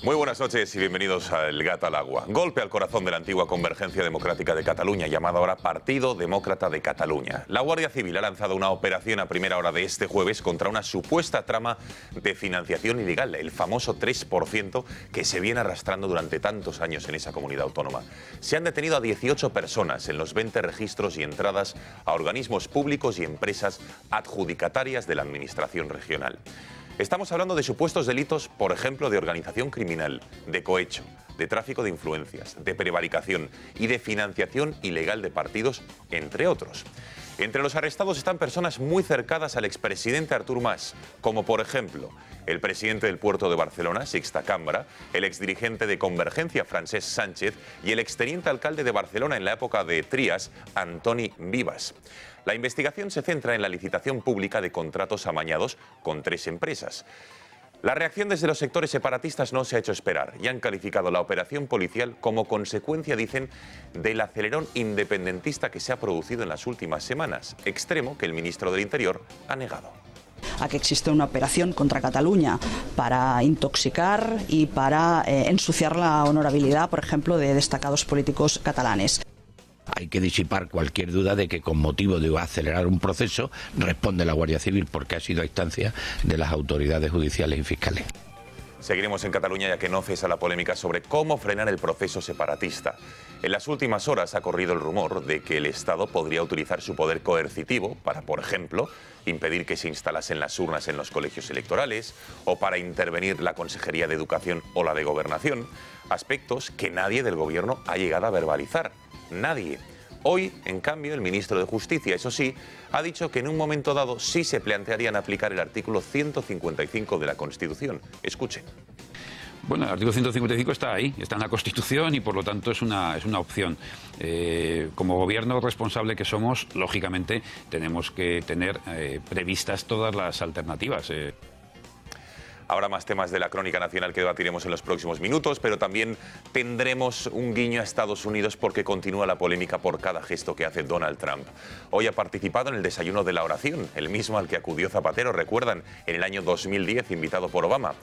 Muy buenas noches y bienvenidos a El Gat al Agua. Golpe al corazón de la antigua Convergencia Democrática de Cataluña, llamada ahora Partido Demócrata de Cataluña. La Guardia Civil ha lanzado una operación a primera hora de este jueves contra una supuesta trama de financiación ilegal, el famoso 3% que se viene arrastrando durante tantos años en esa comunidad autónoma. Se han detenido a 18 personas en los 20 registros y entradas a organismos públicos y empresas adjudicatarias de la administración regional. Estamos hablando de supuestos delitos, por ejemplo, de organización criminal, de cohecho, de tráfico de influencias, de prevaricación y de financiación ilegal de partidos, entre otros. Entre los arrestados están personas muy cercanas al expresidente Artur Mas, como por ejemplo el presidente del Puerto de Barcelona, Sixta Cambra, el exdirigente de Convergencia, Francesc Sánchez, y el exteniente alcalde de Barcelona en la época de Trias, Antoni Vivas. La investigación se centra en la licitación pública de contratos amañados con 3 empresas. La reacción desde los sectores separatistas no se ha hecho esperar y han calificado la operación policial como consecuencia, dicen, del acelerón independentista que se ha producido en las últimas semanas, extremo que el ministro del Interior ha negado. A que existe una operación contra Cataluña para intoxicar y para ensuciar la honorabilidad, por ejemplo, de destacados políticos catalanes. Hay que disipar cualquier duda de que con motivo de acelerar un proceso responde la Guardia Civil, porque ha sido a instancia de las autoridades judiciales y fiscales. Seguiremos en Cataluña ya que no cesa la polémica sobre cómo frenar el proceso separatista. En las últimas horas ha corrido el rumor de que el Estado podría utilizar su poder coercitivo para, por ejemplo, impedir que se instalasen las urnas en los colegios electorales o para intervenir la Consejería de Educación o la de Gobernación, aspectos que nadie del Gobierno ha llegado a verbalizar. Nadie. Hoy, en cambio, el ministro de Justicia, eso sí, ha dicho que en un momento dado sí se plantearían aplicar el artículo 155 de la Constitución. Escuchen. Bueno, el artículo 155 está ahí, está en la Constitución y por lo tanto es una opción. Como gobierno responsable que somos, lógicamente tenemos que tener previstas todas las alternativas. Habrá más temas de la crónica nacional que debatiremos en los próximos minutos, pero también tendremos un guiño a Estados Unidos porque continúa la polémica por cada gesto que hace Donald Trump. Hoy ha participado en el desayuno de la oración, el mismo al que acudió Zapatero, recuerdan, en el año 2010, invitado por Obama.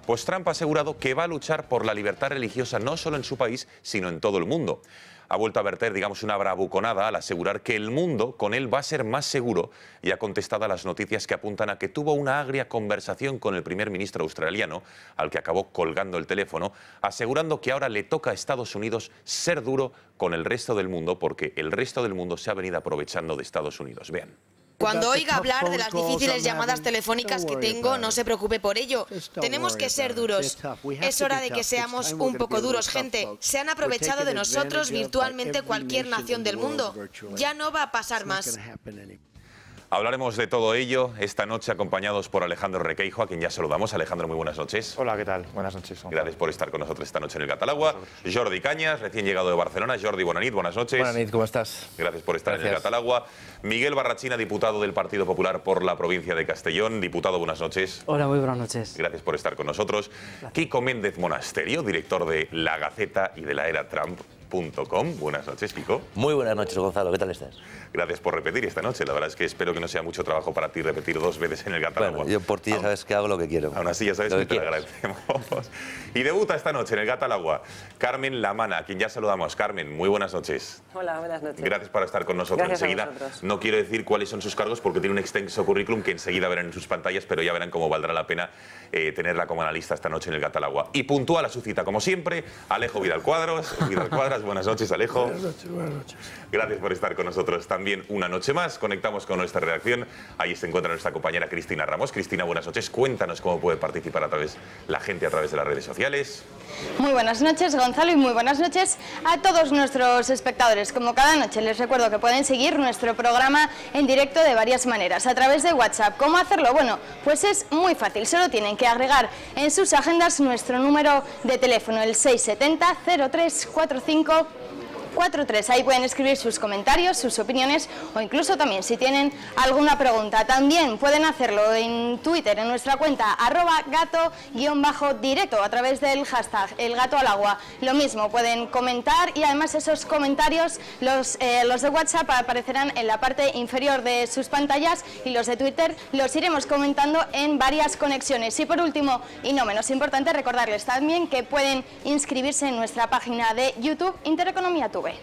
Pues Trump ha asegurado que va a luchar por la libertad religiosa no solo en su país, sino en todo el mundo. Ha vuelto a verter, digamos, una bravuconada al asegurar que el mundo con él va a ser más seguro y ha contestado a las noticias que apuntan a que tuvo una agria conversación con el primer ministro australiano, al que acabó colgando el teléfono, asegurando que ahora le toca a Estados Unidos ser duro con el resto del mundo porque el resto del mundo se ha venido aprovechando de Estados Unidos. Vean. Cuando oiga hablar de las difíciles llamadas telefónicas que tengo, no se preocupe por ello. Tenemos que ser duros. Es hora de que seamos un poco duros, gente. Se han aprovechado de nosotros virtualmente cualquier nación del mundo. Ya no va a pasar más. Hablaremos de todo ello esta noche acompañados por Alejandro Requeijo, a quien ya saludamos. Alejandro, muy buenas noches. Hola, ¿qué tal? Buenas noches. Gracias por estar con nosotros esta noche en el Gat al Agua. Jordi Cañas, recién llegado de Barcelona. Jordi, buenas noches. Buenas noches, ¿cómo estás? Gracias por estar en el Gat al Agua. Miguel Barrachina, diputado del Partido Popular por la provincia de Castellón. Diputado, buenas noches. Hola, muy buenas noches. Gracias por estar con nosotros. Kiko Méndez Monasterio, director de La Gaceta y de la Era Trump.com. Buenas noches, Kiko. Muy buenas noches, Gonzalo. ¿Qué tal estás? Gracias por repetir esta noche. La verdad es que espero que no sea mucho trabajo para ti repetir 2 veces en el Gat al Agua. Bueno, yo por ti ya sabes que hago lo que quiero. Aún así ya sabes que te lo agradecemos. Y debuta esta noche en el Gat al Agua Carmen Lamana, a quien ya saludamos. Carmen, muy buenas noches. Hola, buenas noches. Gracias por estar con nosotros. Gracias enseguida, a vosotros. no quiero decir cuáles son sus cargos porque tiene un extenso currículum que enseguida verán en sus pantallas, pero ya verán cómo valdrá la pena tenerla como analista esta noche en el Gat al Agua. Y puntual a su cita, como siempre, Alejo Vidal Cuadras. Buenas noches, Alejo. Buenas noches, buenas noches. Gracias por estar con nosotros también una noche más. Conectamos con nuestra redacción. Ahí se encuentra nuestra compañera Cristina Ramos. Cristina, buenas noches. Cuéntanos cómo puede participar la gente a través de las redes sociales. Muy buenas noches, Gonzalo, y muy buenas noches a todos nuestros espectadores. Como cada noche, les recuerdo que pueden seguir nuestro programa en directo de varias maneras, a través de WhatsApp. ¿Cómo hacerlo? Bueno, pues es muy fácil. Solo tienen que agregar en sus agendas nuestro número de teléfono, el 670 0345 43. Ahí pueden escribir sus comentarios, sus opiniones o incluso también si tienen alguna pregunta. También pueden hacerlo en Twitter, en nuestra cuenta @gato_directo a través del hashtag #elgatoalagua. Lo mismo, pueden comentar y además esos comentarios, los de WhatsApp aparecerán en la parte inferior de sus pantallas y los de Twitter los iremos comentando en varias conexiones. Y por último, y no menos importante, recordarles también que pueden inscribirse en nuestra página de YouTube Intereconomía TV.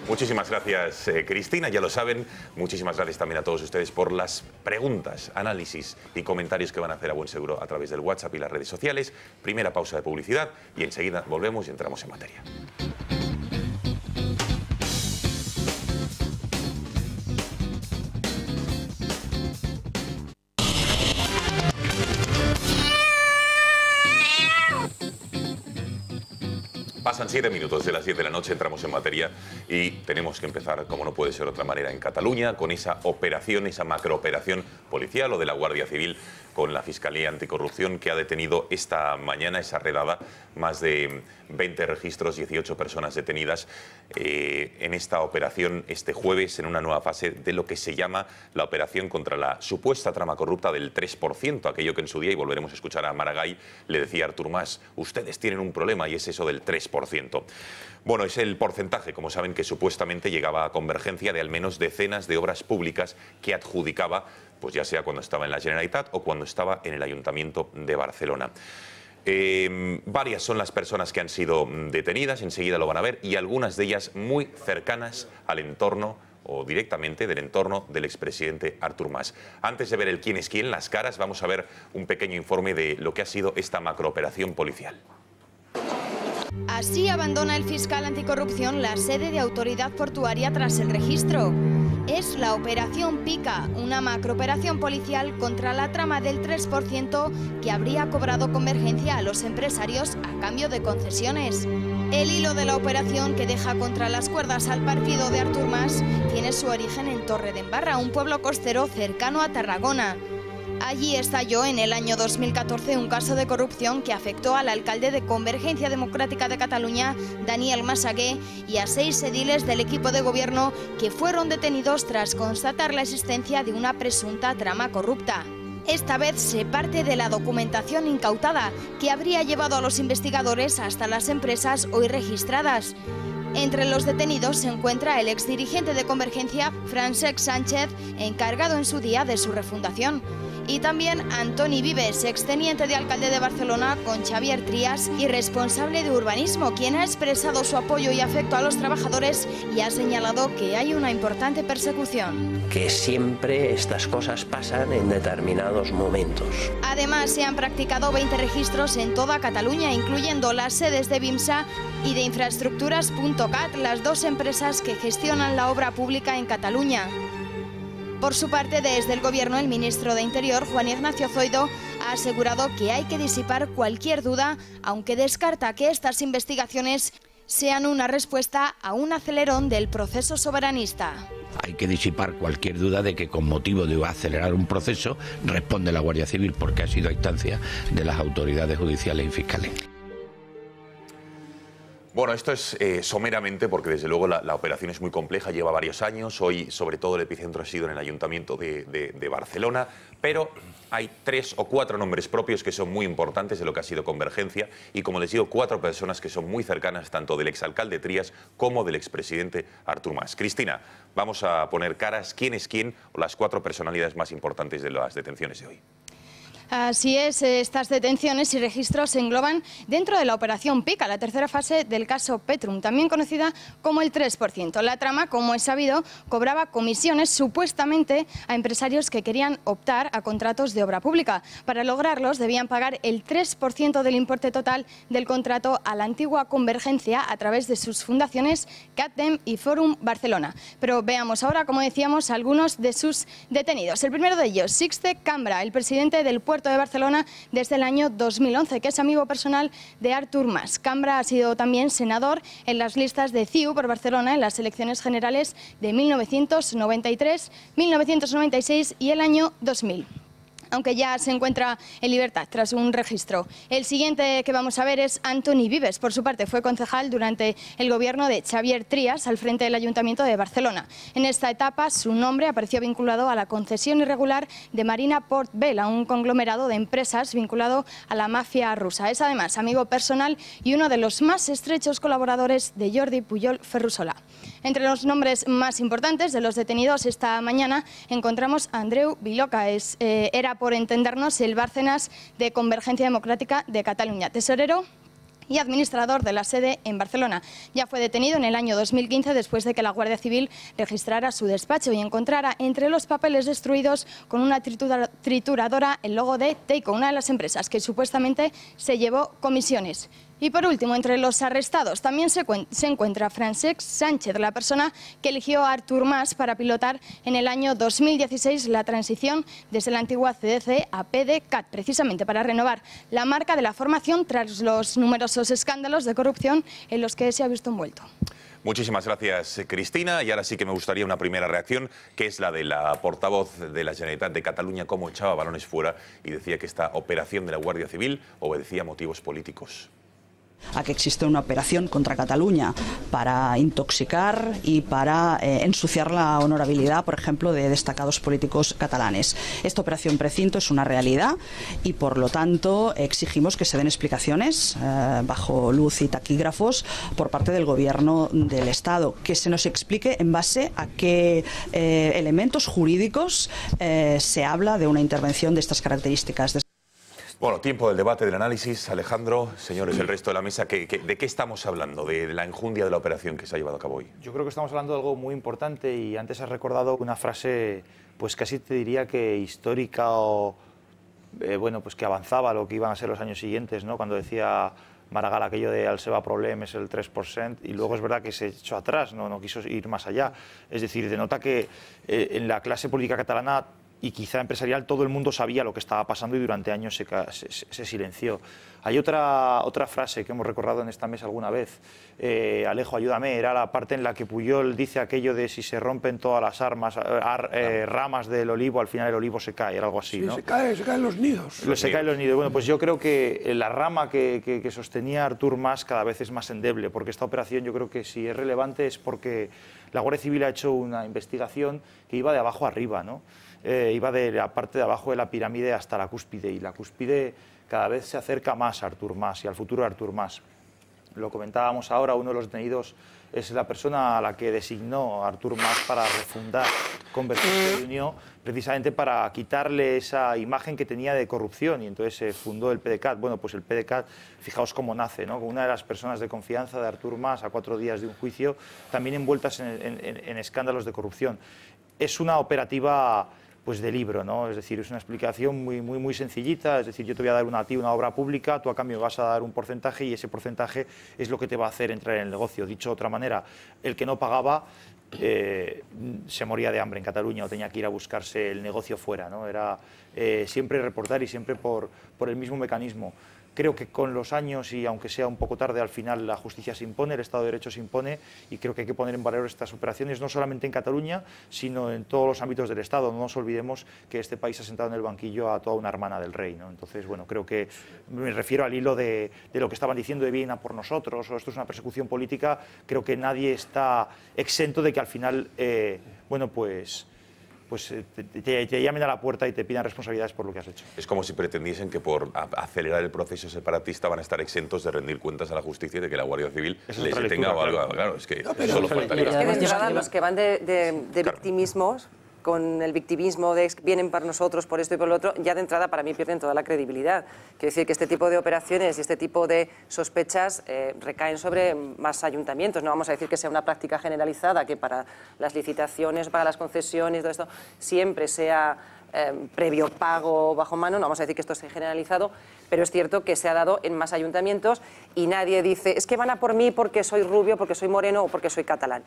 Muchísimas gracias, Cristina, ya lo saben. Muchísimas gracias también a todos ustedes por las preguntas, análisis y comentarios que van a hacer a buen seguro a través del WhatsApp y las redes sociales. Primera pausa de publicidad y enseguida volvemos y entramos en materia. Pasan 7 minutos de las 10 de la noche, entramos en materia y tenemos que empezar, como no puede ser de otra manera, en Cataluña, con esa operación, esa macrooperación policial o de la Guardia Civil con la Fiscalía Anticorrupción que ha detenido esta mañana esa redada, más de 20 registros, 18 personas detenidas en esta operación este jueves en una nueva fase de lo que se llama la operación contra la supuesta trama corrupta del 3%, aquello que en su día, y volveremos a escuchar a Maragall, le decía a Artur Mas, ustedes tienen un problema y es eso del 3%. Bueno, es el porcentaje, como saben, que supuestamente llegaba a Convergencia de al menos decenas de obras públicas que adjudicaba, pues ya sea cuando estaba en la Generalitat o cuando estaba en el Ayuntamiento de Barcelona. Varias son las personas que han sido detenidas, enseguida lo van a ver, y algunas de ellas muy cercanas al entorno o directamente del entorno del expresidente Artur Mas. Antes de ver el quién es quién, las caras, vamos a ver un pequeño informe de lo que ha sido esta macrooperación policial. Así abandona el fiscal anticorrupción la sede de autoridad portuaria tras el registro. Es la Operación Pica, una macrooperación policial contra la trama del 3% que habría cobrado Convergencia a los empresarios a cambio de concesiones. El hilo de la operación que deja contra las cuerdas al partido de Artur Mas tiene su origen en Torredembarra, un pueblo costero cercano a Tarragona. Allí estalló en el año 2014 un caso de corrupción que afectó al alcalde de Convergencia Democrática de Cataluña, Daniel Massagué, y a 6 ediles del equipo de gobierno que fueron detenidos tras constatar la existencia de una presunta trama corrupta. Esta vez se parte de la documentación incautada que habría llevado a los investigadores hasta las empresas hoy registradas. Entre los detenidos se encuentra el exdirigente de Convergencia, Francesc Sánchez, encargado en su día de su refundación. Y también Antoni Vives, exteniente de alcalde de Barcelona con Xavier Trias y responsable de urbanismo, quien ha expresado su apoyo y afecto a los trabajadores y ha señalado que hay una importante persecución. Que siempre estas cosas pasan en determinados momentos. Además, se han practicado 20 registros en toda Cataluña, incluyendo las sedes de BIMSA y de Infraestructuras.cat, las 2 empresas que gestionan la obra pública en Cataluña. Por su parte, desde el Gobierno, el ministro de Interior, Juan Ignacio Zoido, ha asegurado que hay que disipar cualquier duda, aunque descarta que estas investigaciones sean una respuesta a un acelerón del proceso soberanista. Hay que disipar cualquier duda de que con motivo de acelerar un proceso responde la Guardia Civil, porque ha sido a instancia de las autoridades judiciales y fiscales. Bueno, esto es someramente, porque desde luego la operación es muy compleja, lleva varios años. Hoy, sobre todo, el epicentro ha sido en el Ayuntamiento de Barcelona, pero hay 3 o 4 nombres propios que son muy importantes de lo que ha sido Convergencia y, como les digo, 4 personas que son muy cercanas tanto del exalcalde Trias como del expresidente Artur Mas. Cristina, vamos a poner caras quién es quién o las 4 personalidades más importantes de las detenciones de hoy. Así es, estas detenciones y registros se engloban dentro de la Operación Pica, la tercera fase del caso Petrum, también conocida como el 3%. La trama, como es sabido, cobraba comisiones supuestamente a empresarios que querían optar a contratos de obra pública. Para lograrlos debían pagar el 3% del importe total del contrato a la antigua Convergencia a través de sus fundaciones CATDEM y Fórum Barcelona. Pero veamos ahora, como decíamos, algunos de sus detenidos. El primero de ellos, Sixte Cambra, el presidente del Puerto de Barcelona desde el año 2011, que es amigo personal de Artur Mas. Cambra ha sido también senador en las listas de CiU por Barcelona en las elecciones generales de 1993, 1996 y el año 2000. aunque ya se encuentra en libertad tras un registro. El siguiente que vamos a ver es Antoni Vives. Por su parte, fue concejal durante el gobierno de Xavier Trias al frente del Ayuntamiento de Barcelona. En esta etapa, su nombre apareció vinculado a la concesión irregular de Marina Port Vela, un conglomerado de empresas vinculado a la mafia rusa. Es además amigo personal y uno de los más estrechos colaboradores de Jordi Pujol Ferrusola. Entre los nombres más importantes de los detenidos esta mañana encontramos a Andreu Viloca. Era, por entendernos, el Bárcenas de Convergencia Democrática de Cataluña, tesorero y administrador de la sede en Barcelona. Ya fue detenido en el año 2015 después de que la Guardia Civil registrara su despacho y encontrara entre los papeles destruidos con una trituradora el logo de Teico, una de las empresas que supuestamente se llevó comisiones. Y por último, entre los arrestados también se encuentra Francesc Sánchez, la persona que eligió a Artur Mas para pilotar en el año 2016 la transición desde la antigua CDC a PDeCAT, precisamente para renovar la marca de la formación tras los numerosos escándalos de corrupción en los que se ha visto envuelto. Muchísimas gracias, Cristina. Y ahora sí que me gustaría una primera reacción, que es la de la portavoz de la Generalitat de Cataluña, cómo echaba balones fuera y decía que esta operación de la Guardia Civil obedecía a motivos políticos. A que existe una operación contra Cataluña para intoxicar y para ensuciar la honorabilidad, por ejemplo, de destacados políticos catalanes. Esta operación Precinto es una realidad y, por lo tanto, exigimos que se den explicaciones bajo luz y taquígrafos por parte del Gobierno del Estado, que se nos explique en base a qué elementos jurídicos se habla de una intervención de estas características. Bueno, tiempo del debate, del análisis. Alejandro, señores, el resto de la mesa, ¿de qué estamos hablando? ¿De la enjundia de la operación que se ha llevado a cabo hoy? Yo creo que estamos hablando de algo muy importante y antes has recordado una frase, pues casi te diría que histórica o, bueno, pues que avanzaba lo que iban a ser los años siguientes, ¿no? Cuando decía Maragall aquello de al seva problema es el 3%, y luego es verdad que se echó atrás, no quiso ir más allá. Es decir, denota que en la clase política catalana y quizá empresarial todo el mundo sabía lo que estaba pasando y durante años se silenció. Hay otra frase que hemos recordado en esta mesa alguna vez, Alejo, ayúdame, era la parte en la que Pujol dice aquello de si se rompen todas las ramas del olivo, al final el olivo se cae, era algo así, sí, ¿no? Se caen los nidos. Se caen los nidos. Bueno, pues yo creo que la rama que sostenía Artur Mas cada vez es más endeble, porque esta operación yo creo que si es relevante es porque la Guardia Civil ha hecho una investigación que iba de abajo arriba, ¿no? Iba de la parte de abajo de la pirámide hasta la cúspide, y la cúspide cada vez se acerca más a Artur Mas y al futuro de Artur Mas. Lo comentábamos ahora, uno de los detenidos es la persona a la que designó Artur Mas para refundar Convergencia y Unió, precisamente para quitarle esa imagen que tenía de corrupción, y entonces se fundó el PDeCAT. Bueno, pues el PDeCAT, fijaos cómo nace, ¿no? Con una de las personas de confianza de Artur Mas a 4 días de un juicio, también envueltas en escándalos de corrupción. Es una operativa pues de libro, ¿no? Es decir, es una explicación muy sencillita, es decir, yo te voy a dar a ti una obra pública, tú a cambio vas a dar un porcentaje y ese porcentaje es lo que te va a hacer entrar en el negocio. Dicho de otra manera, el que no pagaba se moría de hambre en Cataluña o tenía que ir a buscarse el negocio fuera, ¿no? Era siempre reportar y siempre por el mismo mecanismo. Creo que con los años, y aunque sea un poco tarde, al final la justicia se impone, el Estado de Derecho se impone, y creo que hay que poner en valor estas operaciones, no solamente en Cataluña, sino en todos los ámbitos del Estado. No nos olvidemos que este país ha sentado en el banquillo a toda una hermana del rey, ¿no? Entonces, bueno, creo que me refiero al hilo de lo que estaban diciendo de vienen a por nosotros, o esto es una persecución política. Creo que nadie está exento de que al final, bueno, pues te llamen a la puerta y te pidan responsabilidades por lo que has hecho. Es como si pretendiesen que por acelerar el proceso separatista van a estar exentos de rendir cuentas a la justicia y de que la Guardia Civil les detenga o algo. Claro, es que solo faltaría. Los que van de victimismos, con el victimismo de vienen para nosotros por esto y por lo otro, ya de entrada para mí pierden toda la credibilidad. Quiero decir que este tipo de operaciones y este tipo de sospechas recaen sobre más ayuntamientos. No vamos a decir que sea una práctica generalizada, que para las licitaciones, para las concesiones, todo esto, siempre sea previo pago bajo mano. No vamos a decir que esto esté generalizado, pero es cierto que se ha dado en más ayuntamientos y nadie dice, es que van a por mí porque soy rubio, porque soy moreno o porque soy catalán.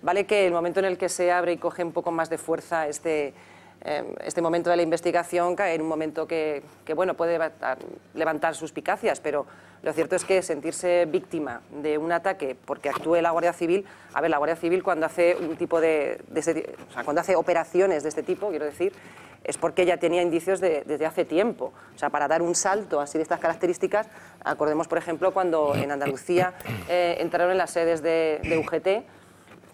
Vale que el momento en el que se abre y coge un poco más de fuerza este momento de la investigación cae en un momento que bueno, puede levantar suspicacias, pero lo cierto es que sentirse víctima de un ataque porque actúe la Guardia Civil, a ver, la Guardia Civil cuando hace un tipo cuando hace operaciones de este tipo, quiero decir, es porque ya tenía indicios desde hace tiempo. O sea, para dar un salto así de estas características, acordemos, por ejemplo, cuando en Andalucía entraron en las sedes de UGT,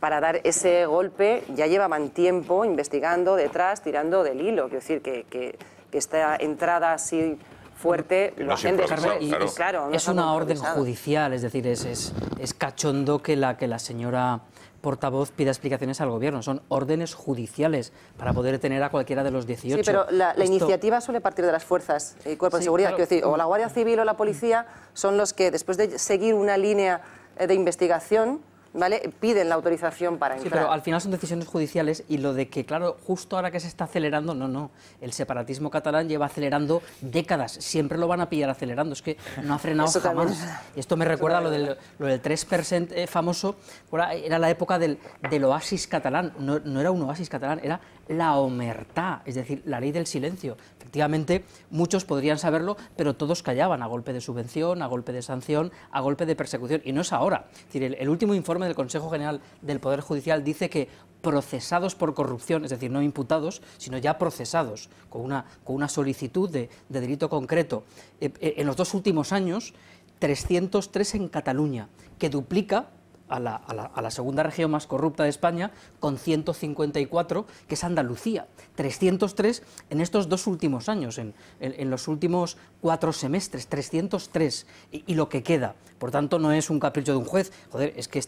para dar ese golpe ya llevaban tiempo investigando detrás, tirando del hilo. Quiero decir que esta entrada así fuerte lo hacen después. Claro, es una orden judicial, es decir, es cachondo que la señora portavoz pida explicaciones al gobierno. Son órdenes judiciales para poder detener a cualquiera de los 18. Sí, pero la iniciativa suele partir de las fuerzas y cuerpos de seguridad. Quiero decir, o la Guardia Civil o la policía son los que, después de seguir una línea de investigación, ¿vale?, piden la autorización para entrar. Sí, pero al final son decisiones judiciales, y lo de que, claro, justo ahora que se está acelerando, no. El separatismo catalán lleva acelerando décadas, siempre lo van a pillar acelerando, es que no ha frenado jamás. Esto me recuerda a lo del 3% famoso, era la época del oasis catalán, no era un oasis catalán, era la omertá, es decir, la ley del silencio. Efectivamente, muchos podrían saberlo, pero todos callaban a golpe de subvención, a golpe de sanción, a golpe de persecución, y no es ahora. Es decir, el último informe del Consejo General del Poder Judicial dice que procesados por corrupción, es decir, no imputados, sino ya procesados, con una solicitud de delito concreto, en los 2 últimos años, 303 en Cataluña, que duplica a la segunda región más corrupta de España, con 154, que es Andalucía. 303 en estos 2 últimos años, en los últimos 4 semestres, 303, y lo que queda. Por tanto, no es un capricho de un juez, joder, es que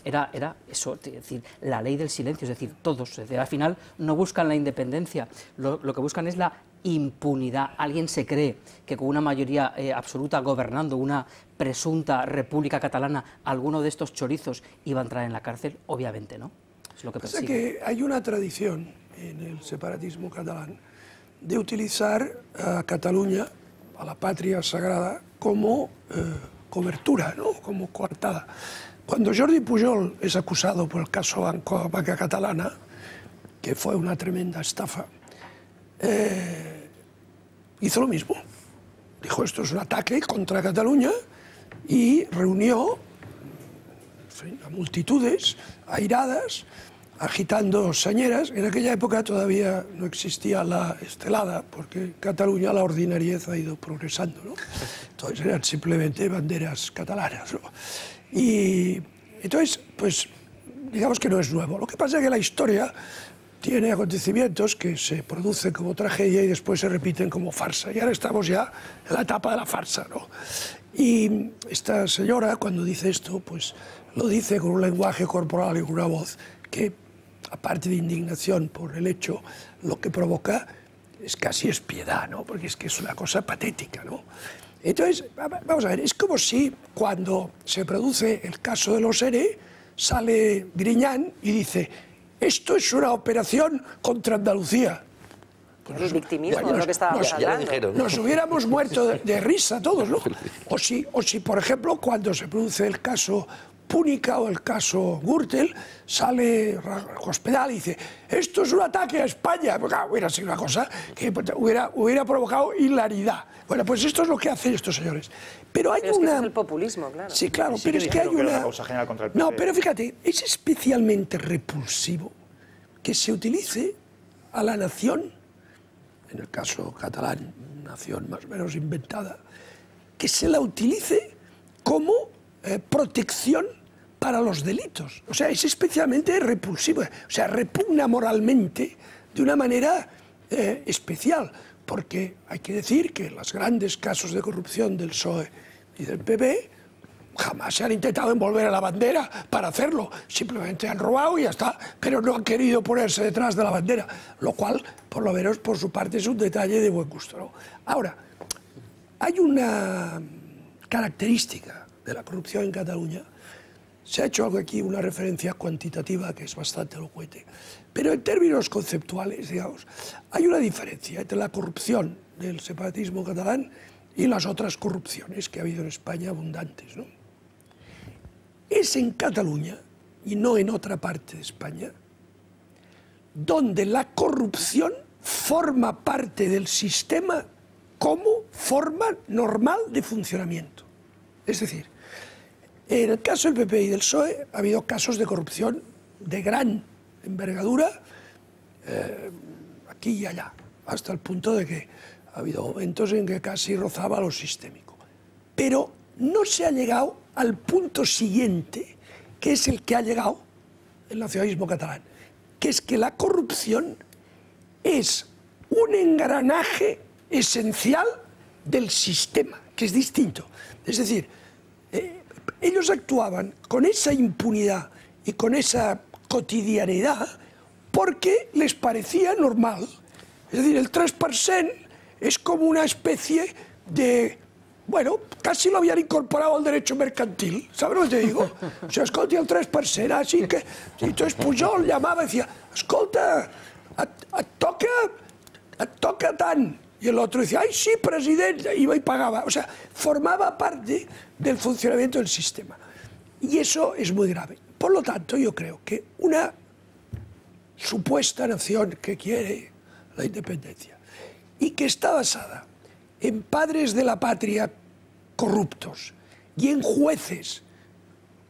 era eso, es decir, la ley del silencio, es decir, todos, es decir, al final no buscan la independencia, lo que buscan es la impunidad. ¿Alguien se cree que con una mayoría absoluta gobernando una presunta república catalana, alguno de estos chorizos iba a entrar en la cárcel? Obviamente no. Es lo que persigue. Que hay una tradición en el separatismo catalán de utilizar a Cataluña, a la patria sagrada, como cobertura, ¿no?, como coartada. Cuando Jordi Pujol es acusado por el caso Banca Catalana, que fue una tremenda estafa, hizo lo mismo. Dijo, esto es un ataque contra Cataluña, y reunió, en fin, a multitudes airadas, agitando sañeras. En aquella época todavía no existía la estelada, porque en Cataluña la ordinariez ha ido progresando, ¿no? Entonces eran simplemente banderas catalanas, ¿no? Y entonces, pues, digamos que no es nuevo. Lo que pasa es que la historia tiene acontecimientos que se producen como tragedia y después se repiten como farsa. Y ahora estamos ya en la etapa de la farsa, ¿no? Y esta señora, cuando dice esto, pues lo dice con un lenguaje corporal y con una voz que, aparte de indignación por el hecho, lo que provoca es casi piedad, ¿no? Porque es que es una cosa patética, ¿no? Entonces, vamos a ver, es como si cuando se produce el caso de los ERE, sale Griñán y dice, esto es una operación contra Andalucía. Pues el victimismo, es lo que estábamos hablando. Nos hubiéramos muerto de risa todos, ¿no? O si, por ejemplo, cuando se produce el caso Púnica o el caso Gürtel, sale Hospedal y dice, esto es un ataque a España. Porque hubiera sido una cosa que hubiera provocado hilaridad. Bueno, pues esto es lo que hacen estos señores. Pero hay es que es el populismo, claro. Sí, claro, pero es que hay una causa general contra el PP. No, pero fíjate, es especialmente repulsivo que se utilice a la nación, en el caso catalán, nación más o menos inventada, que se la utilice como protección para los delitos. O sea, es especialmente repulsivo, o sea, repugna moralmente de una manera especial, porque hay que decir que los grandes casos de corrupción del PSOE y del PP jamás se han intentado envolver a la bandera para hacerlo, simplemente han robado y ya está, pero no han querido ponerse detrás de la bandera, lo cual, por lo menos por su parte, es un detalle de buen gusto, ¿no? Ahora, hay una característica de la corrupción en Cataluña. Se ha hecho algo aquí, una referencia cuantitativa que es bastante elocuente, pero en términos conceptuales, digamos, hay una diferencia entre la corrupción del separatismo catalán y las otras corrupciones que ha habido en España abundantes, ¿no? Es en Cataluña, y no en otra parte de España, donde la corrupción forma parte del sistema como forma normal de funcionamiento. Es decir, en el caso del PP y del PSOE ha habido casos de corrupción de gran envergadura aquí y allá. hasta el punto de que ha habido momentos en que casi rozaba lo sistémico. Pero no se ha llegado al punto siguiente, que es el que ha llegado el nacionalismo catalán, que es que la corrupción es un engranaje esencial del sistema, que es distinto. Es decir, ellos actuaban con esa impunidad y con esa cotidianidad porque les parecía normal. Es decir, el 3% es como una especie de... Bueno, casi lo habían incorporado al derecho mercantil, ¿sabes lo que te digo? O sea, escolta, el 3%, así que... Entonces Pujol llamava i decía, escolta, et toca tant. Y el otro decía, ay, sí, presidente, iba y pagaba. O sea, formaba parte del funcionamiento del sistema. Y eso es muy grave. Por lo tanto, yo creo que una supuesta nación que quiere la independencia y que está basada en padres de la patria corruptos y en jueces,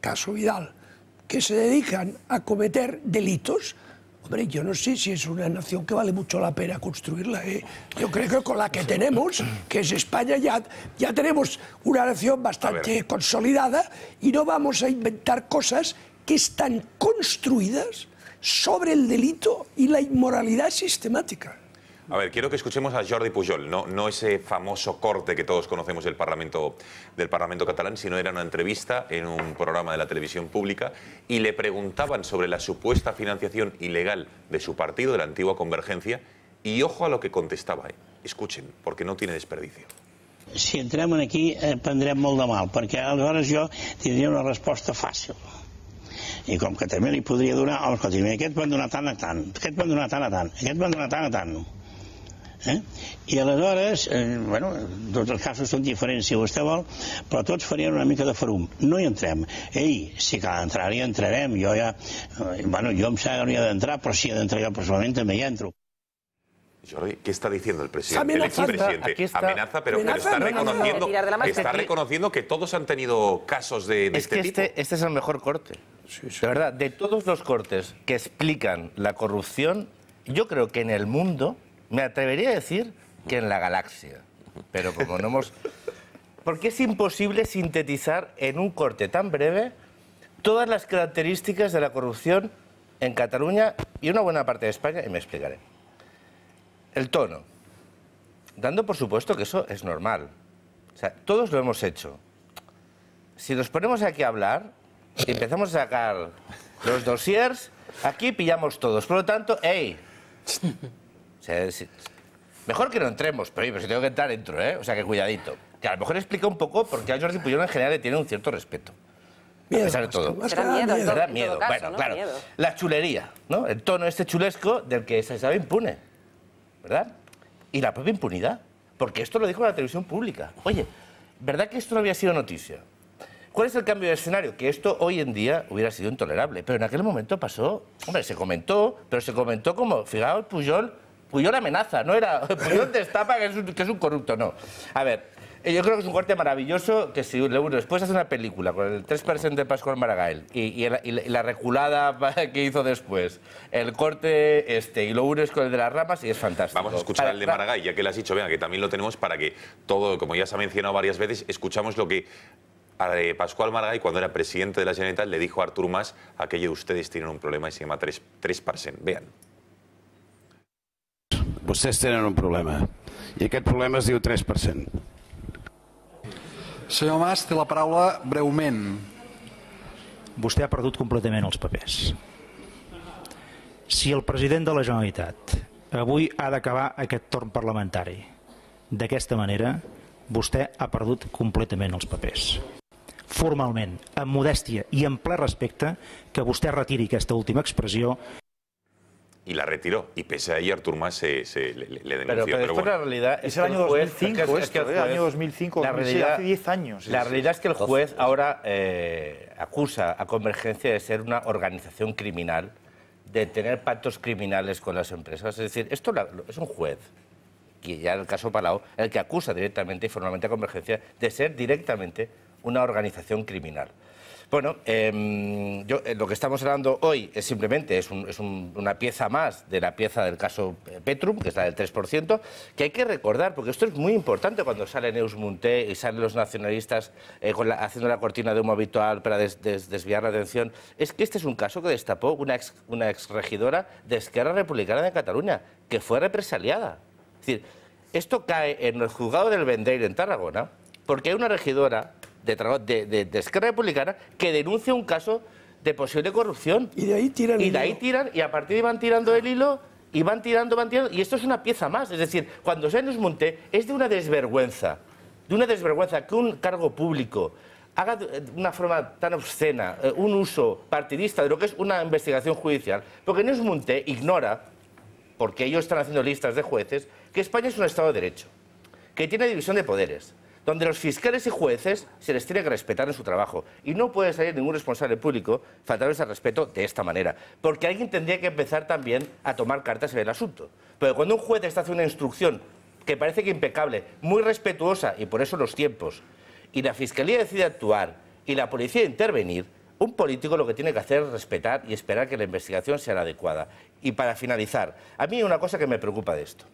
caso Vidal, que se dedican a cometer delitos, hombre, yo no sé si es una nación que vale mucho la pena construirla, ¿eh? Yo creo que con la que tenemos, que es España, ya tenemos una nación bastante consolidada y no vamos a inventar cosas que están construidas sobre el delito y la inmoralidad sistemática. A ver, quiero que escuchemos a Jordi Pujol, no ese famoso corte que todos conocemos del Parlamento catalán, sino era una entrevista en un programa de la televisión pública y le preguntaban sobre la supuesta financiación ilegal de su partido, de la antigua Convergencia, y ojo a lo que contestaba. Escuchen, porque no tiene desperdicio. Si entrem aquí prendrem molt de mal, perquè aleshores jo tindria una resposta fàcil. I com que també li podria donar, escolta, aquests van donar tant a tant, aquests van donar tant a tant, aquests van donar tant a tant. I aleshores, bueno, tots els casos són diferents si vostè vol, però tots farien una mica de ferum. No hi entrem. Ei, si cal entrar hi entrarem. Jo ja, bueno, jo em sembla que no hi ha d'entrar, però si hi ha d'entrar jo personalment també hi entro. Jordi, ¿qué está diciendo el presidente? El expresidente amenaza, pero está reconociendo que todos han tenido casos de este tipo. Este es el mejor corte. De verdad, de todos los cortes que explican la corrupción, yo creo que en el mundo, me atrevería a decir que en la galaxia. Pero como no hemos... Porque es imposible sintetizar en un corte tan breve todas las características de la corrupción en Cataluña y una buena parte de España, y me explicaré. El tono, dando por supuesto que eso es normal. O sea, todos lo hemos hecho. Si nos ponemos aquí a hablar y empezamos a sacar los dossiers, aquí pillamos todos. Por lo tanto, ¡ey! O sea, mejor que no entremos, pero si tengo que entrar, entro, ¿eh? O sea, que cuidadito. Que a lo mejor explica un poco porque a Jordi Pujol en general le tiene un cierto respeto. A pesar de todo. Da miedo. Caso, bueno, ¿no? claro. Miedo. La chulería, ¿no? El tono este chulesco del que se sabe impune, ¿verdad? Y la propia impunidad. Porque esto lo dijo la televisión pública. Oye, ¿verdad que esto no había sido noticia? ¿Cuál es el cambio de escenario? Que esto hoy en día hubiera sido intolerable. Pero en aquel momento pasó... Hombre, se comentó, pero se comentó como... Fijaos, Pujol amenaza, no era... Pujol destapa que es un corrupto, no. A ver... Yo creo que es un corte maravilloso que si uno después hace una película con el 3% de Pascual Maragall y la reculada que hizo después, el corte y lo unes con el de las ramas y es fantástico. Vamos a escuchar el de Maragall, ya que lo has dicho, venga, que también lo tenemos para que todo, como ya se ha mencionado varias veces, escuchamos lo que Pascual Maragall, cuando era presidente de la Generalitat, le dijo a Artur Mas, aquello de ustedes tienen un problema y se llama 3%. Vean. Vostès tenen un problema i aquest problema es diu 3%. Senyor Mas, té la paraula breument. Vostè ha perdut completament els papers. Si el president de la Generalitat avui ha d'acabar aquest torn parlamentari d'aquesta manera, vostè ha perdut completament els papers. Formalment, amb modèstia i amb ple respecte, que vostè retiri aquesta última expressió. Y la retiró. Y pese a ello, Artur Mas le denunció. Pero después bueno. la realidad es el año 2005, año 2005, la realidad, hace 10 años. La realidad es que el juez ahora acusa a Convergencia de ser una organización criminal, de tener pactos criminales con las empresas. Es decir, esto es un juez, y ya en el caso Palau, el que acusa directamente y formalmente a Convergencia de ser directamente una organización criminal. Bueno, lo que estamos hablando hoy es simplemente una pieza más de la pieza del caso Petrum, que es la del 3%, que hay que recordar, porque esto es muy importante cuando sale Neus Munté y salen los nacionalistas haciendo la cortina de humo habitual para desviar la atención. Es que este es un caso que destapó una exregidora de Esquerra Republicana de Cataluña, que fue represaliada. Es decir, esto cae en el juzgado del Vendrell en Tarragona, porque hay una regidora de Esquerra Republicana que denuncia un caso de posible corrupción. Y de ahí tiran y a partir de ahí van tirando el hilo y van tirando, y esto es una pieza más. Es decir, cuando se nos monte es de una desvergüenza que un cargo público haga de una forma tan obscena un uso partidista de lo que es una investigación judicial, porque Neus Munté ignora, porque ellos están haciendo listas de jueces, que España es un Estado de Derecho, que tiene división de poderes, donde los fiscales y jueces se les tiene que respetar en su trabajo. Y no puede salir ningún responsable público faltarles al respeto de esta manera. Porque alguien tendría que empezar también a tomar cartas en el asunto. Pero cuando un juez está haciendo una instrucción que parece que impecable, muy respetuosa, y por eso los tiempos, y la Fiscalía decide actuar y la policía intervenir, un político lo que tiene que hacer es respetar y esperar que la investigación sea la adecuada. Y para finalizar, a mí hay una cosa que me preocupa de esto.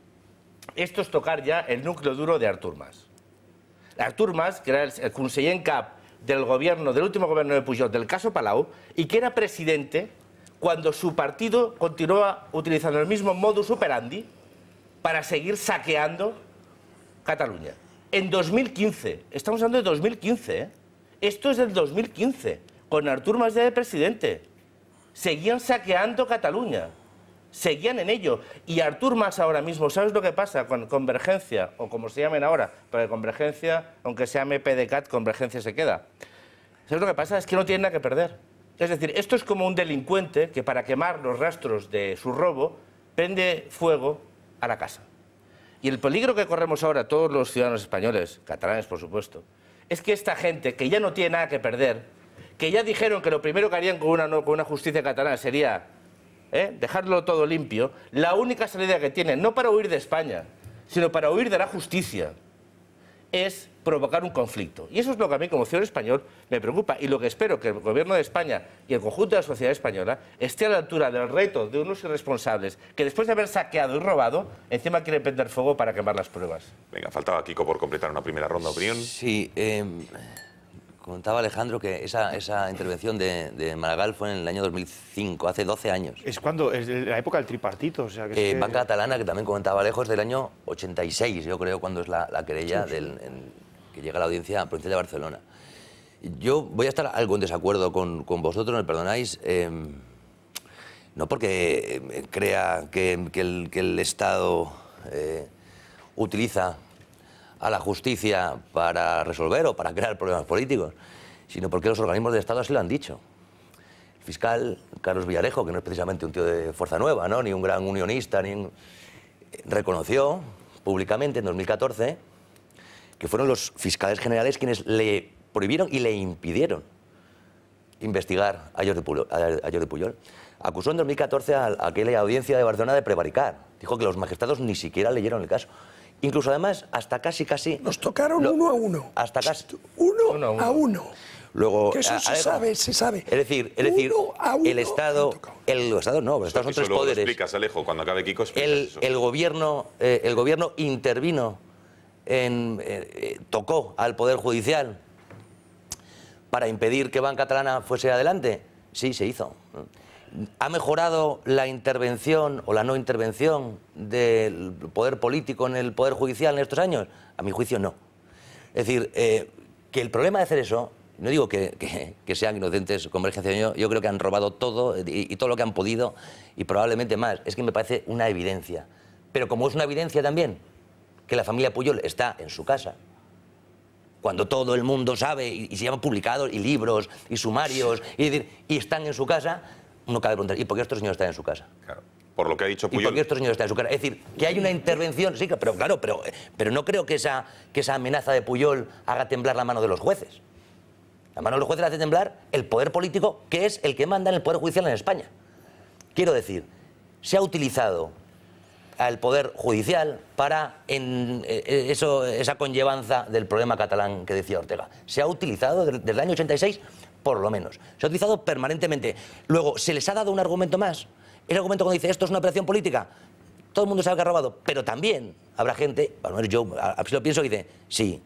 Esto es tocar ya el núcleo duro de Artur Mas. Artur Mas, que era el conseller en cap del último gobierno de Pujol, del caso Palau, y que era presidente cuando su partido continuaba utilizando el mismo modus operandi para seguir saqueando Cataluña. En 2015, estamos hablando de 2015, ¿eh? Esto es del 2015, con Artur Mas ya de presidente. Seguían saqueando Cataluña. Seguían en ello. Y Artur Mas ahora mismo, ¿sabes lo que pasa con Convergencia? O como se llamen ahora, porque Convergencia, aunque se llame PDCAT, Convergencia se queda. ¿Sabes lo que pasa? Es que no tiene nada que perder. Es decir, esto es como un delincuente que para quemar los rastros de su robo prende fuego a la casa. Y el peligro que corremos ahora todos los ciudadanos españoles, catalanes por supuesto, es que esta gente que ya no tiene nada que perder, que ya dijeron que lo primero que harían con una justicia catalana sería dejarlo todo limpio, la única salida que tienen, no para huir de España, sino para huir de la justicia, es provocar un conflicto. Y eso es lo que a mí, como ciudadano español, me preocupa. Y lo que espero que el Gobierno de España y el conjunto de la sociedad española esté a la altura del reto de unos irresponsables que después de haber saqueado y robado, encima quieren prender fuego para quemar las pruebas. Venga, faltaba Kiko por completar una primera ronda de opinión. Sí, comentaba Alejandro que esa intervención de Maragall fue en el año 2005, hace 12 años. Es la época del tripartito. O sea, que Banca Catalana, que también comentaba Alejo, es del año 86, yo creo, cuando es la querella que llega a la Audiencia Provincial de Barcelona. Yo voy a estar algo en desacuerdo con vosotros, me perdonáis, no porque crea que el Estado utiliza a la justicia para resolver o para crear problemas políticos, sino porque los organismos del Estado así lo han dicho. El fiscal Carlos Villarejo, que no es precisamente un tío de Fuerza Nueva, ¿no?, ni un gran unionista, reconoció públicamente en 2014 que fueron los fiscales generales quienes le prohibieron y le impidieron investigar a Jordi Pujol. Acusó en 2014 a aquella audiencia de Barcelona de prevaricar. Dijo que los magistrados ni siquiera leyeron el caso. Incluso además, hasta casi... Nos tocaron uno a uno. Hasta casi... Uno a uno. Luego, que eso se sabe. Es decir, el Estado... los Estados son tres poderes. Lo explicas, Alejo, cuando acabe Kiko, explicas eso. El gobierno intervino, tocó al Poder Judicial para impedir que Banca Catalana fuese adelante. Sí, se hizo. ¿Ha mejorado la intervención o la no intervención del poder político en el Poder Judicial en estos años? A mi juicio, no. Es decir, que el problema de hacer eso, no digo que sean inocentes Convergencia, yo creo que han robado todo y todo lo que han podido y probablemente más. Es que me parece una evidencia. Pero como es una evidencia también que la familia Pujol está en su casa, cuando todo el mundo sabe y se llaman publicados y libros y sumarios y están en su casa, uno cabe preguntar, ¿y por qué estos señores están en su casa? Claro, por lo que ha dicho Pujol. ¿Y por qué estos señores están en su casa? Es decir, que hay una intervención, sí, pero claro, pero no creo que esa amenaza de Pujol haga temblar la mano de los jueces. La mano de los jueces la hace temblar el poder político, que es el que manda en el Poder Judicial en España. Quiero decir, se ha utilizado al Poder Judicial para esa conllevanza del problema catalán que decía Ortega. Se ha utilizado desde el año 86 por lo menos. Se ha utilizado permanentemente. Luego, ¿se les ha dado un argumento más? Ese argumento cuando dice esto es una operación política, todo el mundo sabe que ha robado, pero también habrá gente, a lo mejor yo así lo pienso, que dice, sí,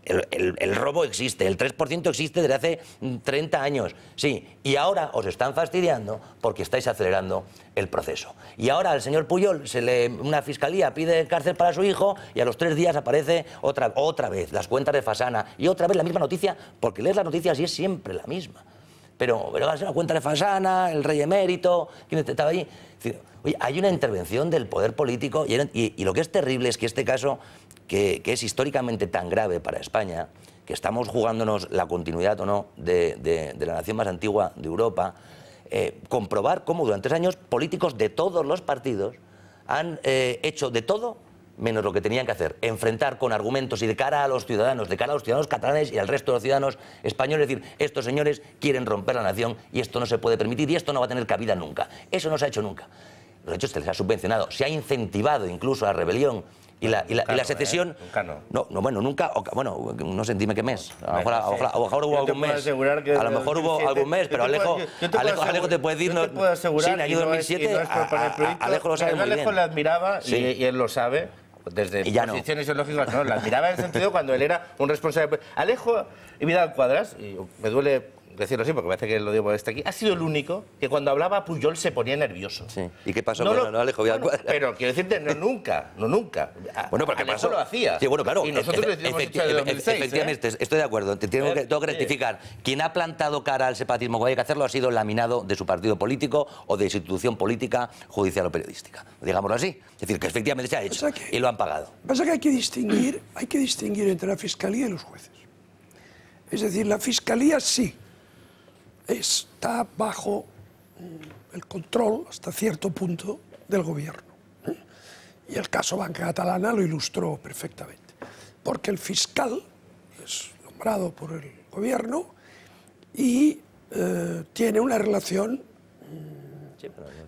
el robo existe, el 3% existe desde hace 30 años, sí, y ahora os están fastidiando porque estáis acelerando el proceso. Y ahora al señor Pujol una fiscalía pide cárcel para su hijo y a los 3 días aparece otra vez las cuentas de Fasana y otra vez la misma noticia, porque lees las noticias y es siempre la misma. Pero va a ser una cuenta de Fasana, el rey emérito, ¿quién estaba allí? Es decir, oye, hay una intervención del poder político y lo que es terrible es que este caso, que es históricamente tan grave para España, que estamos jugándonos la continuidad o no de la nación más antigua de Europa, comprobar cómo durante 3 años políticos de todos los partidos han hecho de todo menos lo que tenían que hacer, enfrentar con argumentos y de cara a los ciudadanos catalanes y al resto de los ciudadanos españoles, decir, estos señores quieren romper la nación y esto no se puede permitir y esto no va a tener cabida nunca. Eso no se ha hecho nunca. Los hechos se les ha subvencionado, se ha incentivado incluso la rebelión y la secesión. Nunca no. No, bueno, nunca, bueno, no sé, dime qué mes. A lo mejor hubo algún mes. A lo mejor hubo algún mes, pero Alejo te puede decir, yo te puedo asegurar, sí, en el año 2007, Alejo lo sabe muy bien. Alejo le admiraba y él lo sabe. Desde posiciones ideológicas, no, la admiraba en el sentido cuando él era un responsable. Alejo y Vidal Quadras, y me duele decirlo así porque parece que lo digo desde aquí, ha sido el único que cuando hablaba Pujol se ponía nervioso. Sí. ¿Y qué pasó con Alejo Vidal Quadras? Pero quiero decirte, no nunca. Bueno, porque Alejo lo hacía. Sí, bueno, claro. Y nosotros lo hicimos desde 2006. Efectivamente, estoy de acuerdo. Tengo que rectificar. Quien ha plantado cara al separatismo como hay que hacerlo ha sido el laminado de su partido político o de institución política, judicial o periodística. Digámoslo así. Es decir, que efectivamente se ha hecho y lo han pagado. Pasa que hay que distinguir entre la Fiscalía y los jueces. Es decir, la Fiscalía sí está bajo el control, hasta cierto punto, del gobierno. Y el caso Banca Catalana lo ilustró perfectamente. Porque el fiscal es nombrado por el gobierno y tiene una relación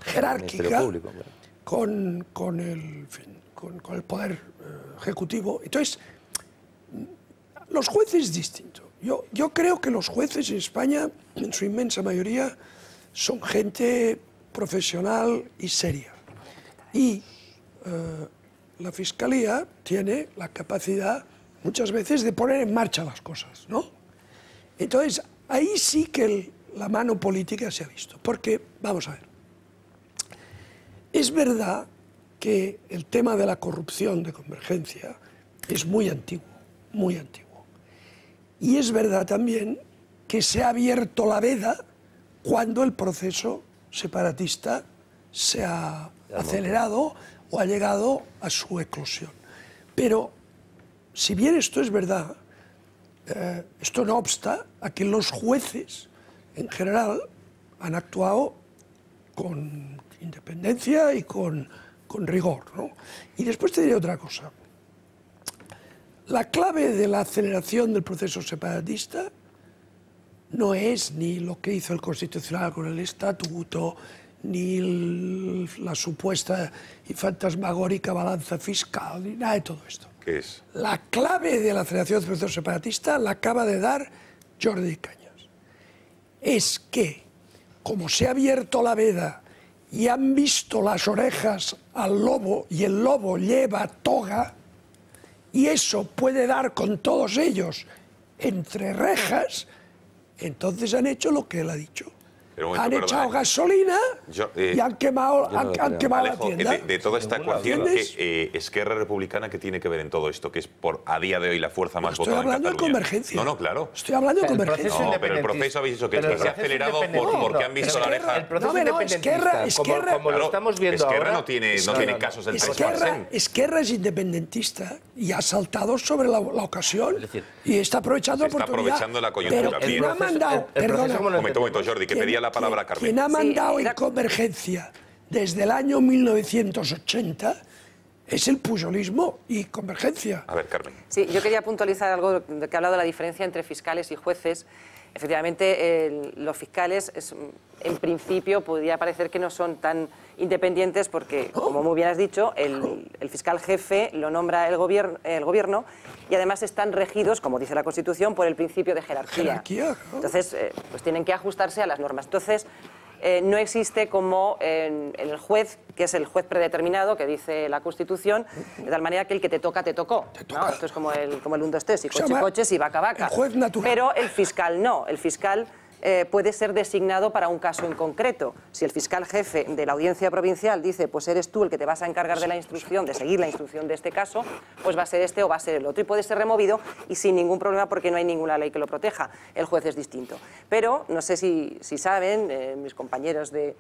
jerárquica con el poder ejecutivo. Entonces, los jueces es distinto. Yo creo que los jueces en España, en su inmensa mayoría, son gente profesional y seria. Y la Fiscalía tiene la capacidad, muchas veces, de poner en marcha las cosas, ¿no? Entonces, ahí sí que la mano política se ha visto. Porque, vamos a ver, es verdad que el tema de la corrupción de Convergencia es muy antiguo, muy antiguo. Y es verdad también que se ha abierto la veda cuando el proceso separatista se ha acelerado o ha llegado a su eclosión. Pero, si bien esto es verdad, esto no obsta a que los jueces, en general, han actuado con independencia y con rigor, ¿no? Y después te diré otra cosa. La clave de la aceleración del proceso separatista no es ni lo que hizo el Constitucional con el Estatuto, ni la supuesta y fantasmagórica balanza fiscal, ni nada de todo esto. ¿Qué es? La clave de la aceleración del proceso separatista la acaba de dar Jordi Cañas. Es que, como se ha abierto la veda y han visto las orejas al lobo y el lobo lleva toga, y eso puede dar con todos ellos entre rejas, entonces han hecho lo que él ha dicho. Han echado gasolina y han quemado la tienda. De toda esta ecuación, Esquerra Republicana, ¿qué tiene que ver en todo esto? Que es a día de hoy la fuerza más votada en Cataluña. Estoy hablando de Convergencia. No, claro. Estoy hablando de Convergencia. No, pero el proceso habéis dicho que se ha acelerado porque han visto la oreja. El proceso independentista, como lo estamos viendo Esquerra ahora... no tiene casos del 3%. Esquerra es independentista y ha saltado sobre la ocasión y está aprovechando la oportunidad. Está aprovechando la coyuntura. Pero ¿quién ha mandado? Perdona. Un momento, Jordi, que pedía la palabra Carmen. Quien ha mandado en Convergencia desde el año 1980 es el pujolismo y Convergencia. A ver, Carmen. Sí, yo quería puntualizar algo que ha hablado de la diferencia entre fiscales y jueces. efectivamente los fiscales, en principio, podría parecer que no son tan independientes porque, como muy bien has dicho, el fiscal jefe lo nombra el gobierno y además están regidos, como dice la Constitución, por el principio de jerarquía. Entonces, pues tienen que ajustarse a las normas. Entonces, no existe como en el juez, que es el juez predeterminado, que dice la Constitución, de tal manera que el que te toca, te tocó. ¿No? Esto es como el 1, 2, 3, y coche, y vaca, vaca. Pero el fiscal no. El fiscal puede ser designado para un caso en concreto. Si el fiscal jefe de la audiencia provincial dice, pues eres tú el que te vas a encargar de la instrucción, de seguir la instrucción de este caso, pues va a ser este o va a ser el otro. Y puede ser removido y sin ningún problema porque no hay ninguna ley que lo proteja. El juez es distinto. Pero no sé si saben, mis compañeros de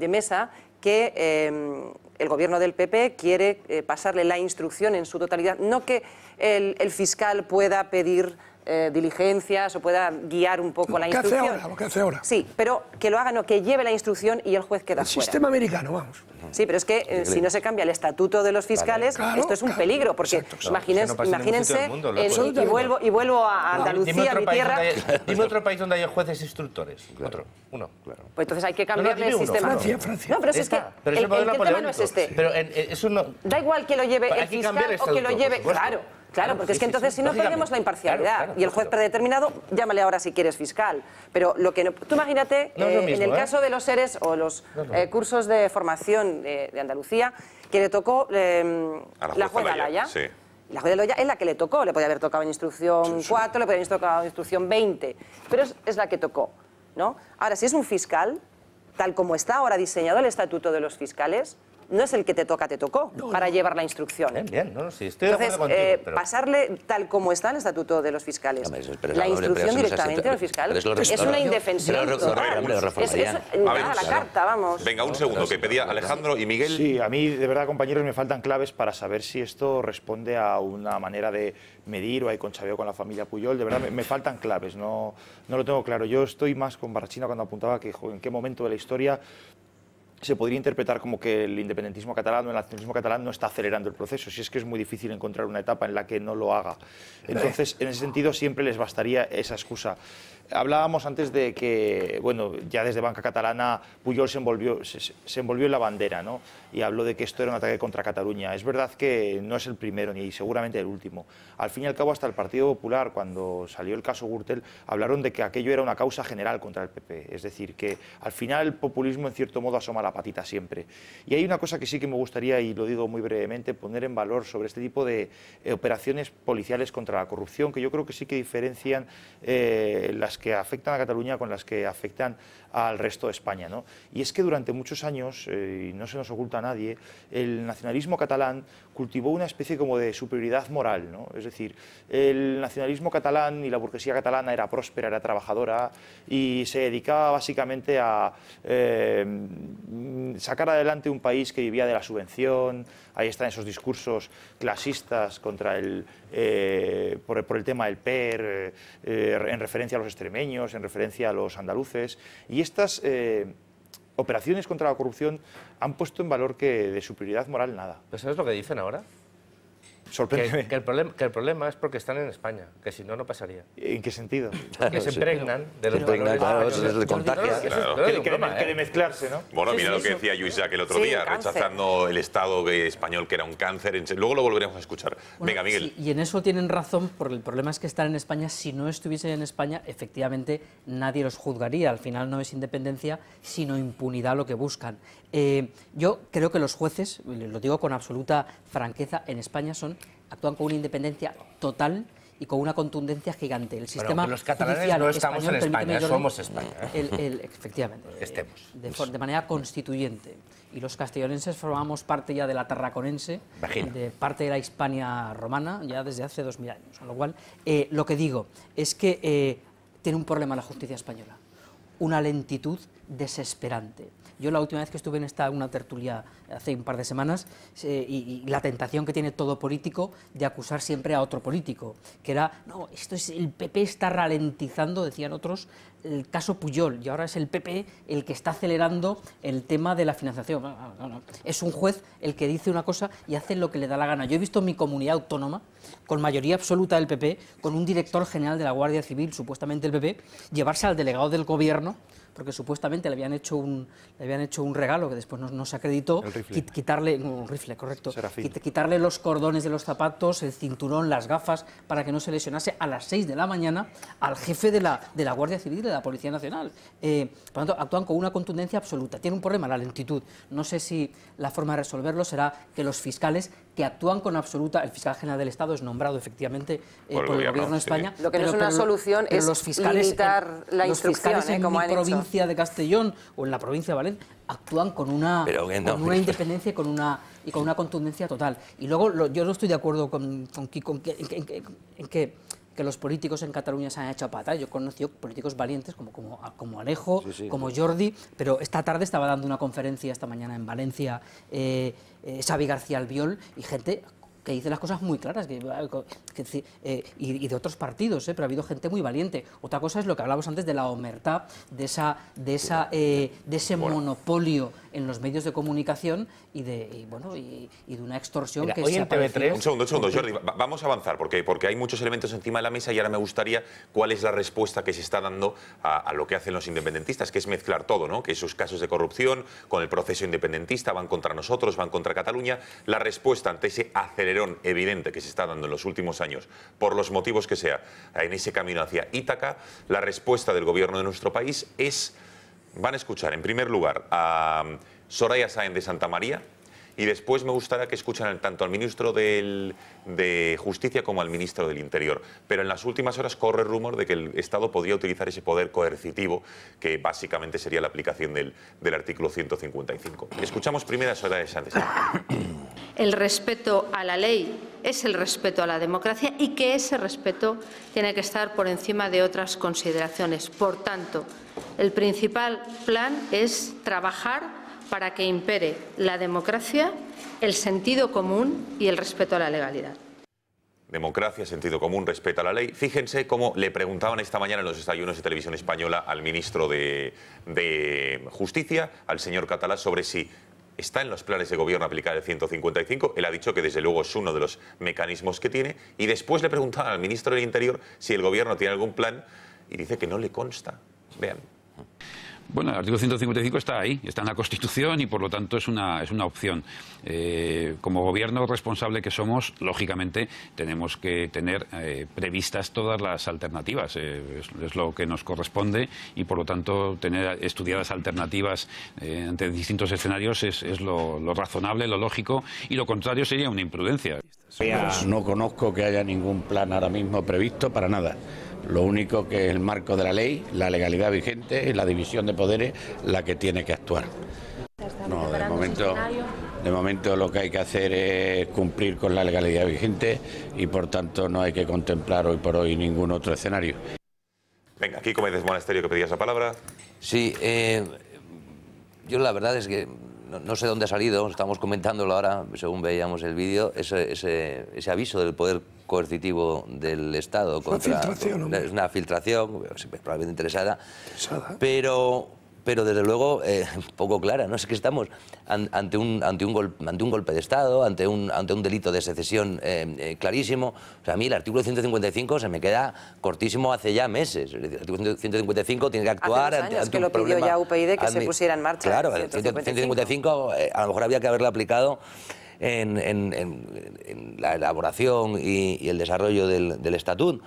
mesa, que el gobierno del PP quiere pasarle la instrucción en su totalidad. No que el fiscal pueda pedir diligencias o pueda guiar un poco la instrucción. Lo que hace ahora. Sí, pero que lo haga, no, que lleve la instrucción y el juez queda fuera. El sistema americano, vamos. Sí, pero es que si no se cambia el estatuto de los fiscales, esto es un peligro, porque imagínense, y vuelvo a Andalucía, mi tierra. Dime otro país donde haya jueces instructores. Uno. Pues entonces hay que cambiarle el sistema. Francia. No, pero es que el tema no es este. Pero eso no... Da igual que lo lleve el fiscal o que lo lleve... Claro, porque es que entonces si no perdemos la imparcialidad y el juez predeterminado, llámale ahora si quieres fiscal. Pero lo que no, tú imagínate, en el caso de los SERES o los cursos de formación de Andalucía, que le tocó la jueza Alaya. Sí. La jueza Alaya es la que le tocó, le podía haber tocado en instrucción 4, le podía haber tocado en instrucción 20, pero es la que tocó, ¿no? Ahora, si es un fiscal, tal como está ahora diseñado el estatuto de los fiscales, no es el que te toca, te tocó, para llevar la instrucción. Bien, sí, estoy de acuerdo contigo, pero... pasarle tal como está el estatuto de los fiscales, la instrucción directamente al fiscal, es una indefensión total. Es a la carta, vamos. Venga, un segundo, que pedía Alejandro y Miguel. Sí, a mí, de verdad, compañeros, me faltan claves para saber si esto responde a una manera de medir o hay conchaveo con la familia Pujol. De verdad, me faltan claves, no lo tengo claro. Yo estoy más con Barrachina cuando apuntaba que en qué momento de la historia se podría interpretar como que el independentismo catalán o el nacionalismo catalán no está acelerando el proceso, si es que es muy difícil encontrar una etapa en la que no lo haga. Entonces, en ese sentido, siempre les bastaría esa excusa. Hablábamos antes de que, bueno, ya desde Banca Catalana Pujol se envolvió en la bandera, ¿no? Y habló de que esto era un ataque contra Cataluña. Es verdad que no es el primero ni seguramente el último. Al fin y al cabo, hasta el Partido Popular, cuando salió el caso Gürtel, hablaron de que aquello era una causa general contra el PP. Es decir, que al final el populismo en cierto modo asoma la patita siempre. Y hay una cosa que sí que me gustaría, y lo digo muy brevemente, poner en valor sobre este tipo de operaciones policiales contra la corrupción, que yo creo que sí que diferencian las que afectan a Cataluña con las que afectan al resto de España, ¿no? Y es que durante muchos años, y no se nos oculta a nadie, el nacionalismo catalán cultivó una especie como de superioridad moral, ¿no? Es decir, el nacionalismo catalán y la burguesía catalana era próspera, era trabajadora y se dedicaba básicamente a sacar adelante un país que vivía de la subvención. Ahí están esos discursos clasistas contra por el tema del PER, en referencia a los extremeños, en referencia a los andaluces. Y estas operaciones contra la corrupción han puesto en valor que de superioridad moral nada. ¿Pero sabes lo que dicen ahora? Sorpréndeme. Que el problema es porque están en España, que si no, no pasaría. ¿En qué sentido? Que se impregnan de los valores. Claro, se contagia. Que de mezclarse, ¿no? Bueno, mira lo que decía Lluís Llach el otro día, rechazando el Estado español que era un cáncer. Luego lo volveremos a escuchar. Venga, Miguel. Sí, y en eso tienen razón, porque el problema es que están en España. Si no estuviesen en España, efectivamente, nadie los juzgaría. Al final no es independencia, sino impunidad lo que buscan. Yo creo que los jueces, lo digo con absoluta franqueza, en España actúan con una independencia total y con una contundencia gigante. El sistema bueno, los catalanes no estamos en España, somos España. Efectivamente, de manera constituyente. Y los castellonenses formamos parte ya de la tarraconense, de parte de la Hispania romana, ya desde hace 2000 años. Con lo cual, lo que digo es que tiene un problema la justicia española, una lentitud desesperante. Yo la última vez que estuve en una tertulia hace un par de semanas y la tentación que tiene todo político de acusar siempre a otro político, que era, no, el PP está ralentizando, decían otros, el caso Pujol y ahora es el PP el que está acelerando el tema de la financiación. No. Es un juez el que dice una cosa y hace lo que le da la gana. Yo he visto en mi comunidad autónoma, con mayoría absoluta del PP, con un director general de la Guardia Civil, supuestamente el PP, llevarse al delegado del gobierno, porque supuestamente le habían hecho un regalo que después no se acreditó, quitarle un rifle, correcto, quitarle los cordones de los zapatos, el cinturón, las gafas, para que no se lesionase a las 6 de la mañana al jefe de la Guardia Civil y de la Policía Nacional. Por lo tanto, actúan con una contundencia absoluta. Tiene un problema, la lentitud. No sé si la forma de resolverlo será que los fiscales que actúan con absoluta... El fiscal general del Estado es nombrado efectivamente por el Gobierno de España. Lo que no es una solución es limitar la instrucción, como han hecho. De Castellón o en la provincia de Valencia actúan con una independencia y con una contundencia total. Y luego yo no estoy de acuerdo con Kiko en que los políticos en Cataluña se han hecho a patar. Yo he conocido políticos valientes como Alejo, como Jordi, pero esta tarde estaba dando una conferencia esta mañana en Valencia Xavi García Albiol y gente que dice las cosas muy claras, y de otros partidos, pero ha habido gente muy valiente. Otra cosa es lo que hablábamos antes de la omertá, de ese monopolio en los medios de comunicación y de una extorsión. Mira, que hoy en TV3... Un segundo, Jordi, vamos a avanzar, porque hay muchos elementos encima de la mesa y ahora me gustaría cuál es la respuesta que se está dando a lo que hacen los independentistas, que es mezclar todo, ¿no? Que esos casos de corrupción con el proceso independentista van contra nosotros, van contra Cataluña. La respuesta ante ese acelerón evidente que se está dando en los últimos años, por los motivos que sea, en ese camino hacia Ítaca, la respuesta del gobierno de nuestro país es... Van a escuchar, en primer lugar, a Soraya Sáenz de Santamaría y después me gustaría que escuchen tanto al ministro de Justicia como al ministro del Interior. Pero en las últimas horas corre el rumor de que el Estado podría utilizar ese poder coercitivo, que básicamente sería la aplicación del artículo 155. Escuchamos primero a Soraya Sáenz de Santamaría. El respeto a la ley es el respeto a la democracia y que ese respeto tiene que estar por encima de otras consideraciones. Por tanto, el principal plan es trabajar para que impere la democracia, el sentido común y el respeto a la legalidad. Democracia, sentido común, respeto a la ley. Fíjense cómo le preguntaban esta mañana en los desayunos de Televisión Española al ministro de Justicia, al señor Catalá, sobre si está en los planes de gobierno aplicar el 155. Él ha dicho que desde luego es uno de los mecanismos que tiene. Y después le preguntaban al ministro del Interior si el gobierno tiene algún plan y dice que no le consta. Vean. Bueno, el artículo 155 está ahí, está en la Constitución y por lo tanto es una opción. Como gobierno responsable que somos, lógicamente tenemos que tener previstas todas las alternativas. Es lo que nos corresponde y por lo tanto tener estudiadas alternativas ante distintos escenarios es lo razonable, lo lógico, y lo contrario sería una imprudencia. No conozco que haya ningún plan ahora mismo previsto para nada. Lo único que es el marco de la ley, la legalidad vigente y la división de poderes la que tiene que actuar. No, de momento lo que hay que hacer es cumplir con la legalidad vigente y por tanto no hay que contemplar hoy por hoy ningún otro escenario. Venga, Kiko Méndez Monasterio, que pedías la palabra. Sí, yo la verdad es que no sé dónde ha salido, estamos comentándolo ahora, según veíamos el vídeo, ese aviso del poder coercitivo del Estado. Es una filtración, probablemente interesada. Pero desde luego poco clara, ¿no? Es que estamos ante un golpe de Estado, ante un delito de secesión clarísimo. O sea, a mí el artículo 155 se me queda cortísimo hace ya meses. El artículo 155 tiene que actuar ante un problema. Que lo pidió ya UPyD que se pusiera en marcha. Claro, el 155 a lo mejor había que haberlo aplicado en la elaboración y el desarrollo del estatut.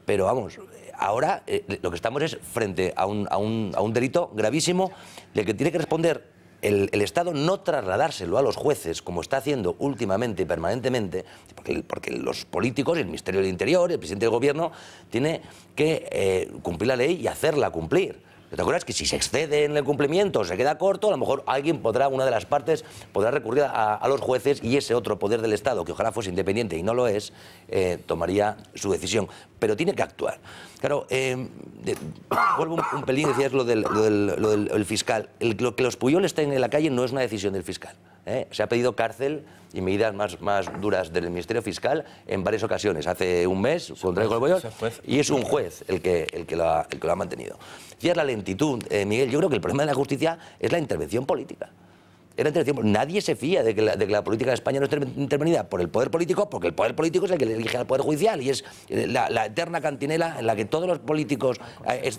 Pero vamos, ahora lo que estamos es frente a un delito gravísimo del que tiene que responder el Estado, no trasladárselo a los jueces, como está haciendo últimamente y permanentemente, porque los políticos, el Ministerio del Interior, el presidente del Gobierno, tiene que cumplir la ley y hacerla cumplir. ¿Te acuerdas que si se excede en el cumplimiento o se queda corto, a lo mejor una de las partes podrá recurrir a los jueces y ese otro poder del Estado, que ojalá fuese independiente y no lo es, tomaría su decisión? Pero tiene que actuar. Claro, vuelvo un pelín, decías lo del fiscal. Lo que los Pujol estén en la calle no es una decisión del fiscal. Se ha pedido cárcel y medidas más duras del Ministerio Fiscal en varias ocasiones. Hace un mes, contra el Bollón, y es un juez el que lo ha mantenido. Y es la lentitud, Miguel. Yo creo que el problema de la justicia es la intervención política. Nadie se fía de que la política de España no esté intervenida por el poder político, porque el poder político es el que le elige al poder judicial, y es la eterna cantinela en la que todos los políticos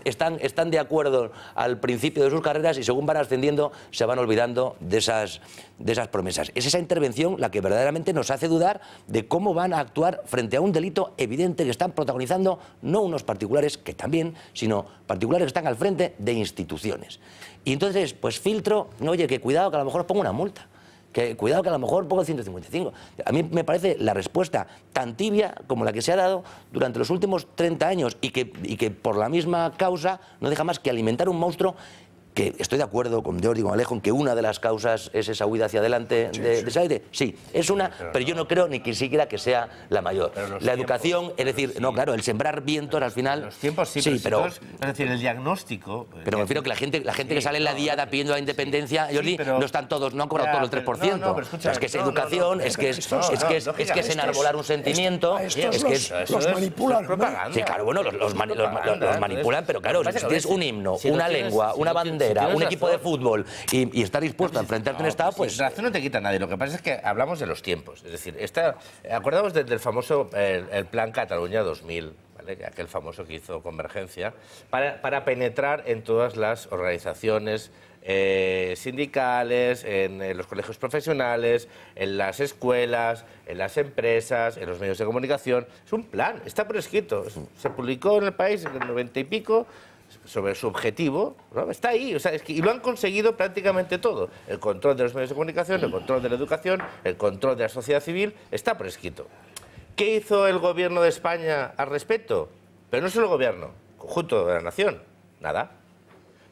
están de acuerdo al principio de sus carreras y según van ascendiendo se van olvidando de esas promesas. Es esa intervención la que verdaderamente nos hace dudar de cómo van a actuar frente a un delito evidente que están protagonizando no unos particulares, que también, sino particulares que están al frente de instituciones. Y entonces, pues filtro, oye, que cuidado que a lo mejor os pongo una multa, que cuidado que a lo mejor pongo el 155. A mí me parece la respuesta tan tibia como la que se ha dado durante los últimos 30 años y que por la misma causa no deja más que alimentar un monstruo que estoy de acuerdo con Jordi y con Alejo en que una de las causas es esa huida hacia adelante de Sáenz. Sí, es una, pero yo no creo ni siquiera que sea la mayor. La educación, es decir, no, claro, el sembrar vientos al final... Los tiempos sí, pero es decir, el diagnóstico... Pero me refiero que la gente que sale en la diada pidiendo la independencia, Jordi, no están todos, no han cobrado todo el 3%. No, pero escucha, es que es educación, es que es enarbolar un sentimiento, es que es... Los manipulan. Sí, claro, bueno, los manipulan, pero claro, si tienes un himno, una lengua, una bandera, un equipo de fútbol y estar dispuesto a enfrentarte a un Estado, pues... Razón no te quita nadie. Lo que pasa es que hablamos de los tiempos. Es decir, acordamos del famoso el Plan Cataluña 2000, ¿vale? Aquel famoso que hizo Convergencia, para penetrar en todas las organizaciones sindicales, en los colegios profesionales, en las escuelas, en las empresas, en los medios de comunicación. Es un plan, está por escrito. Se publicó en El País en el 90 y pico, sobre su objetivo, ¿no? Está ahí, o sea, y lo han conseguido prácticamente todo. El control de los medios de comunicación, el control de la educación, el control de la sociedad civil, está por escrito. ¿Qué hizo el gobierno de España al respecto? Pero no solo el gobierno, conjunto de la nación, nada.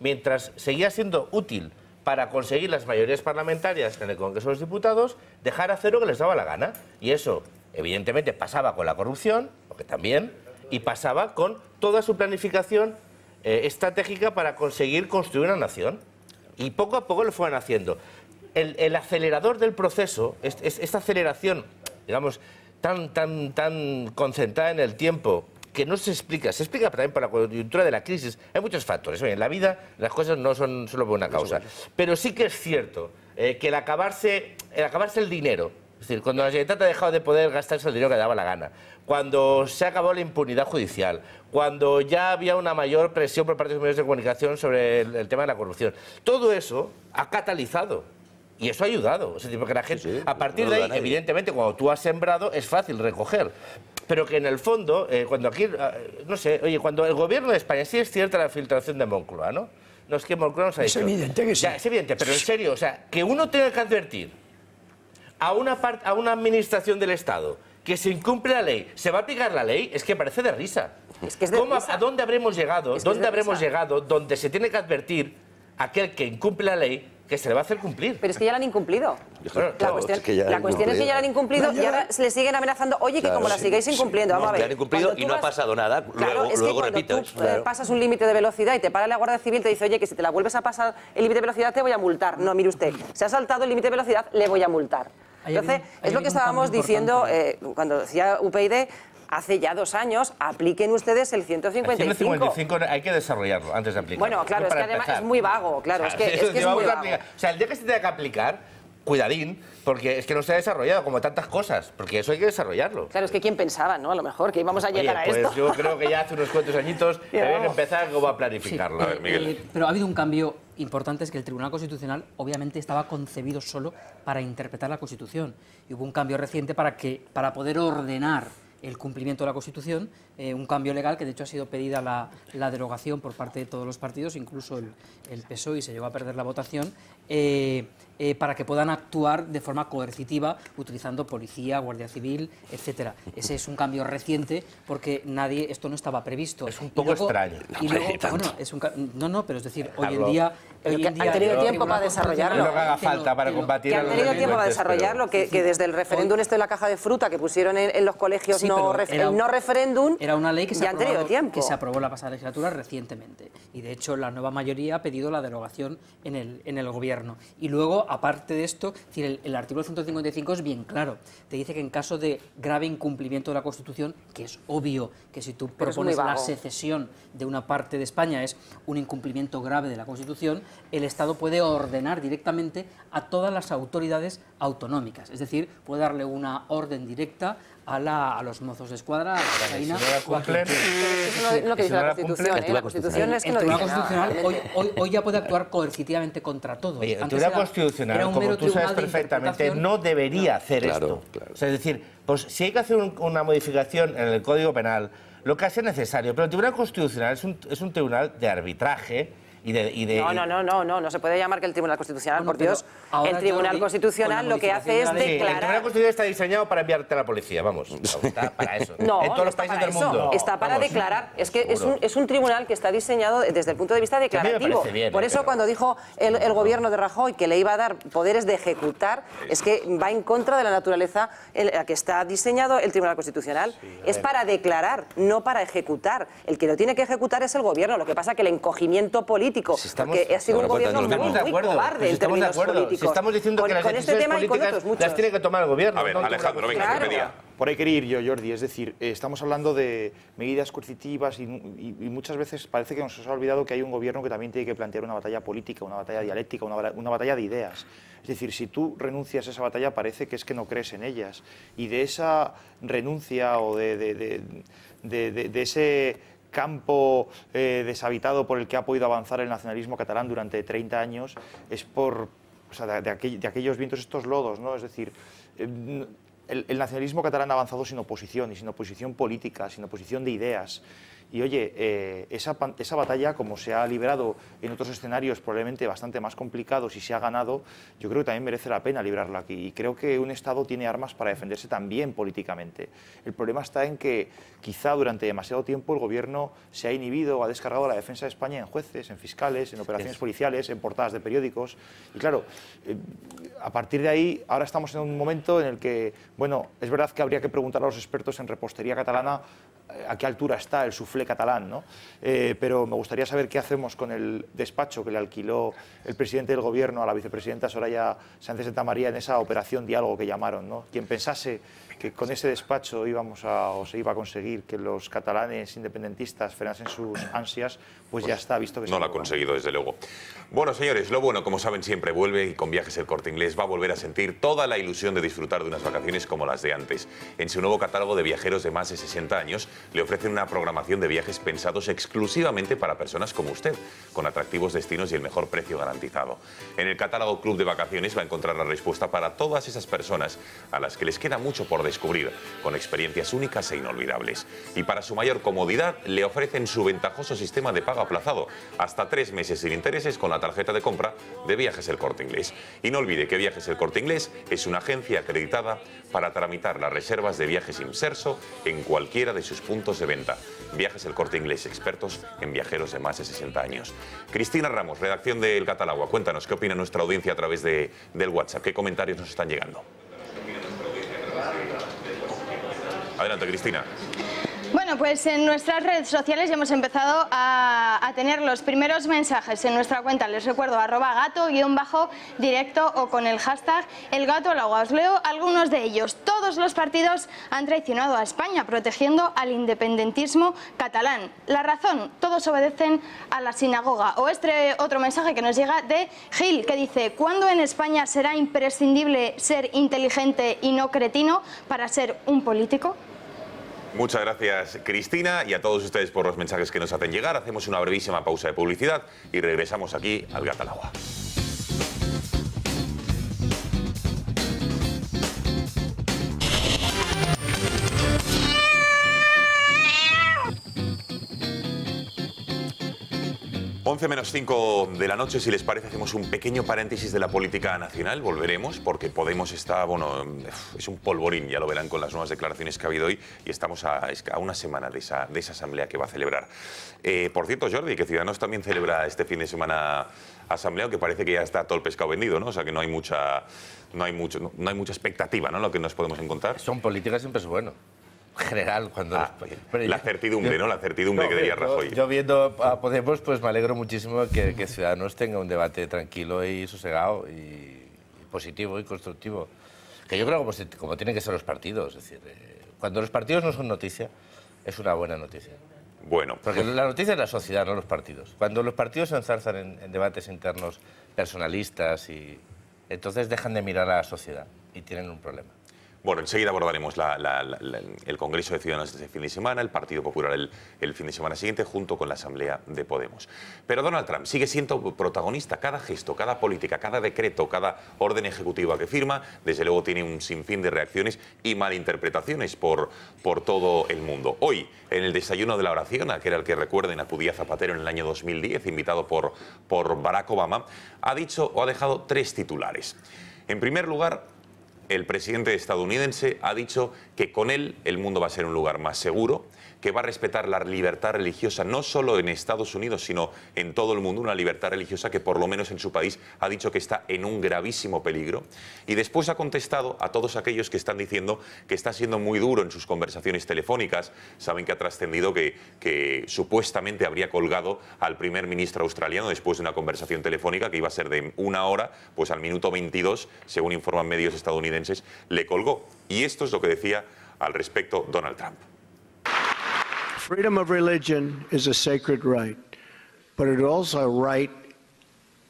Mientras seguía siendo útil para conseguir las mayorías parlamentarias en el Congreso de los Diputados, dejar hacer lo que les daba la gana. Y eso, evidentemente, pasaba con la corrupción, porque también, y pasaba con toda su planificación estratégica para conseguir construir una nación. Y poco a poco lo fueron haciendo. El acelerador del proceso, esta aceleración, digamos, tan concentrada en el tiempo, que no se explica también por la coyuntura de la crisis. Hay muchos factores. Oye, en la vida las cosas no son solo por una causa. Pero sí que es cierto que el acabarse el dinero, es decir, cuando la Generalitat ha dejado de poder gastarse el dinero que le daba la gana, cuando se acabó la impunidad judicial, cuando ya había una mayor presión por parte de los medios de comunicación sobre el tema de la corrupción, todo eso ha catalizado. Y eso ha ayudado. Es decir, porque la gente, a partir de ahí, evidentemente, cuando tú has sembrado, es fácil recoger. Pero que en el fondo, cuando aquí, no sé, oye, cuando el gobierno de España, sí es cierta la filtración de Moncloa, ¿no? No, es que Moncloa nos ha dicho... Es evidente que sí. Ya, es evidente, pero en serio, o sea, que uno tenga que advertir a una administración del Estado que se incumple la ley, se va a aplicar la ley, es que parece de risa. Es que es de risa. ¿A dónde habremos llegado? Es que ¿Dónde habremos llegado donde se tiene que advertir a aquel que incumple la ley que se le va a hacer cumplir? Pero es que ya la han incumplido. La cuestión es que ya la han incumplido y ahora se le siguen amenazando. Oye, que como la sigáis incumpliendo, vamos a ver. La han incumplido y no ha pasado nada. Claro, luego repito. Tú pasas un límite de velocidad y te para la Guardia Civil y te dice, oye, que si te la vuelves a pasar el límite de velocidad te voy a multar. No, mire usted, se ha saltado el límite de velocidad, le voy a multar. Entonces, es lo que estábamos diciendo cuando decía UPyD. Hace ya 2 años, apliquen ustedes el 155. El 155 hay que desarrollarlo antes de aplicarlo. Bueno, claro, es que además es muy vago, claro, es que es muy vago. O sea, el día que se tenga que aplicar, cuidadín, porque es que no se ha desarrollado como tantas cosas, porque eso hay que desarrollarlo. Claro, es que quién pensaba, ¿no? A lo mejor que íbamos a llegar a esto. Pues yo creo que ya hace unos cuantos añitos deben empezar como a planificarlo. Sí, a ver, Miguel. Pero ha habido un cambio importante, es que el Tribunal Constitucional obviamente estaba concebido solo para interpretar la Constitución. Y hubo un cambio reciente para poder ordenar el cumplimiento de la Constitución, un cambio legal que de hecho ha sido pedida la derogación por parte de todos los partidos, incluso el PSOE, y se llegó a perder la votación, para que puedan actuar de forma coercitiva utilizando policía, guardia civil, etcétera. Ese es un cambio reciente porque esto no estaba previsto. Es un poco extraño. Y luego, bueno, pero es decir, hoy en día han tenido tiempo para desarrollarlo. Lo que haga falta para combatir. Que han tenido tiempo para desarrollarlo, que desde el referéndum de la caja de fruta que pusieron en los colegios no referéndum, era una ley que ya han tenido tiempo. Que se aprobó la pasada legislatura recientemente. Y de hecho la nueva mayoría ha pedido la derogación en el gobierno. Y luego aparte de esto, el artículo 155 es bien claro. Te dice que en caso de grave incumplimiento de la Constitución, que es obvio que si tú propones la secesión de una parte de España es un incumplimiento grave de la Constitución, el Estado puede ordenar directamente a todas las autoridades autonómicas. Es decir, puede darle una orden directa a los mozos de escuadra, a la Marina, o a quien quiera. Es lo que dice la Constitución, ¿eh? La Constitución es que no dice nada. El Tribunal Constitucional hoy ya puede actuar coercitivamente contra todos. Oye, el Tribunal Constitucional, como tú sabes perfectamente, no debería hacer esto. O sea, es decir, pues si hay que hacer una modificación en el Código Penal, lo que sea necesario, pero el Tribunal Constitucional es un tribunal de arbitraje. No se puede llamar que el Tribunal Constitucional, por Dios. El Tribunal Constitucional lo que hace es declarar... El Tribunal Constitucional está diseñado para enviarte a la policía, vamos. Está para eso. En todos los países del mundo. Está para declarar. Es que es un tribunal que está diseñado desde el punto de vista declarativo. Por eso cuando dijo el gobierno de Rajoy que le iba a dar poderes de ejecutar, es que va en contra de la naturaleza en la que está diseñado el Tribunal Constitucional. Es para declarar, no para ejecutar. El que lo tiene que ejecutar es el gobierno. Lo que pasa es que el encogimiento político, porque ha sido un gobierno muy cobarde en términos políticos. Si estamos diciendo que las decisiones políticas las tiene que tomar el gobierno. A ver, Alejandro, venga, que pedía. Por ahí quería ir yo, Jordi. Es decir, estamos hablando de medidas coercitivas y muchas veces parece que nos ha olvidado que hay un gobierno que también tiene que plantear una batalla política, una batalla dialéctica, una batalla de ideas. Es decir, si tú renuncias a esa batalla parece que es que no crees en ellas. Y de esa renuncia o de ese campo deshabitado por el que ha podido avanzar el nacionalismo catalán durante 30 años es por, o sea, de aquellos vientos, estos lodos, ¿no? Es decir, el nacionalismo catalán ha avanzado sin oposición, y sin oposición política, sin oposición de ideas. Y oye, esa batalla, como se ha librado en otros escenarios probablemente bastante más complicados y se ha ganado, yo creo que también merece la pena librarla aquí. Y creo que un Estado tiene armas para defenderse también políticamente. El problema está en que quizá durante demasiado tiempo el Gobierno se ha inhibido o ha descargado la defensa de España en jueces, en fiscales, en operaciones policiales, en portadas de periódicos. Y claro, a partir de ahí, ahora estamos en un momento en el que, bueno, es verdad que habría que preguntar a los expertos en repostería catalana a qué altura está el soufflé catalán, ¿no? Pero me gustaría saber qué hacemos con el despacho que le alquiló el presidente del Gobierno a la vicepresidenta Soraya Sánchez Santamaría en esa operación diálogo que llamaron, ¿no? Quien pensase que con ese despacho se iba a conseguir que los catalanes independentistas frenasen sus ansias, pues ya está visto que no lo ha conseguido, desde luego. Bueno, señores, lo bueno, como saben, siempre vuelve, y con Viajes El Corte Inglés va a volver a sentir toda la ilusión de disfrutar de unas vacaciones como las de antes. En su nuevo catálogo de viajeros de más de 60 años, le ofrecen una programación de viajes pensados exclusivamente para personas como usted, con atractivos destinos y el mejor precio garantizado. En el catálogo Club de Vacaciones va a encontrar la respuesta para todas esas personas a las que les queda mucho por descubrir, con experiencias únicas e inolvidables. Y para su mayor comodidad, le ofrecen su ventajoso sistema de pago aplazado, hasta 3 meses sin intereses con la tarjeta de compra de Viajes El Corte Inglés. Y no olvide que Viajes El Corte Inglés es una agencia acreditada para tramitar las reservas de viajes Imserso en cualquiera de sus puntos de venta. Viajes El Corte Inglés, expertos en viajeros de más de 60 años. Cristina Ramos, redacción de El Gato-al-Agua. Cuéntanos qué opina nuestra audiencia a través del WhatsApp. ¿Qué comentarios nos están llegando? Adelante, Cristina. Bueno, pues en nuestras redes sociales ya hemos empezado a tener los primeros mensajes en nuestra cuenta. Les recuerdo, @gato_directo o con el hashtag #elgato-al-agua. Os leo algunos de ellos. Todos los partidos han traicionado a España, protegiendo al independentismo catalán. La razón, todos obedecen a la sinagoga. O este otro mensaje que nos llega de Gil, que dice: ¿cuándo en España será imprescindible ser inteligente y no cretino para ser un político? Muchas gracias, Cristina, y a todos ustedes por los mensajes que nos hacen llegar. Hacemos una brevísima pausa de publicidad y regresamos aquí al Gato-al-Agua. 11 menos 5 de la noche, si les parece, hacemos un pequeño paréntesis de la política nacional. Volveremos porque Podemos está, bueno, es un polvorín, ya lo verán con las nuevas declaraciones que ha habido hoy, y estamos a una semana de esa asamblea que va a celebrar. Por cierto, Jordi, que Ciudadanos también celebra este fin de semana asamblea, que parece que ya está todo el pescado vendido, ¿no? O sea que no hay mucha expectativa, ¿no? Lo que nos podemos encontrar. Son políticas siempre es bueno. General, cuando... la certidumbre, ¿no? La certidumbre que diría Rajoy. Yo viendo a Podemos, pues me alegro muchísimo que Ciudadanos tenga un debate tranquilo y sosegado, y positivo y constructivo. Que yo creo que como tienen que ser los partidos. Es decir, cuando los partidos no son noticia, es una buena noticia. Bueno. Porque la noticia es la sociedad, no los partidos. Cuando los partidos se enzarzan en debates internos personalistas, entonces dejan de mirar a la sociedad y tienen un problema. Bueno, enseguida abordaremos el Congreso de Ciudadanos este fin de semana, el Partido Popular el fin de semana siguiente, junto con la Asamblea de Podemos. Pero Donald Trump sigue siendo protagonista. Cada gesto, cada política, cada decreto, cada orden ejecutiva que firma, desde luego tiene un sinfín de reacciones y malinterpretaciones por todo el mundo. Hoy, en el desayuno de la oración, aquel al que recuerden acudía Zapatero en el año 2010, invitado por Barack Obama, ha dicho o ha dejado 3 titulares. En primer lugar, el presidente estadounidense ha dicho que con él el mundo va a ser un lugar más seguro, que va a respetar la libertad religiosa no solo en Estados Unidos, sino en todo el mundo, una libertad religiosa que por lo menos en su país ha dicho que está en un gravísimo peligro. Y después ha contestado a todos aquellos que están diciendo que está siendo muy duro en sus conversaciones telefónicas. Saben que ha trascendido que supuestamente habría colgado al primer ministro australiano después de una conversación telefónica que iba a ser de 1 hora, pues al minuto 22, según informan medios estadounidenses, le colgó. Y esto es lo que decía al respecto Donald Trump. Freedom of religion is a sacred right, but it is also a right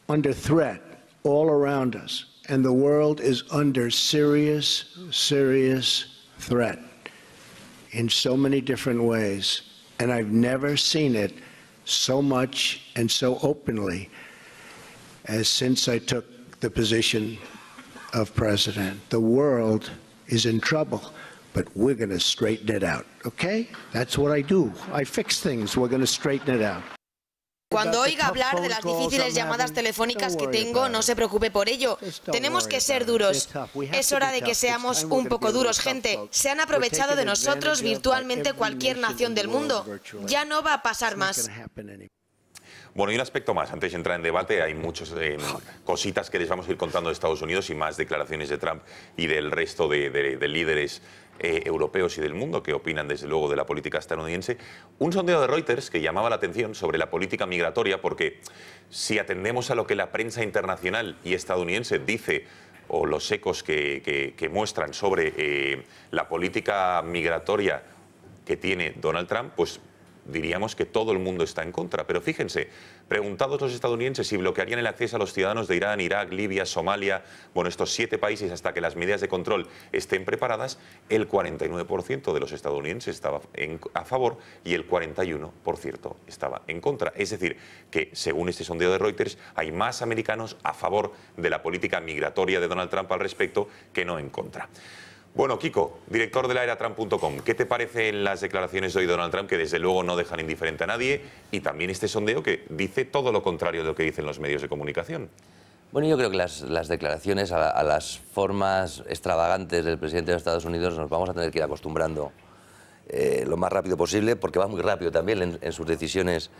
under threat all around us, and the world is under serious, serious threat in so many different ways, and I've never seen it so much and so openly as since I took the position of president. The world is in trouble. But we're going to straighten it out, okay? That's what I do. I fix things. We're going to straighten it out. Cuando oiga hablar de las difíciles llamadas telefónicas que tengo, no se preocupe por ello. Tenemos que ser duros. Es hora de que seamos un poco duros, gente. Se han aprovechado de nosotros virtualmente cualquier nación del mundo. Ya no va a pasar más. Bueno, y un aspecto más, antes de entrar en debate, hay muchas cositas que les vamos a ir contando de Estados Unidos y más declaraciones de Trump y del resto de líderes europeos y del mundo que opinan desde luego de la política estadounidense. Un sondeo de Reuters que llamaba la atención sobre la política migratoria, porque si atendemos a lo que la prensa internacional y estadounidense dice, o los ecos que muestran sobre la política migratoria que tiene Donald Trump, pues diríamos que todo el mundo está en contra. Pero fíjense, preguntados los estadounidenses si bloquearían el acceso a los ciudadanos de Irán, Irak, Libia, Somalia, bueno, estos 7 países hasta que las medidas de control estén preparadas, el 49% de los estadounidenses estaba a favor y el 41% estaba en contra. Es decir, que según este sondeo de Reuters, hay más americanos a favor de la política migratoria de Donald Trump al respecto que no en contra. Bueno, Kiko, director de laeratrump.com, ¿qué te parecen las declaraciones de hoy de Donald Trump, que desde luego no dejan indiferente a nadie, y también este sondeo que dice todo lo contrario de lo que dicen los medios de comunicación? Bueno, yo creo que las declaraciones a las formas extravagantes del presidente de Estados Unidos nos vamos a tener que ir acostumbrando lo más rápido posible, porque va muy rápido también en sus decisiones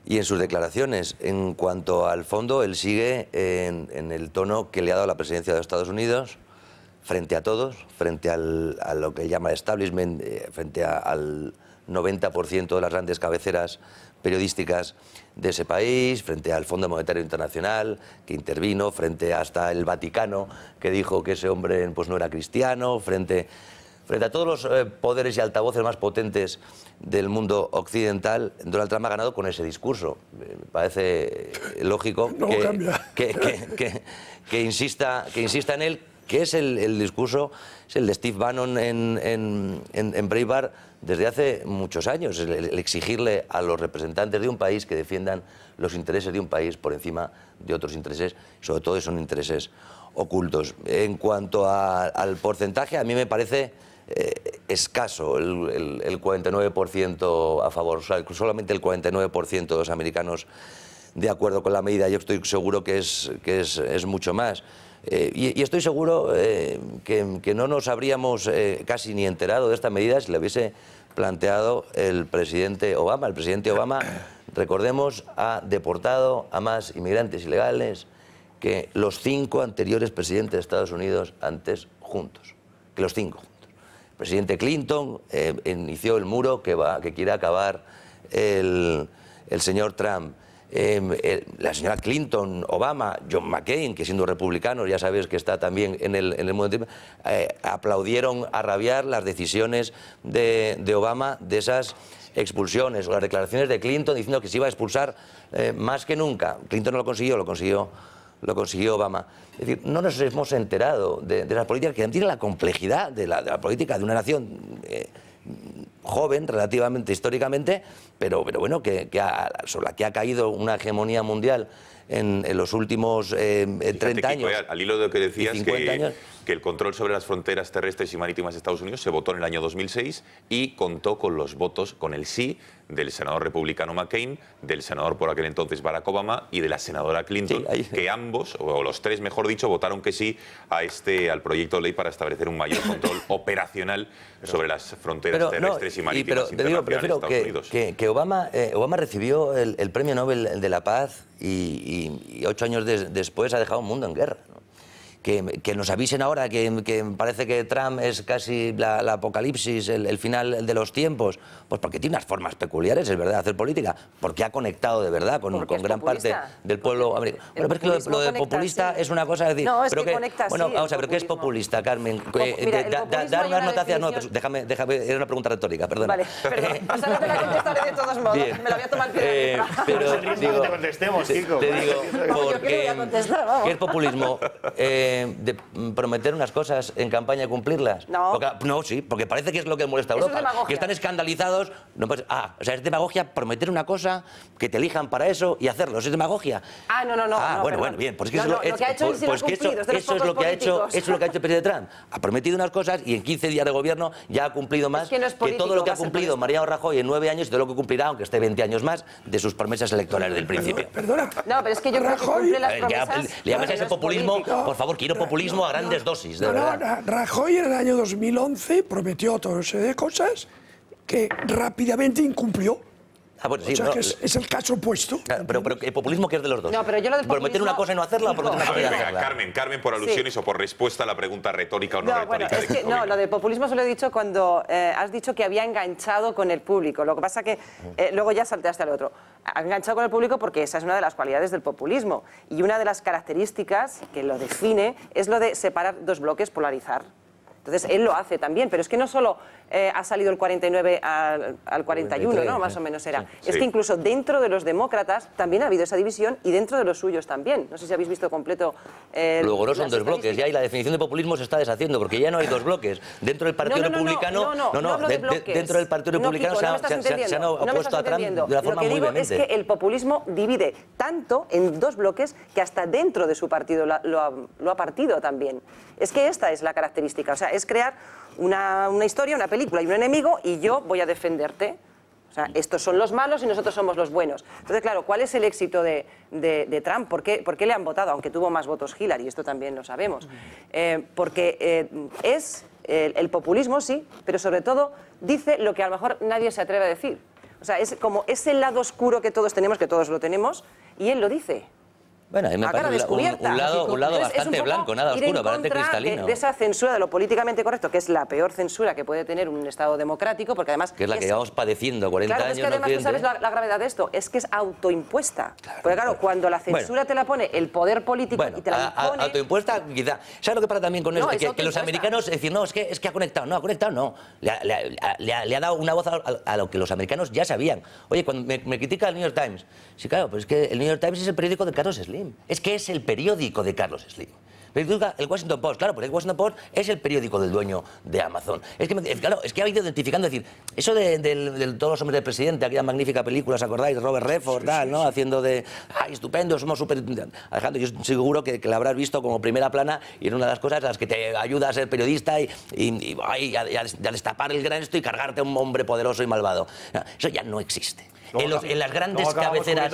y en sus declaraciones. En cuanto al fondo, él sigue en el tono que le ha dado la presidencia de Estados Unidos, frente a todos, frente a lo que llama el establishment, frente al 90% de las grandes cabeceras periodísticas de ese país, frente al Fondo Monetario Internacional, que intervino, frente hasta el Vaticano, que dijo que ese hombre pues, no era cristiano, frente a todos los poderes y altavoces más potentes del mundo occidental. Donald Trump ha ganado con ese discurso. Me parece lógico que insista en él, que es el discurso, es el de Steve Bannon en Breitbart desde hace muchos años, el exigirle a los representantes de un país que defiendan los intereses de un país por encima de otros intereses, sobre todo son intereses ocultos. En cuanto al porcentaje, a mí me parece escaso el 49% a favor, o sea, solamente el 49% de los americanos de acuerdo con la medida. Yo estoy seguro que es mucho más. Y estoy seguro que no nos habríamos casi ni enterado de esta medida si la hubiese planteado el presidente Obama. El presidente Obama, recordemos, ha deportado a más inmigrantes ilegales que los 5 anteriores presidentes de Estados Unidos antes juntos. Que los 5 juntos. El presidente Clinton inició el muro que quiere acabar el señor Trump. la señora Clinton, Obama, John McCain, que siendo republicano ya sabes que está también en el mundo, aplaudieron a rabiar las decisiones de Obama de esas expulsiones, o las declaraciones de Clinton diciendo que se iba a expulsar más que nunca. Clinton no lo consiguió, lo consiguió Obama. Es decir, no nos hemos enterado de las políticas que tienen la complejidad de la política de una nación joven, relativamente históricamente, pero bueno, sobre la que ha caído una hegemonía mundial en los últimos 30 años. Al hilo de lo que decías, que el control sobre las fronteras terrestres y marítimas de Estados Unidos se votó en el año 2006 y contó con los votos, con el sí del senador republicano McCain, del senador por aquel entonces Barack Obama y de la senadora Clinton, que ambos, o los tres mejor dicho, votaron que sí al proyecto de ley para establecer un mayor control operacional sobre las fronteras terrestres y marítimas internacionales de Estados Unidos. Que Obama recibió el Premio Nobel de la Paz y 8 años después ha dejado un mundo en guerra, ¿no? Que nos avisen ahora que parece que Trump es casi la apocalipsis, el final de los tiempos, pues porque tiene unas formas peculiares, es verdad, de hacer política, porque ha conectado de verdad con gran parte del pueblo americano. Bueno, pero es que lo de populista es una cosa, decir, no, es que conecta, bueno, vamos a ver, ¿qué es populista, Carmen? Dar unas noticias, no, déjame, era una pregunta retórica, perdona. Vale, perdón, pues ahora te la contestaré de todos modos, bien. Me la voy a tomar al pie de la letra. Pero digo, te contestemos, Kiko. Te digo, porque ¿qué es populismo? De prometer unas cosas en campaña y cumplirlas. No. Sí, porque parece que es lo que molesta a Europa. Que están escandalizados. No, pues, o sea, es demagogia prometer una cosa, que te elijan para eso y hacerlo. ¿Es demagogia? No. Bueno, bien. Pues eso es lo que ha hecho el presidente Trump. Ha prometido unas cosas y en 15 días de gobierno ya ha cumplido más que todo lo que ha cumplido Mariano Rajoy en 9 años y todo lo que cumplirá, aunque esté 20 años más, de sus promesas electorales del principio. Perdona. No, pero es que yo creo que cumple las promesas. Le llamas a ese populismo, por favor, quiero populismo a grandes dosis, de verdad. Rajoy en el año 2011 prometió toda una serie de cosas que rápidamente incumplió. Bueno, sí, o sea, que es el caso opuesto. Claro, pero el populismo, ¿qué es de los dos? No, pero yo lo del ¿prometer una cosa y no hacerla o prometer una cosa y hacerla? Carmen, por alusiones o por respuesta a la pregunta retórica o no retórica. Es que, lo de populismo se lo he dicho cuando has dicho que había enganchado con el público. Lo que pasa que luego ya salteaste al otro. Ha enganchado con el público porque esa es una de las cualidades del populismo. Y una de las características que lo define es lo de separar dos bloques, polarizar. Entonces, él lo hace también, pero es que no solo ha salido el 49 al 41, ¿no? Más o menos era. Sí. Es que incluso dentro de los demócratas también ha habido esa división y dentro de los suyos también. No sé si habéis visto completo... Luego no son dos bloques, ya, y la definición de populismo se está deshaciendo, porque ya no hay dos bloques. Dentro del Partido Republicano... Dentro del Partido Republicano se han opuesto a Trump de una forma muy vehemente. Lo que digo es que el populismo divide tanto en dos bloques que hasta dentro de su partido lo ha partido también. Es que esta es la característica, o sea, es crear una historia, una película y un enemigo y yo voy a defenderte. O sea, estos son los malos y nosotros somos los buenos. Entonces, claro, ¿cuál es el éxito de Trump? ¿Por qué le han votado? Aunque tuvo más votos Hillary, esto también lo sabemos. Porque es el populismo, sí, pero sobre todo dice lo que a lo mejor nadie se atreve a decir. O sea, es como ese lado oscuro que todos tenemos, que todos lo tenemos, y él lo dice. Bueno, a mí me parece un lado bastante blanco, nada oscuro, bastante cristalino. De esa censura de lo políticamente correcto, que es la peor censura que puede tener un Estado democrático, porque además... Que es la que llevamos padeciendo 40 años. Claro, es que además tú sabes la gravedad de esto, es que es autoimpuesta. Porque claro, cuando la censura te la pone el poder político y te la impone... Autoimpuesta, quizá. ¿Sabes lo que pasa también con esto? Que los americanos, decir, no, es que ha conectado. No, ha conectado, no. Le ha dado una voz a lo que los americanos ya sabían. Oye, cuando me critica el New York Times, sí, claro, pues es que el New York Times es el periódico de Carlos Slim. Es que es el periódico de Carlos Slim. El Washington Post, claro, porque el Washington Post es el periódico del dueño de Amazon. Es que ha ido identificando, es decir, eso de todos los hombres del presidente, aquella magnífica película, ¿os acordáis? Robert Redford, ¿no? Haciendo de, ¡ay, estupendo, somos súper... Alejandro, yo seguro que la habrás visto como primera plana y es una de las cosas a las que te ayuda a ser periodista y a destapar el gran esto y cargarte a un hombre poderoso y malvado. Eso ya no existe. En las grandes cabeceras,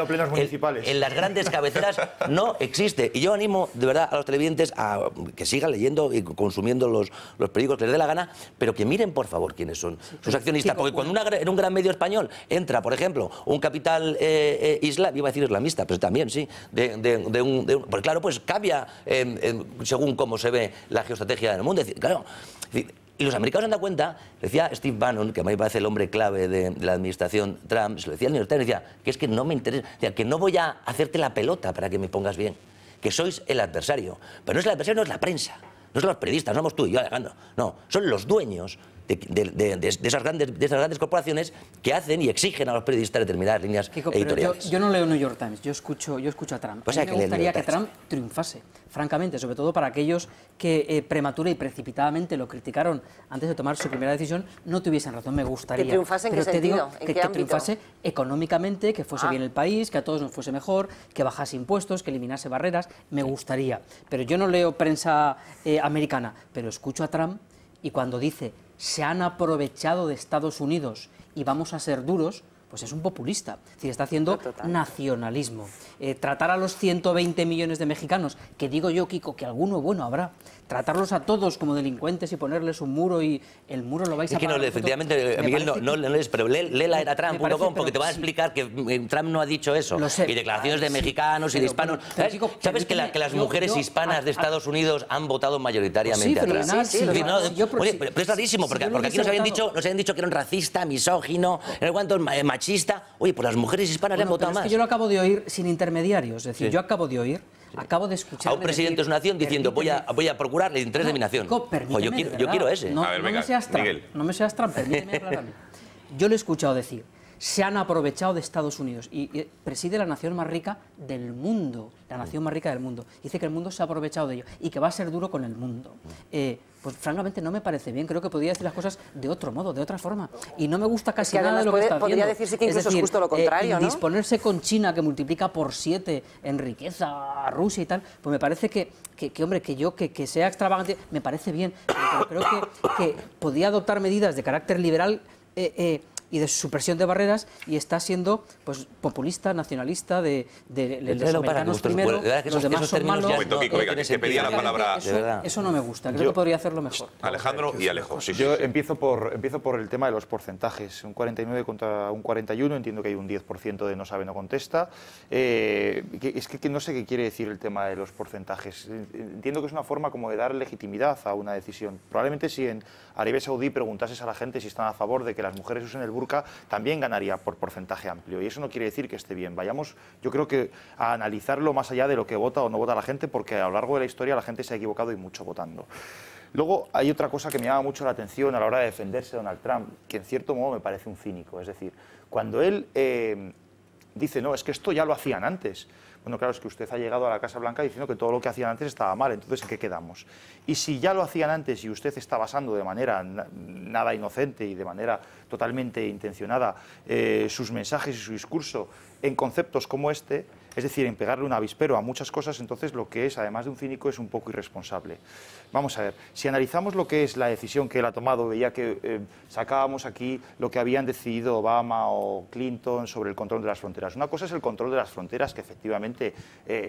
en las grandes cabeceras no existe. Y yo animo de verdad a los televidentes a que sigan leyendo y consumiendo los periódicos que les dé la gana, pero que miren por favor quiénes son sus accionistas. Porque cuando en un gran medio español entra, por ejemplo, un capital islamista, iba a decir islamista, pero también sí, pues claro, pues cambia según cómo se ve la geoestrategia del mundo. Es decir, claro, Y los americanos se han dado cuenta, decía Steve Bannon, que a mí me parece el hombre clave de la administración Trump, se lo decía al New York Times, decía que es que no me interesa, decía, que no voy a hacerte la pelota para que me pongas bien, que sois el adversario. Pero no es el adversario, no es la prensa, no son los periodistas, no somos tú y yo, Alejandro. No, son los dueños de esas grandes corporaciones que hacen y exigen a los periodistas determinadas líneas editoriales. Yo no leo New York Times, yo escucho a Trump. Pues a mí me gustaría que Trump triunfase, francamente, sobre todo para aquellos que prematura y precipitadamente lo criticaron antes de tomar su primera decisión, no tuviesen razón, me gustaría. ¿Que triunfase en qué sentido? Que triunfase económicamente, que fuese bien el país, que a todos nos fuese mejor, que bajase impuestos, que eliminase barreras, me gustaría. Pero yo no leo prensa americana, pero escucho a Trump y cuando dice se han aprovechado de Estados Unidos y vamos a ser duros, pues es un populista. Es decir, está haciendo nacionalismo. Tratar a los 120 millones de mexicanos, que digo yo, Kiko, que alguno bueno habrá, tratarlos a todos como delincuentes y ponerles un muro y el muro lo vais a pagar. Es que no, efectivamente, Miguel, no lees, pero lee la era Trump.com porque te va a explicar que Trump no ha dicho eso. Sé, y declaraciones de mexicanos y de hispanos. ¿Sabes que las mujeres hispanas de Estados Unidos han votado mayoritariamente a Trump? Oye, pero es rarísimo, porque aquí nos habían dicho que era un racista, misógino, en el cuanto machista. Oye, pues las mujeres hispanas le han votado más. Es que yo lo acabo de oír sin intermediarios, es decir, yo acabo de oír, acabo de escuchar a un presidente de su nación diciendo voy a procurar el interés de mi nación. Yo quiero ese. No me seas Trump, permíteme aclararme. Yo le he escuchado decir, se han aprovechado de Estados Unidos y preside la nación más rica del mundo, la nación más rica del mundo. Dice que el mundo se ha aprovechado de ello y que va a ser duro con el mundo. Pues francamente no me parece bien, creo que podría decir las cosas de otro modo, de otra forma. Y no me gusta casi nada de lo que está haciendo. Podría decirse que incluso es justo lo contrario, ¿no? Disponerse con China, que multiplica por 7 en riqueza a Rusia y tal, pues me parece que sea extravagante, me parece bien, pero creo que podría adoptar medidas de carácter liberal y de supresión de barreras y está siendo pues populista, nacionalista, de los americanos primero, los demás son malos. Que pedía la palabra. Eso no me gusta, creo que podría hacerlo mejor. Alejandro y Alejo. Yo empiezo por el tema de los porcentajes. Un 49 contra un 41, entiendo que hay un 10% de no sabe, no contesta. Es que no sé qué quiere decir el tema de los porcentajes. Entiendo que es una forma como de dar legitimidad a una decisión. Probablemente si en Arabia Saudí preguntases a la gente si están a favor de que las mujeres usen el burka, también ganaría por porcentaje amplio. Y eso no quiere decir que esté bien. Vayamos, yo creo que a analizarlo más allá de lo que vota o no vota la gente, porque a lo largo de la historia la gente se ha equivocado y mucho votando. Luego hay otra cosa que me llama mucho la atención a la hora de defenderse de Donald Trump, que en cierto modo me parece un cínico. Es decir, cuando él dice, no, es que esto ya lo hacían antes. Bueno, claro, es que usted ha llegado a la Casa Blanca diciendo que todo lo que hacían antes estaba mal, entonces ¿en qué quedamos? Y si ya lo hacían antes y usted está basando de manera nada inocente y de manera totalmente intencionada sus mensajes y su discurso en conceptos como este, es decir, en pegarle un avispero a muchas cosas, entonces lo que es, además de un cínico, es un poco irresponsable. Vamos a ver, si analizamos lo que es la decisión que él ha tomado, veía que sacábamos aquí lo que habían decidido Obama o Clinton sobre el control de las fronteras. Una cosa es el control de las fronteras, que efectivamente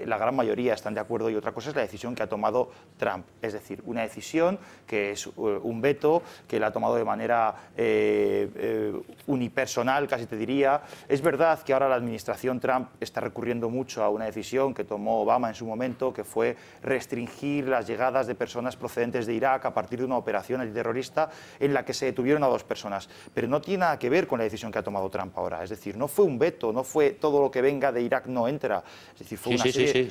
la gran mayoría están de acuerdo, y otra cosa es la decisión que ha tomado Trump. Es decir, una decisión que es un veto, que él ha tomado de manera unipersonal, casi te diría. Es verdad que ahora la administración Trump está recurriendo mucho a una decisión que tomó Obama en su momento, que fue restringir las llegadas de personas procedentes de Irak a partir de una operación antiterrorista en la que se detuvieron a 2 personas. Pero no tiene nada que ver con la decisión que ha tomado Trump ahora. Es decir, no fue un veto, no fue todo lo que venga de Irak no entra. Es decir, fue una serie...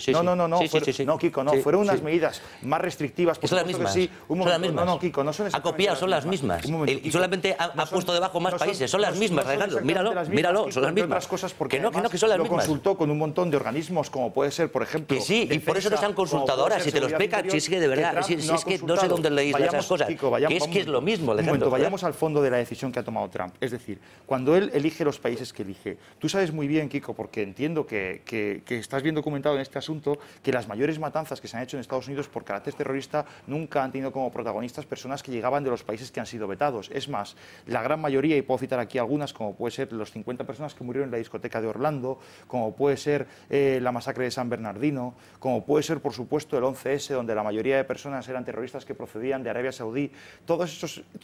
No, Kiko, no. Fueron unas medidas más restrictivas. Son las mismas. Son las mismas. No, Kiko, no son ha copiado, son las mismas. Y solamente ha puesto debajo más países. Son las mismas, Alejandro. Míralo, son las mismas. Que son las mismas. Lo consultó con un montón de organismos, como puede ser, por ejemplo... Que sí, y por eso nos han consultado ahora. Si te lo explican, si es que de verdad, si es que no sé dónde leéis esas cosas. Que es lo mismo, Alejandro. Vayamos al fondo de la decisión que ha tomado Trump. Es decir, cuando él elige los países que elige, tú sabes muy bien, Kiko, porque entiendo que estás bien documentado en este asunto, que las mayores matanzas que se han hecho en Estados Unidos por carácter terrorista nunca han tenido como protagonistas personas que llegaban de los países que han sido vetados. Es más, la gran mayoría, y puedo citar aquí algunas, como puede ser los 50 personas que murieron en la discoteca de Orlando, como puede ser la masacre de San Bernardino, como puede ser, por supuesto, el 11S, donde la mayoría de personas eran terroristas que procedían de Arabia Saudí. Todas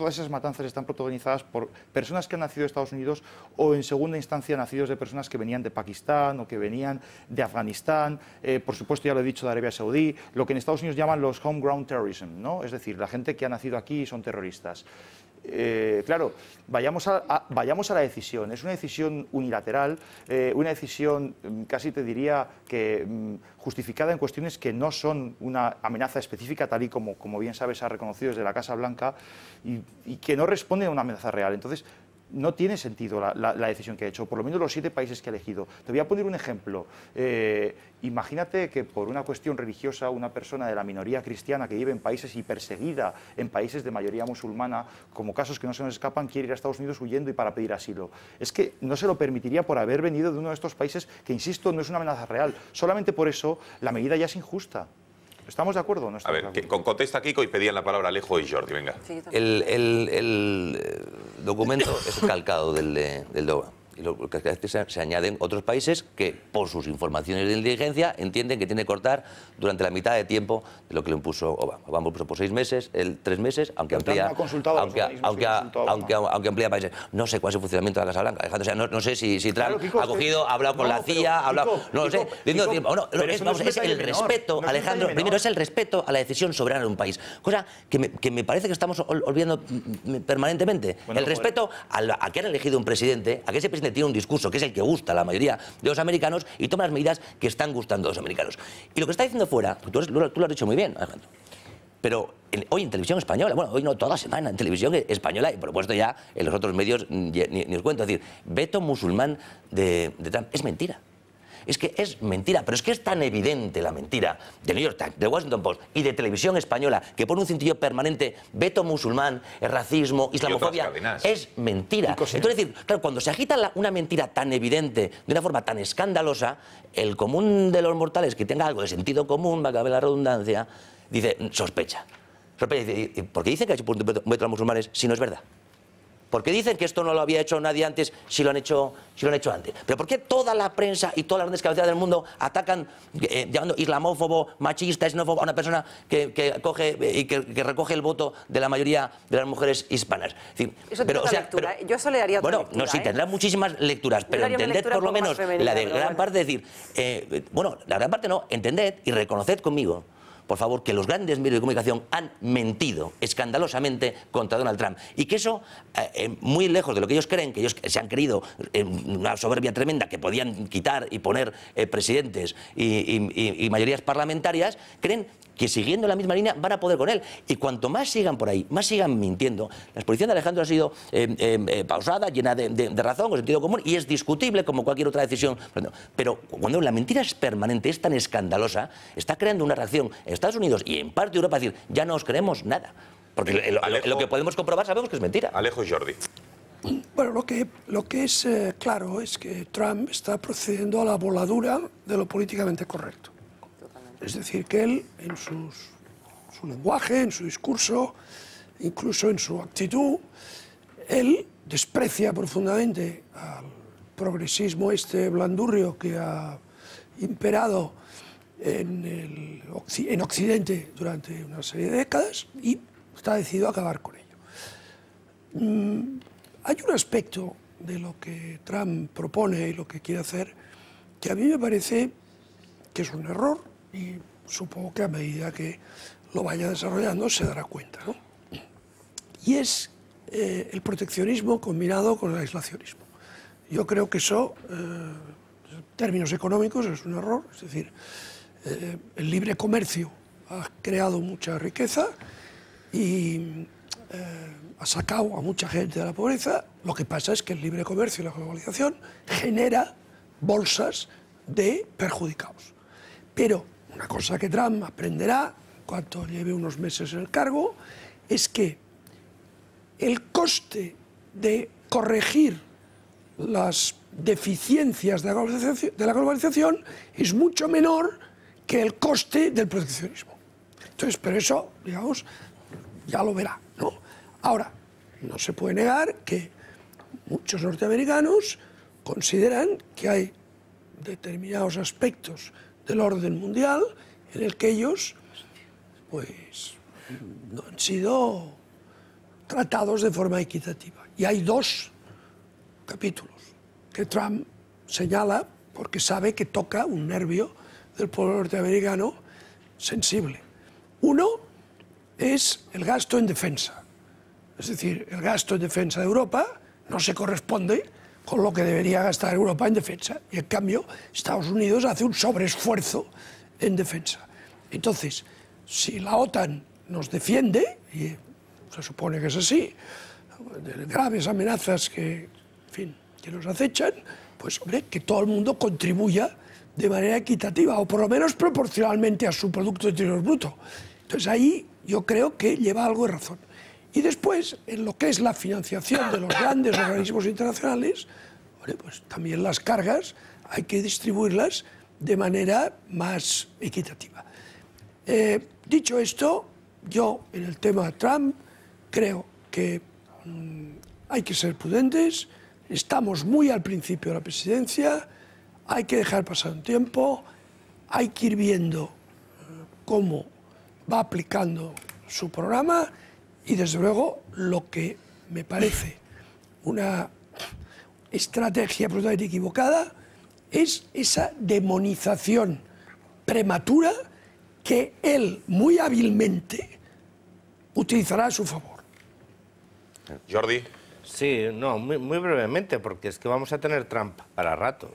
esas matanzas están protagonizadas por personas que han nacido de Estados Unidos o, en segunda instancia, nacidos de personas que venían de Pakistán o que venían de Afganistán, por supuesto, ya lo he dicho, de Arabia Saudí, lo que en Estados Unidos llaman los homegrown terrorism, ¿no? Es decir, la gente que ha nacido aquí y son terroristas. Claro, vayamos a la decisión. Es una decisión unilateral, una decisión casi te diría que justificada en cuestiones que no son una amenaza específica, tal y como bien sabes ha reconocido desde la Casa Blanca, y que no responde a una amenaza real. Entonces, no tiene sentido la decisión que ha hecho, por lo menos los 7 países que ha elegido. Te voy a poner un ejemplo. Imagínate que por una cuestión religiosa una persona de la minoría cristiana que vive en países y perseguida en países de mayoría musulmana, como casos que no se nos escapan, quiere ir a Estados Unidos huyendo y para pedir asilo. Es que no se lo permitiría por haber venido de uno de estos países que, insisto, no es una amenaza real. Solamente por eso la medida ya es injusta. ¿Estamos de acuerdo o no estamos de acuerdo? Contesta Kiko y pedían la palabra Alejo y Jordi, venga. El documento es calcado del DOA. Y lo que hace es que se añaden otros países que, por sus informaciones de inteligencia, entienden que tiene que cortar durante la mitad de tiempo de lo que le impuso Obama. Obama lo puso por 6 meses, él 3 meses, aunque amplía países. No sé cuál es el funcionamiento de la Casa Blanca. O sea, no sé si Trump ha cogido, ha hablado con la CIA, ha hablado... No lo sé. Es el respeto, Alejandro, primero es el respeto a la decisión soberana de un país. Cosa que me parece que estamos olvidando permanentemente. El respeto a que han elegido un presidente, a que ese presidente tiene un discurso que es el que gusta a la mayoría de los americanos y toma las medidas que están gustando a los americanos. Y lo que está diciendo fuera, tú lo has dicho muy bien, Alejandro, pero hoy en televisión española, bueno, hoy no, toda la semana en televisión española y por supuesto ya en los otros medios ni os cuento, es decir, veto musulmán de Trump es mentira. Es que es mentira, pero es que es tan evidente la mentira de New York Times, de Washington Post y de televisión española que pone un cintillo permanente, veto musulmán, racismo, islamofobia, es mentira. Entonces, decir, claro, cuando se agita una mentira tan evidente, de una forma tan escandalosa, el común de los mortales que tenga algo de sentido común, va a caber la redundancia, dice, sospecha. ¿Por qué dicen que ha hecho un veto a los musulmanes si no es verdad? ¿Por qué dicen que esto no lo había hecho nadie antes si lo han hecho antes? ¿Pero por qué toda la prensa y todas las grandes cabeceras del mundo atacan llamando islamófobo, machista, xenófobo a una persona que recoge el voto de la mayoría de las mujeres hispanas? Es decir, eso tiene otra lectura. Yo eso le daría otra lectura. Bueno, sí, tendrá muchísimas lecturas, pero entended por lo menos la de gran parte, decir, la gran parte no, entended y reconoced conmigo, por favor, que los grandes medios de comunicación han mentido escandalosamente contra Donald Trump y que eso, muy lejos de lo que ellos creen, que ellos se han creído una soberbia tremenda que podían quitar y poner presidentes y mayorías parlamentarias, creen que siguiendo la misma línea van a poder con él. Y cuanto más sigan por ahí, más sigan mintiendo. La exposición de Alejandro ha sido pausada, llena de razón, con sentido común, y es discutible como cualquier otra decisión. Pero cuando la mentira es permanente, es tan escandalosa, está creando una reacción en Estados Unidos y en parte de Europa, es decir, ya no os creemos nada. Porque lo que podemos comprobar sabemos que es mentira. Alejo y Jordi. Bueno, lo que es claro es que Trump está procediendo a la voladura de lo políticamente correcto. Es decir, que él, en su lenguaje, en su discurso, incluso en su actitud, él desprecia profundamente al progresismo blandurrio que ha imperado en Occidente durante una serie de décadas y está decidido a acabar con ello. Hay un aspecto de lo que Trump propone y lo que quiere hacer que a mí me parece que es un error, y supongo que a medida que lo vaya desarrollando se dará cuenta, ¿no? Y es el proteccionismo combinado con el aislacionismo. Yo creo que eso, en términos económicos, es un error. Es decir, el libre comercio ha creado mucha riqueza y ha sacado a mucha gente de la pobreza. Lo que pasa es que el libre comercio y la globalización genera bolsas de perjudicados. Pero una cosa que Trump aprenderá cuando lleve unos meses en el cargo es que el coste de corregir las deficiencias de la globalización es mucho menor que el coste del proteccionismo. Entonces, pero eso, digamos, ya lo verá, ¿no? Ahora, no se puede negar que muchos norteamericanos consideran que hay determinados aspectos del orden mundial en el que ellos pues no han sido tratados de forma equitativa. Y hay dos capítulos que Trump señala porque sabe que toca un nervio del pueblo norteamericano sensible. Uno es el gasto en defensa. Es decir, el gasto en defensa de Europa no se corresponde con lo que debería gastar Europa en defensa. Y en cambio, Estados Unidos hace un sobreesfuerzo en defensa. Entonces, si la OTAN nos defiende, y se supone que es así, de graves amenazas que, en fin, que nos acechan, pues hombre, que todo el mundo contribuya de manera equitativa, o por lo menos proporcionalmente a su Producto Interior Bruto. Entonces ahí yo creo que lleva algo de razón. Y después, en lo que es la financiación de los grandes organismos internacionales, bueno, pues también las cargas hay que distribuirlas de manera más equitativa. Dicho esto, yo en el tema de Trump creo que hay que ser prudentes, estamos muy al principio de la presidencia, hay que dejar pasar un tiempo, hay que ir viendo cómo va aplicando su programa y desde luego lo que me parece una estrategia absolutamente equivocada es esa demonización prematura que él muy hábilmente utilizará a su favor. Jordi. Sí, no, muy brevemente, porque es que vamos a tener Trump para rato.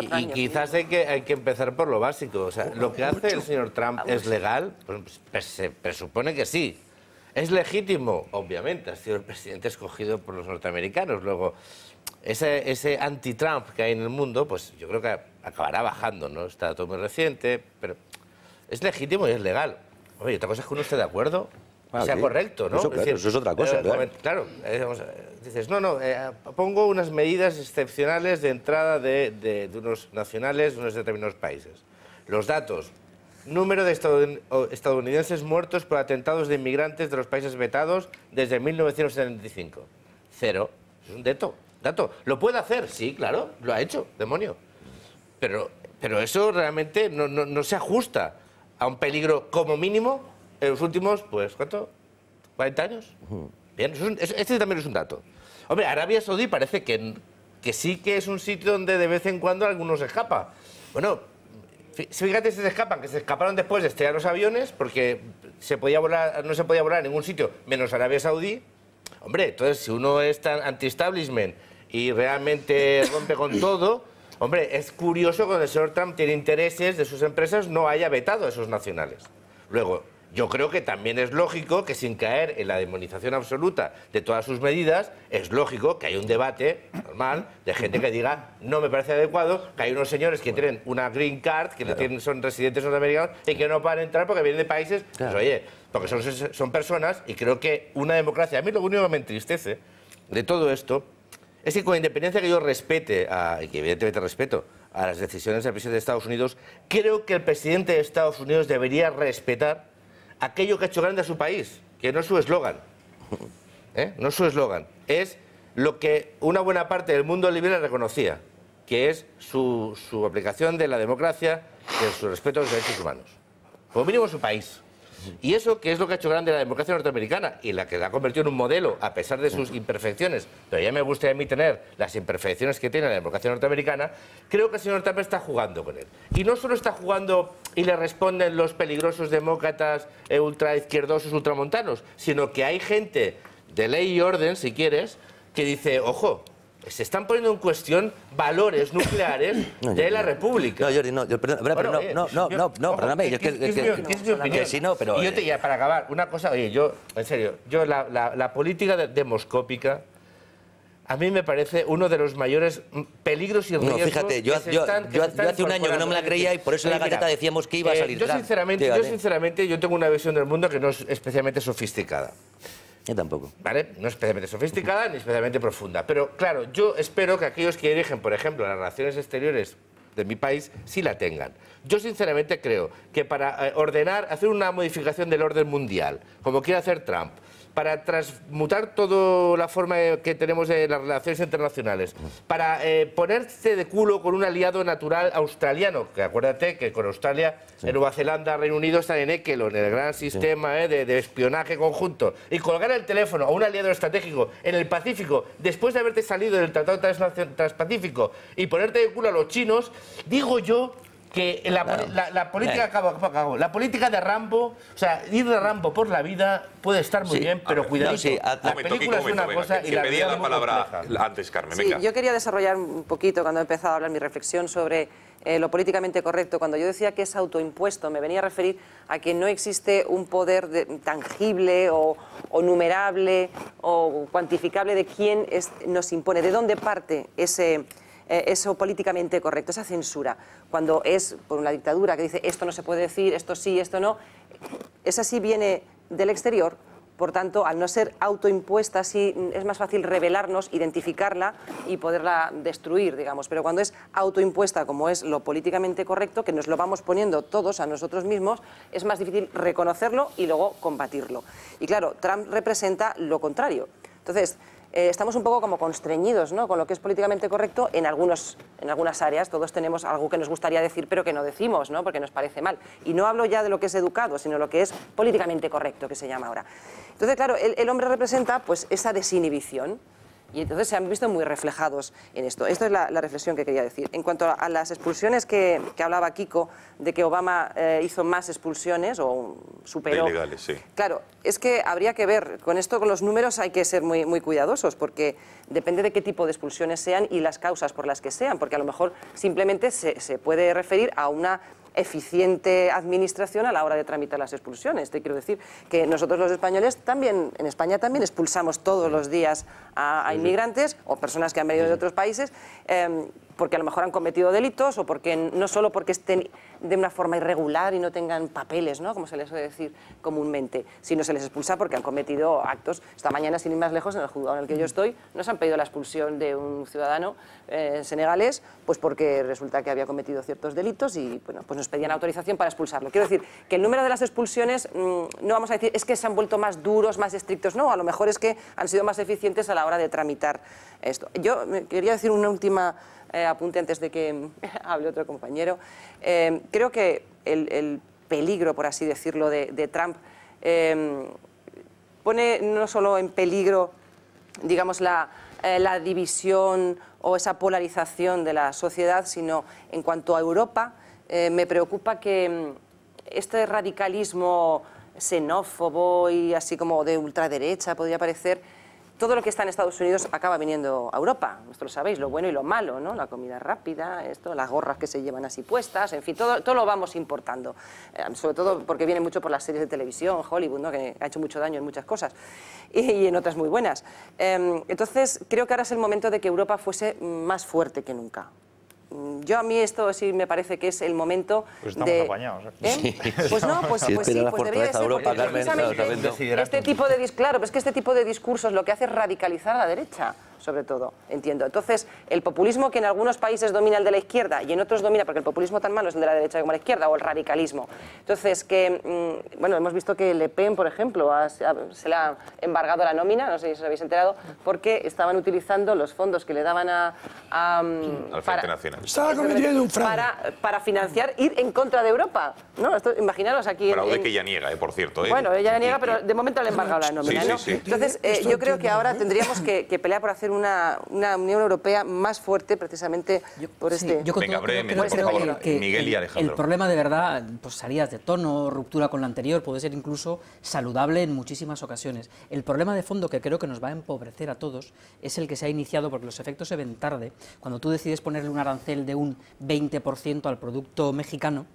Y quizás hay que empezar por lo básico. O sea, lo que hace el señor Trump es legal, pues se presupone que sí. ¿Es legítimo? Obviamente, ha sido el presidente escogido por los norteamericanos. Luego, ese anti-Trump que hay en el mundo, pues yo creo que acabará bajando, ¿no? Está todo muy reciente, pero es legítimo y es legal. Oye, otra cosa es que uno esté de acuerdo, sea correcto, ¿no? Eso, claro, eso es otra cosa. Claro, dices, pongo unas medidas excepcionales de entrada de unos nacionales de unos determinados países. Los datos, número de estadounidenses muertos por atentados de inmigrantes de los países vetados desde 1975. 0. Es un dato. ¿Lo puede hacer? Sí, claro, lo ha hecho, demonio. Pero eso realmente no se ajusta a un peligro como mínimo en los últimos, pues, ¿cuánto? ¿40 años? Bien, este también es un dato. Hombre, Arabia Saudí parece que sí que es un sitio donde de vez en cuando algunos se escapa. Bueno, fíjate si se escapan, que se escaparon después de estrellar los aviones porque no se podía volar en ningún sitio menos Arabia Saudí. Hombre, entonces si uno es tan anti-establishment y realmente rompe con todo, hombre, es curioso que cuando el señor Trump tiene intereses de sus empresas no haya vetado a esos nacionales. Luego, yo creo que también es lógico que sin caer en la demonización absoluta de todas sus medidas, es lógico que haya un debate normal de gente que diga no me parece adecuado que hay unos señores que tienen una green card, que son residentes norteamericanos y que no pueden entrar porque vienen de países, pues oye, porque son personas y creo que una democracia, a mí lo único que me entristece de todo esto es que con independencia que yo respete, y que evidentemente respeto a las decisiones del presidente de Estados Unidos, creo que el presidente de Estados Unidos debería respetar aquello que ha hecho grande a su país, que no es su eslogan, no es su eslogan, es lo que una buena parte del mundo liberal reconocía, que es su aplicación de la democracia y de su respeto a los derechos humanos, como mínimo en su país. Y eso que es lo que ha hecho grande la democracia norteamericana y la que la ha convertido en un modelo a pesar de sus imperfecciones, pero ya me gustaría a mí tener las imperfecciones que tiene la democracia norteamericana, creo que el señor Trump está jugando con él. Y no solo está jugando y le responden los peligrosos demócratas ultraizquierdosos, ultramontanos, sino que hay gente de ley y orden, si quieres, que dice, ojo, se están poniendo en cuestión valores nucleares de la República. No, Jordi, no, perdóname, que si no, pero... Y yo ya para acabar, una cosa, oye, yo, en serio, la política demoscópica a mí me parece uno de los mayores peligros y riesgos. No, fíjate, yo hace un año que no me la creía y por eso en la Gaceta decíamos que iba a salir. Yo sinceramente, yo tengo una visión del mundo que no es especialmente sofisticada. Yo tampoco. ¿Vale? No es especialmente sofisticada ni especialmente profunda. Pero claro, yo espero que aquellos que dirigen, por ejemplo, las relaciones exteriores de mi país sí la tengan. Yo sinceramente creo que para ordenar, hacer una modificación del orden mundial, como quiere hacer Trump, para transmutar toda la forma que tenemos de las relaciones internacionales, para ponerse de culo con un aliado natural australiano, que acuérdate que con Australia, Nueva Zelanda, Reino Unido están en Ekelon, en el gran sistema de espionaje conjunto, y colgar el teléfono a un aliado estratégico en el Pacífico, después de haberte salido del Tratado Transpacífico y ponerte de culo a los chinos, digo yo que la política la política de Rambo, o sea, ir de Rambo por la vida puede estar muy bien, pero cuidadito. La película es una cosa y la vida es muy compleja. Antes, Carmen, venga. Sí, yo quería desarrollar un poquito, cuando he empezado a hablar mi reflexión sobre lo políticamente correcto. Cuando yo decía que es autoimpuesto, me venía a referir a que no existe un poder tangible o numerable o cuantificable de quién nos impone, de dónde parte eso políticamente correcto, esa censura. Cuando es por una dictadura que dice esto no se puede decir, esto sí, esto no, esa sí viene del exterior. Por tanto, al no ser autoimpuesta, sí es más fácil revelarnos, identificarla y poderla destruir, digamos. Pero cuando es autoimpuesta, como es lo políticamente correcto, que nos lo vamos poniendo todos a nosotros mismos, es más difícil reconocerlo y luego combatirlo. Y claro, Trump representa lo contrario. Entonces, estamos un poco como constreñidos, ¿no?, con lo que es políticamente correcto en algunas áreas. Todos tenemos algo que nos gustaría decir pero que no decimos, ¿no?, porque nos parece mal. Y no hablo ya de lo que es educado, sino lo que es políticamente correcto, que se llama ahora. Entonces, claro, el hombre representa pues esa desinhibición. Y entonces se han visto muy reflejados en esto. Esto es la reflexión que quería decir. En cuanto a las expulsiones que hablaba Kiko, de que Obama hizo más expulsiones o superó... Ilegales, sí. Claro, es que habría que ver, con esto, con los números hay que ser muy, muy cuidadosos, porque depende de qué tipo de expulsiones sean y las causas por las que sean, porque a lo mejor simplemente se puede referir a una eficiente administración a la hora de tramitar las expulsiones. Te quiero decir que nosotros los españoles también, en España también expulsamos todos los días a inmigrantes o personas que han venido de otros países porque a lo mejor han cometido delitos o porque no solo porque estén de una forma irregular y no tengan papeles, ¿no?, como se les suele decir comúnmente, sino se les expulsa porque han cometido actos. Esta mañana, sin ir más lejos, en el juzgado en el que yo estoy, nos han pedido la expulsión de un ciudadano senegalés, pues porque resulta que había cometido ciertos delitos y bueno, pues nos pedían autorización para expulsarlo. Quiero decir que el número de las expulsiones, no vamos a decir es que se han vuelto más duros, más estrictos, no, a lo mejor es que han sido más eficientes a la hora de tramitar esto. Yo quería decir una última apunte antes de que hable otro compañero. Creo que el peligro, por así decirlo, de Trump pone no solo en peligro, digamos, la división o esa polarización de la sociedad, sino en cuanto a Europa, me preocupa que este radicalismo xenófobo y así como de ultraderecha podría parecer, todo lo que está en Estados Unidos acaba viniendo a Europa. Esto lo sabéis, lo bueno y lo malo, ¿no? La comida rápida, las gorras que se llevan así puestas, en fin, todo lo vamos importando. Sobre todo porque viene mucho por las series de televisión, Hollywood, ¿no?, que ha hecho mucho daño en muchas cosas y en otras muy buenas. Entonces, creo que ahora es el momento de que Europa fuese más fuerte que nunca. A mí esto sí me parece que es el momento pues estamos apañados. Pues no, pues sí, pues debería ser, Europa, porque precisamente este tipo de este tipo de discursos lo que hace es radicalizar a la derecha, sobre todo, entiendo. Entonces, el populismo que en algunos países domina el de la izquierda y en otros domina, porque el populismo tan malo es el de la derecha como la izquierda, o el radicalismo. Entonces, bueno, hemos visto que Le Pen, por ejemplo, se le ha embargado la nómina, no sé si os habéis enterado, porque estaban utilizando los fondos que le daban al Frente Nacional. Estaba cometiendo un fraude. Para financiar ir en contra de Europa, ¿no? Imaginaros aquí... Fraude que ella niega, por cierto. Bueno, ella niega, pero de momento le ha embargado la nómina, ¿no? Sí. Entonces, yo creo que ahora tendríamos que pelear por hacer una Unión Europea más fuerte, precisamente por este... Venga, brevemente, por favor, Miguel y Alejandro. El problema de verdad, pues salidas de tono, ruptura con la anterior, puede ser incluso saludable en muchísimas ocasiones. El problema de fondo que creo que nos va a empobrecer a todos es el que se ha iniciado, porque los efectos se ven tarde. Cuando tú decides ponerle un arancel de un 20% al producto mexicano,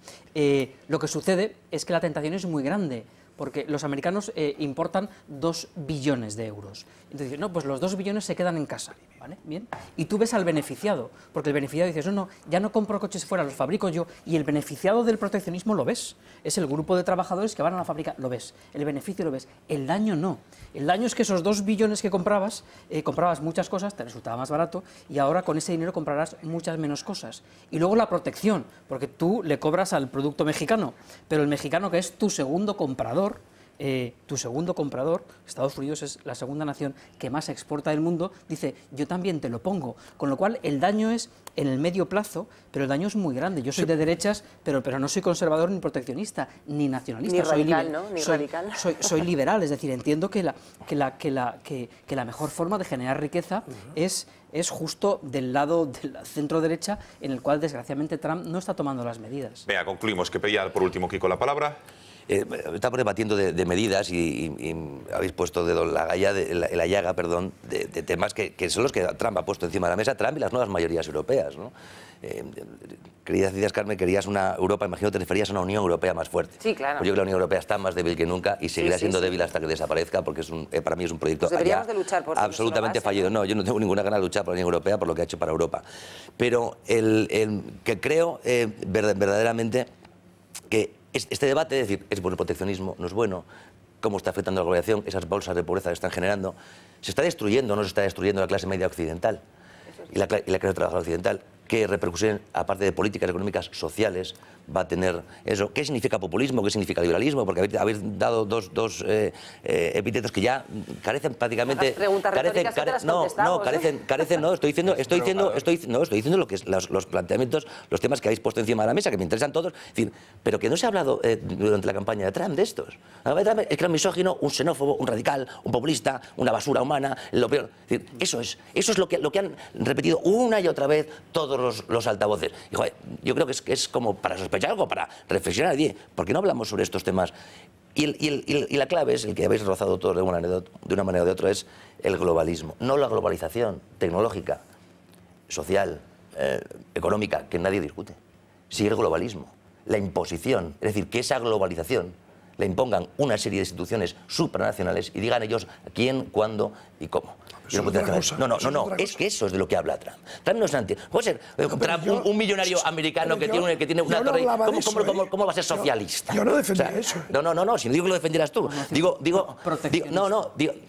lo que sucede es que la tentación es muy grande, porque los americanos importan 2 billones de euros. Entonces, no, pues los 2 billones se quedan en casa, ¿vale? Bien. Y tú ves al beneficiado, porque el beneficiado dice, no, ya no compro coches fuera, los fabrico yo, y el beneficiado del proteccionismo lo ves. Es el grupo de trabajadores que van a la fábrica, lo ves. El beneficio lo ves. El daño no. El daño es que esos 2 billones que comprabas muchas cosas, te resultaba más barato, y ahora con ese dinero comprarás muchas menos cosas. Y luego la protección, porque tú le cobras al producto mexicano, pero el mexicano, que es tu segundo comprador, Estados Unidos es la segunda nación que más exporta del mundo, dice, yo también te lo pongo. Con lo cual, el daño es en el medio plazo, pero el daño es muy grande. Yo soy de derechas, pero no soy conservador, ni proteccionista, ni nacionalista. Ni radical, ¿no? Ni radical. Soy liberal, es decir, entiendo que la mejor forma de generar riqueza es justo del lado de la centro-derecha, en el cual, desgraciadamente, Trump no está tomando las medidas. Venga, concluimos. Que pedía por último Kiko la palabra. Estamos debatiendo de medidas y habéis puesto dedo en la llaga, de temas que son los que Trump ha puesto encima de la mesa, Trump y las nuevas mayorías europeas, ¿no? Querida Cidas Carmen, querías una Europa, imagino te referías a una Unión Europea más fuerte. Sí, claro. Pues yo creo que la Unión Europea está más débil que nunca y seguirá siendo débil hasta que desaparezca, porque para mí es un proyecto deberíamos de luchar por absolutamente fallido. No, yo no tengo ninguna gana de luchar por la Unión Europea, por lo que ha hecho para Europa. Pero que creo verdaderamente que este debate, es decir, ¿es bueno el proteccionismo? ¿No es bueno? ¿Cómo está afectando a la globalización? Esas bolsas de pobreza que están generando. ¿Se está destruyendo o no se está destruyendo la clase media occidental? Y la clase trabajadora occidental. ¿Qué repercusión, aparte de políticas económicas sociales, va a tener eso? ¿Qué significa populismo? ¿Qué significa liberalismo? Porque habéis dado dos epítetos que ya carecen prácticamente... Estoy diciendo lo que es los planteamientos, los temas que habéis puesto encima de la mesa, que me interesan todos, es decir, pero que no se ha hablado durante la campaña de Trump de estos. Es que era un misógino, un xenófobo, un radical, un populista, una basura humana, lo peor. Es decir, eso es lo que han repetido una y otra vez todos los altavoces. Y, joder, yo creo que es como para sospechar algo, para reflexionar. ¿Por qué no hablamos sobre estos temas? Y la clave es, el que habéis rozado todos de una manera o de otra, es el globalismo. No la globalización tecnológica, social, económica, que nadie discute. Sí el globalismo, la imposición. Es decir, que esa globalización la impongan una serie de instituciones supranacionales y digan ellos quién, cuándo y cómo. No, es que eso es de lo que habla Trump. Trump no es puede ser Trump un millonario americano que tiene una torre. ¿Cómo va a ser socialista? Yo no defendía eso. No, si no digo que lo defendieras tú.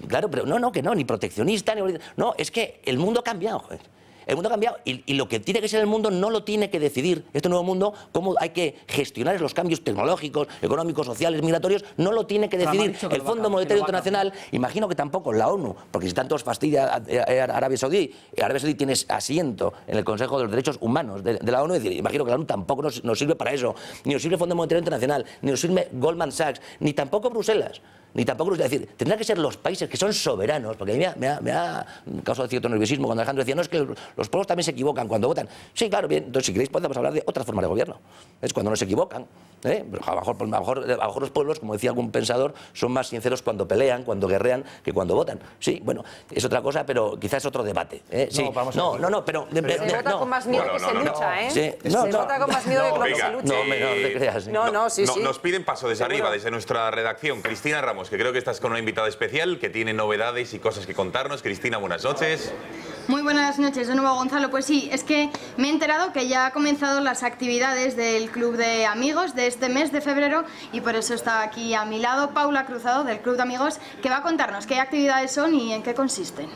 Claro, pero ni proteccionista, no, es que el mundo ha cambiado, joder. El mundo ha cambiado y lo que tiene que ser el mundo no lo tiene que decidir este nuevo mundo, cómo hay que gestionar los cambios tecnológicos, económicos, sociales, migratorios, no lo tiene que decidir el Fondo Monetario Internacional, imagino que tampoco la ONU, porque si tanto os fastidia Arabia Saudí tiene asiento en el Consejo de los Derechos Humanos de la ONU, es decir, imagino que la ONU tampoco nos sirve para eso, ni nos sirve el Fondo Monetario Internacional, ni nos sirve Goldman Sachs, ni tampoco Bruselas. Es decir, tendrán que ser los países que son soberanos, porque a mí me ha causado cierto nerviosismo cuando Alejandro decía, no, es que los pueblos también se equivocan cuando votan. Sí, claro, bien, entonces si queréis podemos hablar de otra forma de gobierno. Es cuando no se equivocan. Pero a lo mejor los pueblos, como decía algún pensador, son más sinceros cuando pelean, cuando guerrean, que cuando votan. Sí, bueno, es otra cosa, pero quizás es otro debate. Sí. No, pero... Se vota con más miedo que se lucha, ¿eh? Se vota con más miedo que se lucha. No te creas. Nos piden paso desde arriba, desde nuestra redacción. Cristina Ramos, que creo que estás con una invitada especial que tiene novedades y cosas que contarnos. Cristina, buenas noches. Muy buenas noches de nuevo, Gonzalo. Pues sí, es que me he enterado que ya han comenzado las actividades del Club de Amigos de este mes de febrero y por eso está aquí a mi lado Paula Cruzado del Club de Amigos, que va a contarnos qué actividades son y en qué consisten.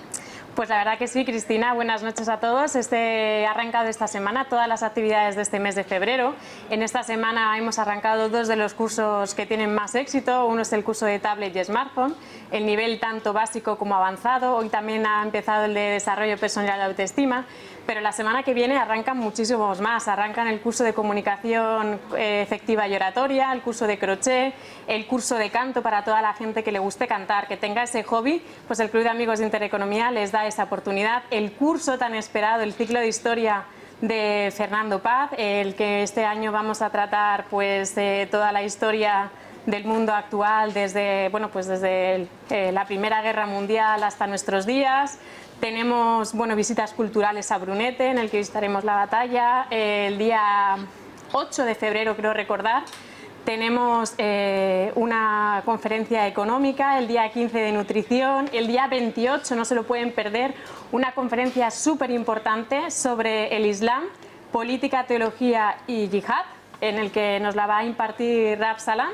Pues la verdad que sí, Cristina, buenas noches a todos. Ha arrancado esta semana todas las actividades de este mes de febrero. En esta semana hemos arrancado dos de los cursos que tienen más éxito. Uno es el curso de tablet y smartphone, el nivel tanto básico como avanzado. Hoy también ha empezado el de desarrollo personal y autoestima. Pero la semana que viene arrancan muchísimos más. Arrancan el curso de comunicación efectiva y oratoria, el curso de crochet, el curso de canto para toda la gente que le guste cantar, que tenga ese hobby, pues el Club de Amigos de Intereconomía les da esa oportunidad. El curso tan esperado, el ciclo de historia de Fernando Paz, el que este año vamos a tratar pues toda la historia del mundo actual desde la Primera Guerra Mundial hasta nuestros días. Tenemos visitas culturales a Brunete, en el que visitaremos la batalla. El día 8 de febrero, creo recordar, Tenemos una conferencia económica, el día 15 de nutrición, el día 28, no se lo pueden perder, una conferencia súper importante sobre el Islam, política, teología y yihad, en el que nos la va a impartir Rab Salam.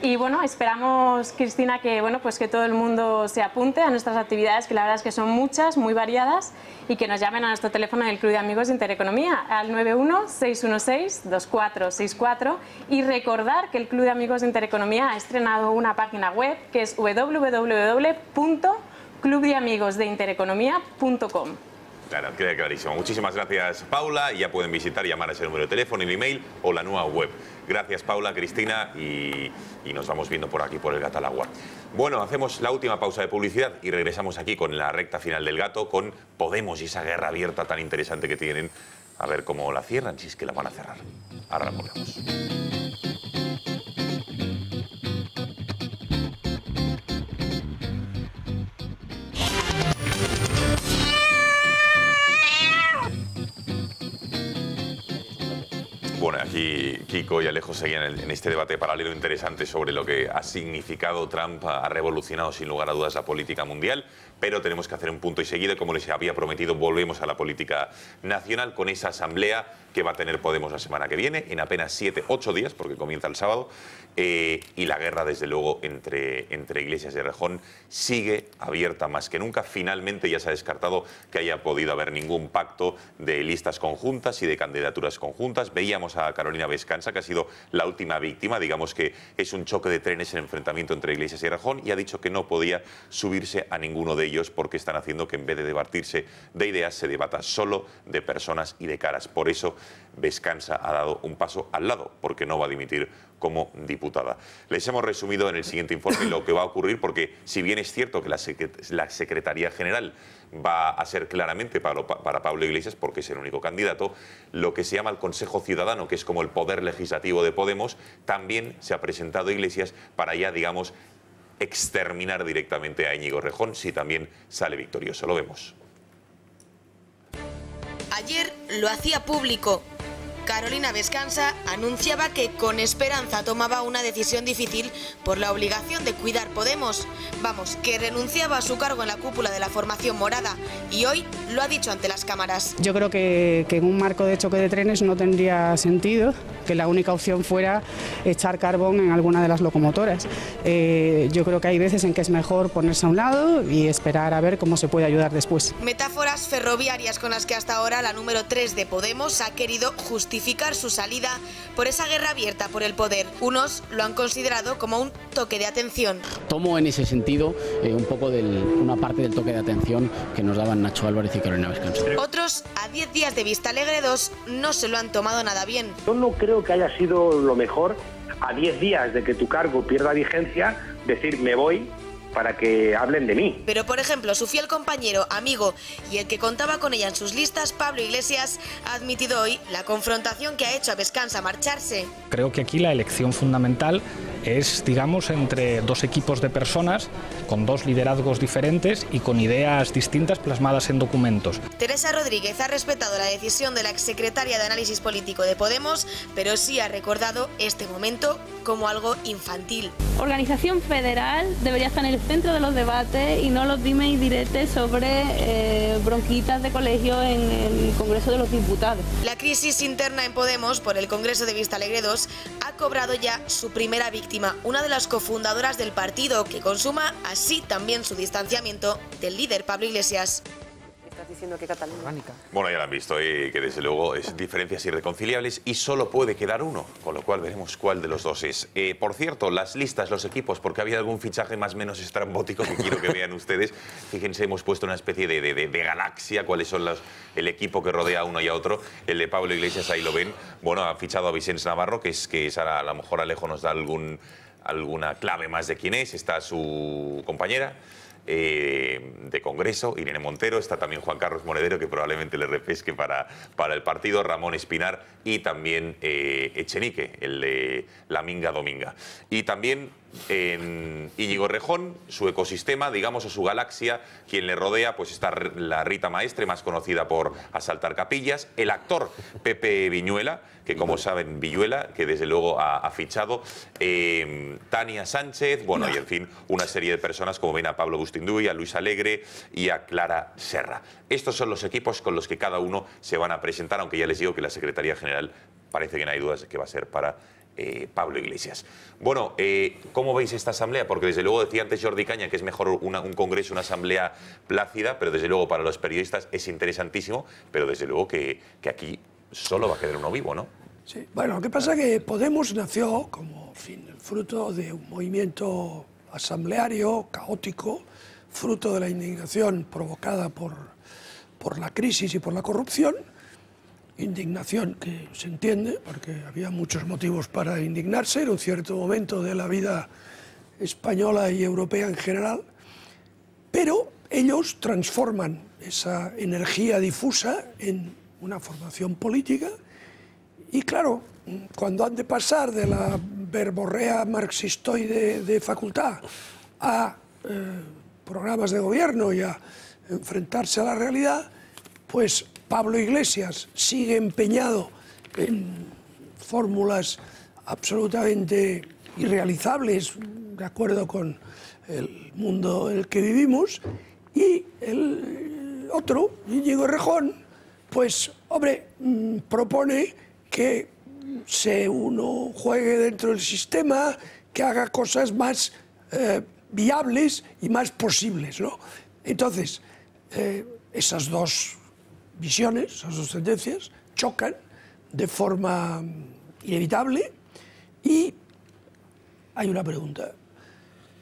Y bueno, esperamos, Cristina, que, bueno, pues que todo el mundo se apunte a nuestras actividades, que la verdad es que son muchas, muy variadas, y que nos llamen a nuestro teléfono del Club de Amigos de Intereconomía, al 91-616-2464, y recordar que el Club de Amigos de Intereconomía ha estrenado una página web que es www.clubdeamigosdeintereconomia.com. Claro, queda clarísimo. Muchísimas gracias, Paula. Ya pueden visitar y llamar a ese número de teléfono, el email o la nueva web. Gracias, Paula, Cristina, y nos vamos viendo por aquí, por el Gato al Agua. Bueno, hacemos la última pausa de publicidad y regresamos aquí con la recta final del Gato, con Podemos y esa guerra abierta tan interesante que tienen. A ver cómo la cierran, si es que la van a cerrar. Ahora la volvemos. Bueno, aquí Kiko y Alejo seguían en este debate paralelo interesante sobre lo que ha significado Trump. Ha revolucionado sin lugar a dudas la política mundial, pero tenemos que hacer un punto y seguido. Como les había prometido, volvemos a la política nacional con esa asamblea que va a tener Podemos la semana que viene, en apenas 7-8 días, porque comienza el sábado. Y la guerra, desde luego, entre Iglesias y Errejón sigue abierta más que nunca. Finalmente ya se ha descartado que haya podido haber ningún pacto de listas conjuntas y de candidaturas conjuntas. Veíamos a Carolina Vescanza, que ha sido la última víctima. Digamos que es un choque de trenes, el enfrentamiento entre Iglesias y Errejón, y ha dicho que no podía subirse a ninguno de ellos porque están haciendo que, en vez de debatirse de ideas, se debata solo de personas y de caras. Por eso Vescanza ha dado un paso al lado, porque no va a dimitir como diputada. Les hemos resumido en el siguiente informe lo que va a ocurrir, porque si bien es cierto que la Secretaría General va a ser claramente para Pablo Iglesias, porque es el único candidato, lo que se llama el Consejo Ciudadano, que es como el poder legislativo de Podemos, también se ha presentado Iglesias para ya, digamos, exterminar directamente a Íñigo Errejón, si también sale victorioso. Lo vemos. Ayer lo hacía público. Carolina Vescanza anunciaba que con esperanza tomaba una decisión difícil por la obligación de cuidar Podemos. Vamos, que renunciaba a su cargo en la cúpula de la formación morada, y hoy lo ha dicho ante las cámaras. Yo creo que en un marco de choque de trenes no tendría sentido que la única opción fuera echar carbón en alguna de las locomotoras. Yo creo que hay veces en que es mejor ponerse a un lado y esperar a ver cómo se puede ayudar después. Metáforas ferroviarias con las que hasta ahora la número 3 de Podemos ha querido justificar su salida por esa guerra abierta por el poder. Unos lo han considerado como un toque de atención. Tomo en ese sentido un poco una parte del toque de atención que nos daban Nacho Álvarez y Carolina Vescanza. Otros, a 10 días de Vista Alegre 2, no se lo han tomado nada bien. Yo no creo que haya sido lo mejor, a 10 días de que tu cargo pierda vigencia, decir me voy para que hablen de mí. Pero, por ejemplo, su fiel compañero, amigo y el que contaba con ella en sus listas, Pablo Iglesias, ha admitido hoy la confrontación que ha hecho a Vescanza marcharse. Creo que aquí la elección fundamental es, digamos, entre dos equipos de personas con dos liderazgos diferentes y con ideas distintas plasmadas en documentos. Teresa Rodríguez ha respetado la decisión de la exsecretaria de Análisis Político de Podemos, pero sí ha recordado este momento como algo infantil. Organización federal debería estar en el centro de los debates y no los dimes y diretes sobre bronquitas de colegio en el Congreso de los Diputados. La crisis interna en Podemos por el Congreso de Vista Alegre 2 ha cobrado ya su primera víctima, una de las cofundadoras del partido, que consuma así también su distanciamiento del líder Pablo Iglesias. Diciendo que Cataluña. Bueno, ya lo han visto, que desde luego es diferencias irreconciliables y solo puede quedar uno, con lo cual veremos cuál de los dos es. Por cierto, las listas, los equipos, porque había algún fichaje más o menos estrambótico que quiero que vean ustedes. Fíjense, hemos puesto una especie de galaxia, cuáles son el equipo que rodea a uno y a otro. El de Pablo Iglesias, ahí lo ven. Bueno, ha fichado a Vicens Navarro, que es ahora, a lo mejor Alejo nos da alguna clave más de quién es. Está su compañera de Congreso, Irene Montero. Está también Juan Carlos Monedero, que probablemente le repesque para el partido, Ramón Espinar y también Echenique, el de La Minga Dominga. Y también En Íñigo Errejón, su ecosistema, digamos, o su galaxia, quien le rodea, pues está la Rita Maestre, más conocida por asaltar capillas, el actor Pepe Viñuela, que como saben, Villuela, que desde luego ha fichado, Tania Sánchez, bueno, y en fin, una serie de personas como ven a Pablo Bustinduy, a Luis Alegre y a Clara Serra. Estos son los equipos con los que cada uno se van a presentar, aunque ya les digo que la Secretaría General parece que no hay dudas de que va a ser para Pablo Iglesias. Bueno, ¿cómo veis esta asamblea? Porque desde luego decía antes Jordi Caña que es mejor un congreso, una asamblea plácida, pero desde luego para los periodistas es interesantísimo, pero desde luego que aquí solo va a quedar uno vivo, ¿no? Sí, bueno, lo que pasa es que Podemos nació como, en fin, el fruto de un movimiento asambleario, caótico, fruto de la indignación provocada por la crisis y por la corrupción. Indignación que se entiende, porque había muchos motivos para indignarse en un cierto momento de la vida española y europea en general, pero ellos transforman esa energía difusa en una formación política y claro, cuando han de pasar de la verborrea marxistoide de facultad a programas de gobierno y a enfrentarse a la realidad, pues Pablo Iglesias sigue empeñado en fórmulas absolutamente irrealizables de acuerdo con el mundo en el que vivimos, y el otro, Íñigo Errejón, pues, hombre, propone que uno juegue dentro del sistema, que haga cosas más viables y más posibles, ¿no? Entonces, esas dos visiones, esas dos tendencias, chocan de forma inevitable y hay una pregunta.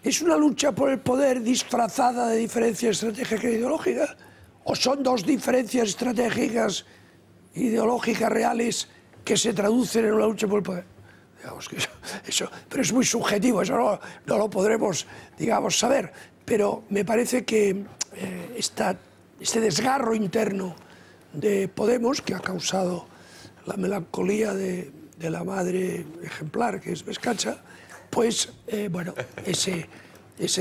¿Es una lucha por el poder disfrazada de diferencia estratégica e ideológica? ¿O son dos diferencias estratégicas ideológicas reales que se traducen en una lucha por el poder? Digamos que eso, pero es muy subjetivo, eso no lo podremos, digamos, saber. Pero me parece que este desgarro interno de Podemos, que ha causado la melancolía de la madre ejemplar, que es Vescacha, pues, bueno, ese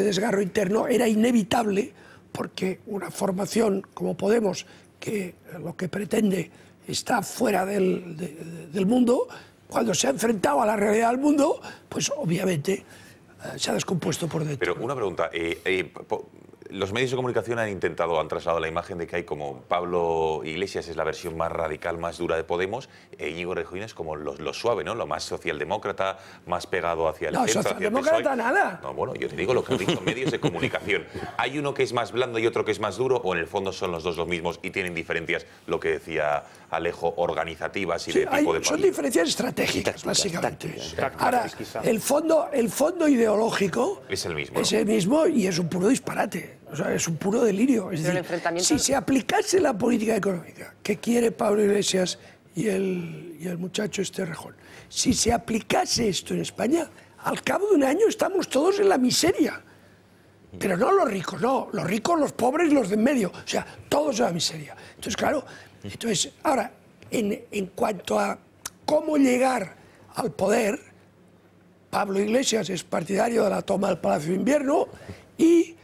desgarro interno era inevitable porque una formación como Podemos, que lo que pretende está fuera del mundo, cuando se ha enfrentado a la realidad del mundo, pues obviamente se ha descompuesto por dentro. Pero una pregunta, los medios de comunicación han trasladado la imagen de que hay como Pablo Iglesias es la versión más radical, más dura de Podemos, e Íñigo Errejón es como lo suave, ¿no? Lo más socialdemócrata, más pegado hacia el centro, hacia el socialdemócrata nada. No, bueno, yo te digo lo que han dicho medios de comunicación. ¿Hay uno que es más blando y otro que es más duro, o en el fondo son los dos los mismos y tienen diferencias, lo que decía Alejo, organizativas y de tipo de partido? Son diferencias estratégicas, básicamente. Ahora, el fondo ideológico es el mismo, es el mismo y es un puro disparate. O sea, es un puro delirio. Es decir, si se aplicase la política económica que quiere Pablo Iglesias y el muchacho Errejón, si se aplicase esto en España, al cabo de un año estamos todos en la miseria. Pero no los ricos, no. Los ricos, los pobres y los de en medio. O sea, todos en la miseria. Entonces, claro, ahora, en cuanto a cómo llegar al poder, Pablo Iglesias es partidario de la toma del Palacio de Invierno y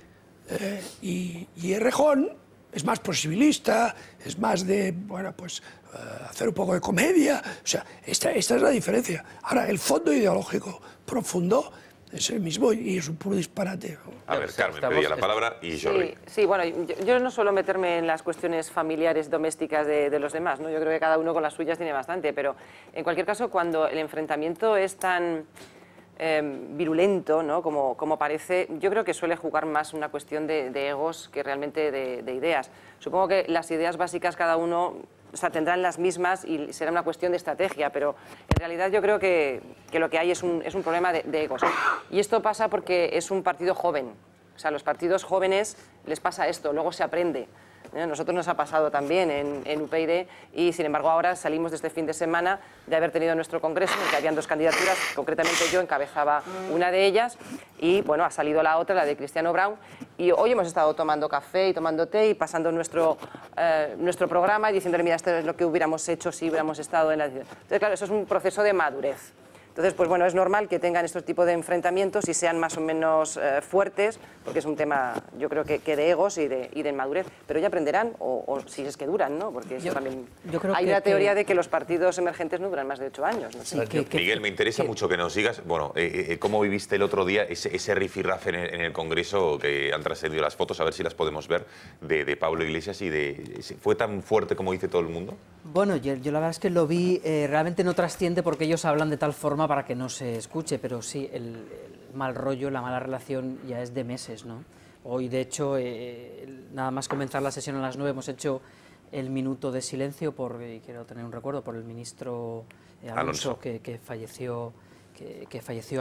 Errejón es más posibilista, es más de, bueno, pues hacer un poco de comedia. O sea, esta es la diferencia. Ahora, el fondo ideológico profundo es el mismo y es un puro disparate. A ver, Carmen, pedía la palabra y Jordi. Sí, bueno, yo no suelo meterme en las cuestiones familiares, domésticas de los demás, ¿no? Yo creo que cada uno con las suyas tiene bastante, pero en cualquier caso, cuando el enfrentamiento es tan virulento, ¿no? como parece, yo creo que suele jugar más una cuestión de egos que realmente de ideas. Supongo que las ideas básicas cada uno, o sea, tendrán las mismas y será una cuestión de estrategia, pero en realidad yo creo que lo que hay es un problema de egos. Y esto pasa porque es un partido joven. O sea, a los partidos jóvenes les pasa esto, luego se aprende. A nosotros nos ha pasado también en UPyD y, sin embargo, ahora salimos de este fin de semana de haber tenido nuestro congreso en el que habían dos candidaturas, concretamente yo encabezaba una de ellas y, bueno, ha salido la otra, la de Cristiano Brown, y hoy hemos estado tomando café y tomando té y pasando nuestro programa y diciéndole, mira, esto es lo que hubiéramos hecho si hubiéramos estado en la... Entonces, claro, eso es un proceso de madurez. Entonces, pues bueno, es normal que tengan estos tipos de enfrentamientos y sean más o menos fuertes, porque es un tema, yo creo que de egos y de madurez, pero ya aprenderán, o si es que duran, ¿no? Porque eso también... Hay una teoría de que los partidos emergentes no duran más de 8 años. ¿no? Sí, Miguel, me interesa mucho que nos digas, bueno, cómo viviste el otro día ese rifirrafe en el Congreso, que han trascendido las fotos, a ver si las podemos ver, de Pablo Iglesias ¿Fue tan fuerte como dice todo el mundo? Bueno, yo la verdad es que lo vi, realmente no trasciende porque ellos hablan de tal forma para que no se escuche, pero sí, el mal rollo, la mala relación ya es de meses, ¿no? Hoy, de hecho, nada más comenzar la sesión a las 9 hemos hecho el minuto de silencio y quiero tener un recuerdo por el ministro Alonso. Que falleció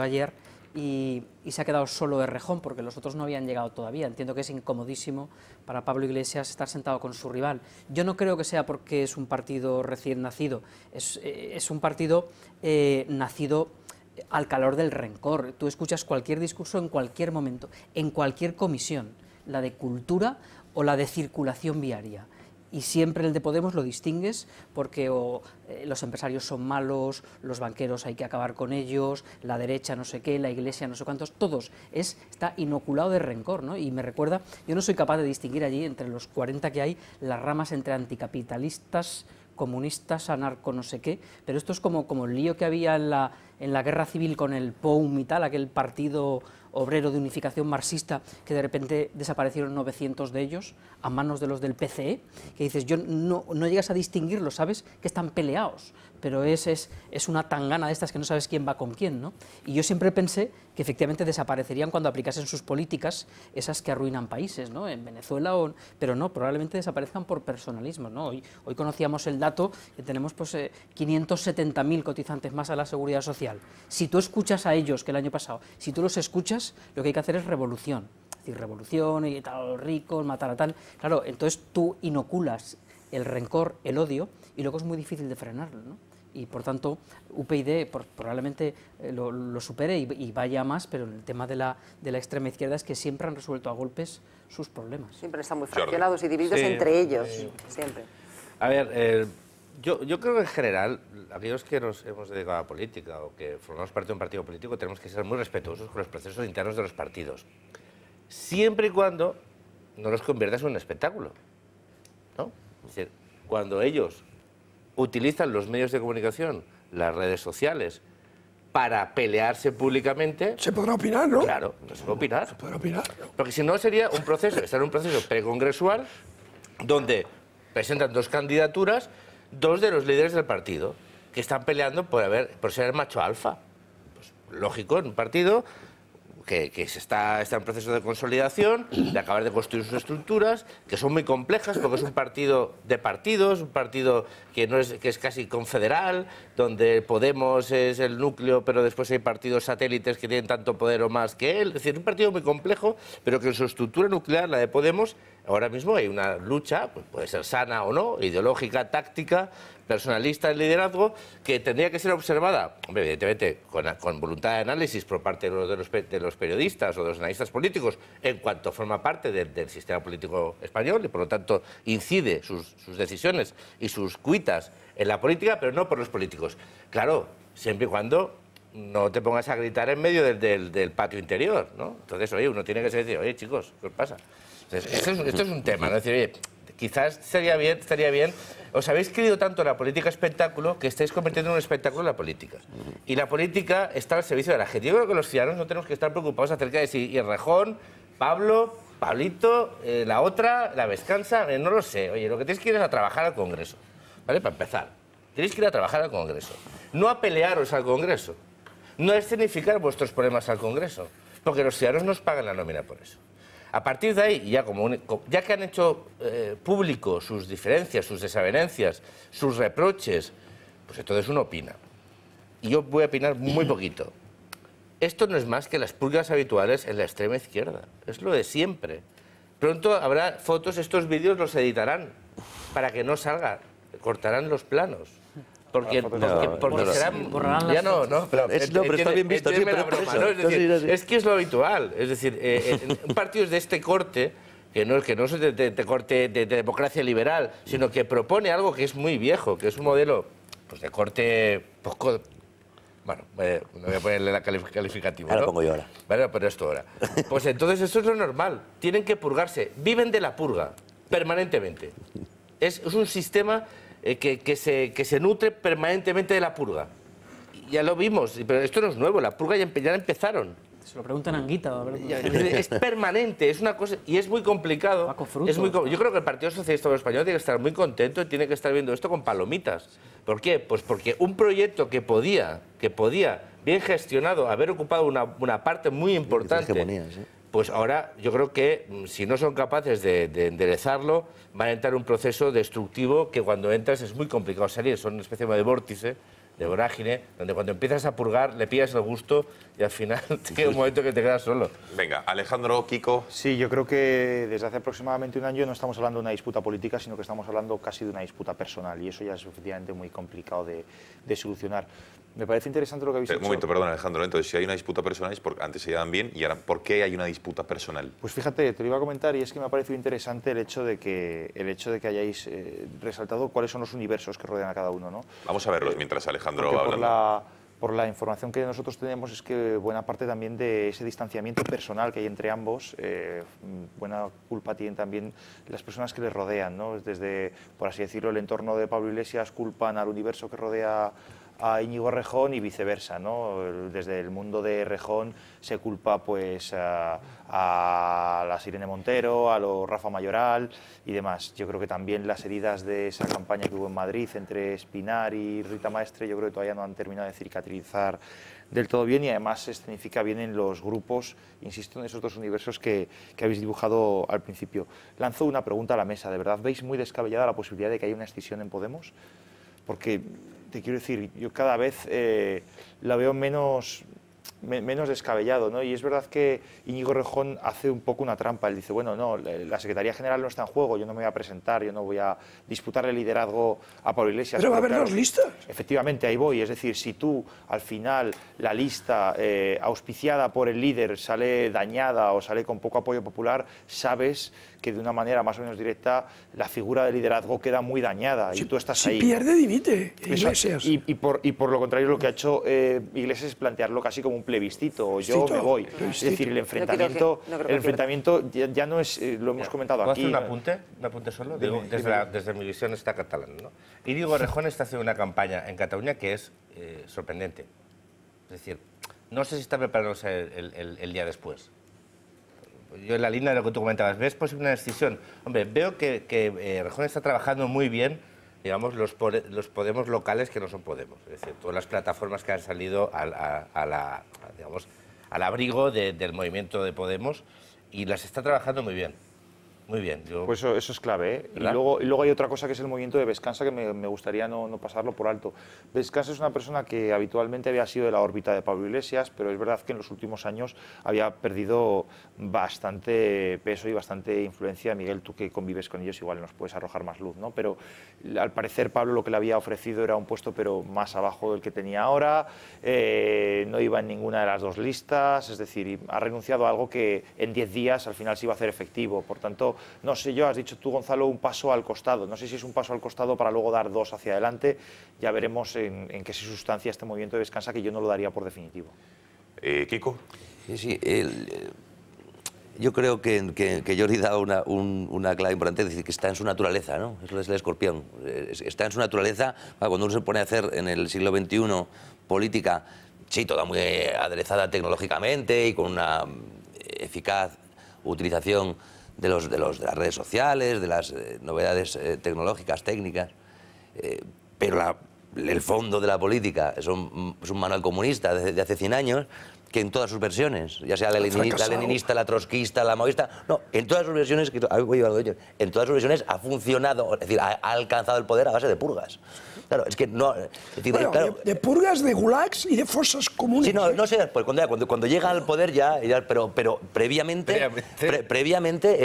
ayer. Y se ha quedado solo de rejón porque los otros no habían llegado todavía. Entiendo que es incomodísimo para Pablo Iglesias estar sentado con su rival. Yo no creo que sea porque es un partido recién nacido, es un partido nacido al calor del rencor. Tú escuchas cualquier discurso en cualquier momento, en cualquier comisión, la de cultura o la de circulación viaria. Y siempre el de Podemos lo distingues porque los empresarios son malos, los banqueros hay que acabar con ellos, la derecha no sé qué, la Iglesia no sé cuántos, todos. Está inoculado de rencor, ¿no? Y me recuerda, yo no soy capaz de distinguir allí entre los 40 que hay, las ramas entre anticapitalistas, comunistas, anarco no sé qué, pero esto es como el lío que había en la guerra civil con el POUM y tal, aquel partido obrero de unificación marxista, que de repente desaparecieron 900 de ellos a manos de los del PCE, que dices, no llegas a distinguirlo, sabes que están peleados, pero es una tangana de estas que no sabes quién va con quién, ¿no? Y yo siempre pensé que efectivamente desaparecerían cuando aplicasen sus políticas, esas que arruinan países, ¿no? En Venezuela, pero no, probablemente desaparezcan por personalismo, ¿no? Hoy conocíamos el dato que tenemos 570.000 cotizantes más a la Seguridad Social. Si tú escuchas a ellos, que el año pasado, si tú los escuchas, lo que hay que hacer es revolución. Es decir, revolución, y tal, a los ricos, matar a tal. Claro, entonces tú inoculas el rencor, el odio, y luego es muy difícil de frenarlo, ¿no? Y por tanto, UPyD probablemente lo supere y vaya más, pero el tema de la extrema izquierda es que siempre han resuelto a golpes sus problemas. Siempre están muy fraccionados y divididos entre ellos, siempre. A ver, yo creo que en general, aquellos que nos hemos dedicado a la política o que formamos parte de un partido político, tenemos que ser muy respetuosos con los procesos internos de los partidos, siempre y cuando no los conviertas en un espectáculo, ¿no? Es decir, cuando ellos utilizan los medios de comunicación, las redes sociales, para pelearse públicamente... Se podrá opinar, ¿no? Claro, no se puede opinar. Se podrá opinar, ¿no? Porque si no sería un proceso, estar en un proceso precongresual donde presentan dos candidaturas, dos de los líderes del partido, que están peleando por ser el macho alfa. Pues, lógico, en un partido que está en proceso de consolidación, de acabar de construir sus estructuras, que son muy complejas porque es un partido de partidos, un partido que es casi confederal, donde Podemos es el núcleo, pero después hay partidos satélites que tienen tanto poder o más que él. Es decir, un partido muy complejo, pero que en su estructura nuclear, la de Podemos, ahora mismo hay una lucha, pues puede ser sana o no, ideológica, táctica, personalista en liderazgo, que tendría que ser observada, hombre, evidentemente, con voluntad de análisis por parte de los periodistas o de los analistas políticos, en cuanto forma parte del sistema político español y, por lo tanto, incide sus decisiones y sus cuitas en la política, pero no por los políticos. Claro, siempre y cuando no te pongas a gritar en medio del patio interior, ¿no? Entonces, oye, uno tiene que decir, oye, chicos, ¿qué os pasa? Entonces, esto es un tema, ¿no? Es decir, oye, quizás estaría bien, os habéis creído tanto en la política espectáculo que estáis convirtiendo en un espectáculo la política. Y la política está al servicio de la gente. Yo creo que los ciudadanos no tenemos que estar preocupados acerca de si Errejón, Pablo, Pablito, la otra, la Vescanza, no lo sé. Oye, lo que tenéis que ir es a trabajar al Congreso, ¿vale? Para empezar, tenéis que ir a trabajar al Congreso. No a pelearos al Congreso, no a escenificar vuestros problemas al Congreso, porque los ciudadanos nos pagan la nómina por eso. A partir de ahí, ya que han hecho público sus diferencias, sus desavenencias, sus reproches, pues entonces uno opina. Y yo voy a opinar muy poquito. Esto no es más que las purgas habituales en la extrema izquierda. Es lo de siempre. Pronto habrá fotos, estos vídeos los editarán para que no salga. Cortarán los planos. Porque serán... Ya no, pero está bien visto. Es que es lo habitual. Es decir, en partidos de este corte, que no es de corte de democracia liberal, sino que propone algo que es muy viejo, que es un modelo pues, de corte poco Bueno, no voy a ponerle la calificativa. Ahora ¿no? lo pongo yo ahora. Bueno, pero esto ahora. Pues entonces eso es lo normal. Tienen que purgarse. Viven de la purga, permanentemente. Es un sistema que se nutre permanentemente de la purga. Ya lo vimos, pero esto no es nuevo. La purga ya empezaron. Se lo preguntan a Anguita. A ver. Es permanente, es una cosa... Y es muy complicado. Yo creo que el Partido Socialista Obrero Español tiene que estar muy contento y tiene que estar viendo esto con palomitas. ¿Por qué? Pues porque un proyecto que podía, bien gestionado, haber ocupado una parte muy importante, pues ahora yo creo que si no son capaces de enderezarlo, van a entrar en un proceso destructivo que cuando entras es muy complicado salir. Son una especie de vórtice, de vorágine, donde cuando empiezas a purgar le pillas el gusto y al final llega un momento que te quedas solo. Venga, Alejandro, Kiko. Sí, yo creo que desde hace aproximadamente un año no estamos hablando de una disputa política, sino que estamos hablando casi de una disputa personal, y eso ya es efectivamente muy complicado de solucionar. Me parece interesante lo que habéis dicho. Un momento, perdón, Alejandro. Entonces, si hay una disputa personal es porque antes se llevan bien y ahora, ¿por qué hay una disputa personal? Pues fíjate, te lo iba a comentar, y es que me ha parecido interesante el hecho de que hayáis resaltado cuáles son los universos que rodean a cada uno, ¿no? Vamos a verlos mientras Alejandro va hablando. Por la información que nosotros tenemos es que buena parte también de ese distanciamiento personal que hay entre ambos, buena culpa tienen también las personas que les rodean, ¿no? Desde, por así decirlo, el entorno de Pablo Iglesias culpan al universo que rodea a Íñigo Errejón y viceversa, ¿no? Desde el mundo de Errejón se culpa pues a la Irene Montero, a los Rafa Mayoral y demás. Yo creo que también las heridas de esa campaña que hubo en Madrid entre Espinar y Rita Maestre, yo creo que todavía no han terminado de cicatrizar del todo bien, y además se escenifica bien en los grupos, insisto, en esos dos universos que habéis dibujado al principio. Lanzo una pregunta a la mesa. ¿De verdad veis muy descabellada la posibilidad de que haya una escisión en Podemos? Porque, te quiero decir, yo cada vez la veo menos descabellado, ¿no? Y es verdad que Íñigo Errejón hace un poco una trampa. Él dice, bueno, no, la Secretaría General no está en juego, yo no me voy a presentar, yo no voy a disputar el liderazgo a Pablo Iglesias. Pero va a haber dos listas. Efectivamente, ahí voy. Es decir, si tú, al final, la lista auspiciada por el líder sale dañada o sale con poco apoyo popular, sabes que de una manera más o menos directa la figura de liderazgo queda muy dañada y tú estás ahí. Si pierde, dimite, Iglesias. Y por lo contrario, lo que ha hecho Iglesias es plantearlo casi como un plebiscito, o yo me voy. Es decir, el enfrentamiento, ya no es, lo hemos comentado aquí. ¿Puedo hacer un apunte solo? Digo, desde mi visión está catalana, ¿no? Íñigo Errejón está haciendo una campaña en Cataluña que es sorprendente. Es decir, no sé si está preparándose el día después. Yo en la línea de lo que tú comentabas, ¿ves posible una decisión? Hombre, veo que Errejón está trabajando muy bien, digamos, los Podemos locales que no son Podemos. Es decir, todas las plataformas que han salido digamos, al abrigo del movimiento de Podemos, y las está trabajando muy bien. Muy bien. Pues eso es clave, ¿eh? Y luego hay otra cosa que es el movimiento de Vescansa, que me gustaría no pasarlo por alto. Vescansa es una persona que habitualmente había sido de la órbita de Pablo Iglesias, pero es verdad que en los últimos años había perdido bastante peso y bastante influencia. Miguel, tú que convives con ellos igual nos puedes arrojar más luz, ¿no? Pero al parecer Pablo lo que le había ofrecido era un puesto pero más abajo del que tenía ahora, no iba en ninguna de las dos listas, es decir, ha renunciado a algo que en 10 días al final se iba a hacer efectivo. Por tanto, no sé yo, has dicho tú, Gonzalo, un paso al costado. No sé si es un paso al costado para luego dar dos hacia adelante. Ya veremos en qué se sustancia este movimiento de Vescansa, que yo no lo daría por definitivo. ¿Kiko? Sí, yo creo que Jordi da una clave importante, es decir, que está en su naturaleza, ¿no? Eso es el escorpión. Está en su naturaleza. Cuando uno se pone a hacer en el siglo XXI política, sí, toda muy aderezada tecnológicamente y con una eficaz utilización de las redes sociales, de las novedades tecnológicas, técnicas, pero el fondo de la política es un manual comunista de hace 100 años, que en todas sus versiones, ya sea la leninista, la trotskista, la maoísta, no, en todas sus versiones, en todas sus versiones ha funcionado, es decir, ha alcanzado el poder a base de purgas. Claro, es que no... Es decir, bueno, claro, de purgas, de gulags y de fosas comunes. Sí, no sé, pues cuando llega al poder pero previamente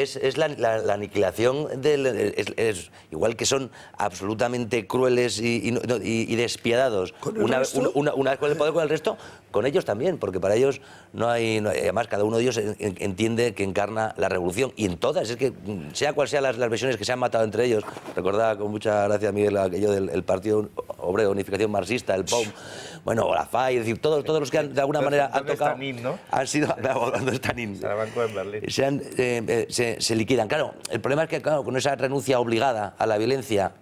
es la aniquilación es igual que son absolutamente crueles y despiadados una vez con el poder, con el resto, con ellos también, porque para ellos no hay además cada uno de ellos entiende que encarna la revolución, y en todas, es que sea cual sean las versiones que se han matado entre ellos. Recordaba con mucha gracia, Miguel, aquello del Partido Obrero de Unificación Marxista, el POUM, bueno, la FAI, es decir, todos los que de alguna manera han tocado, ¿no? Han sido, ¿dónde está NIN? Salamanca en Berlín. Se liquidan. Claro, el problema es que con esa renuncia obligada a la violencia,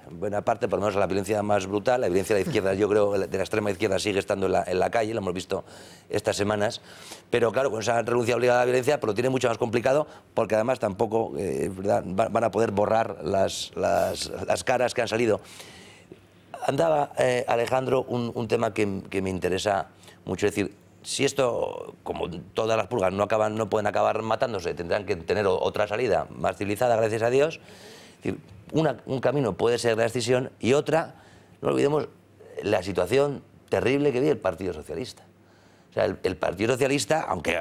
buena parte, por lo menos a la violencia más brutal, la violencia de la izquierda, yo creo, de la extrema izquierda sigue estando en la calle, lo hemos visto estas semanas, pero claro, con esa renuncia obligada a la violencia, pues lo tiene mucho más complicado, porque además tampoco van a poder borrar las caras que han salido. Andaba, Alejandro, un tema que me interesa mucho, es decir, si esto, como todas las purgas, no pueden acabar matándose, tendrán que tener otra salida más civilizada, gracias a Dios. Es decir, un camino puede ser la escisión y otra, no olvidemos la situación terrible que vive el Partido Socialista. O sea, el Partido Socialista, aunque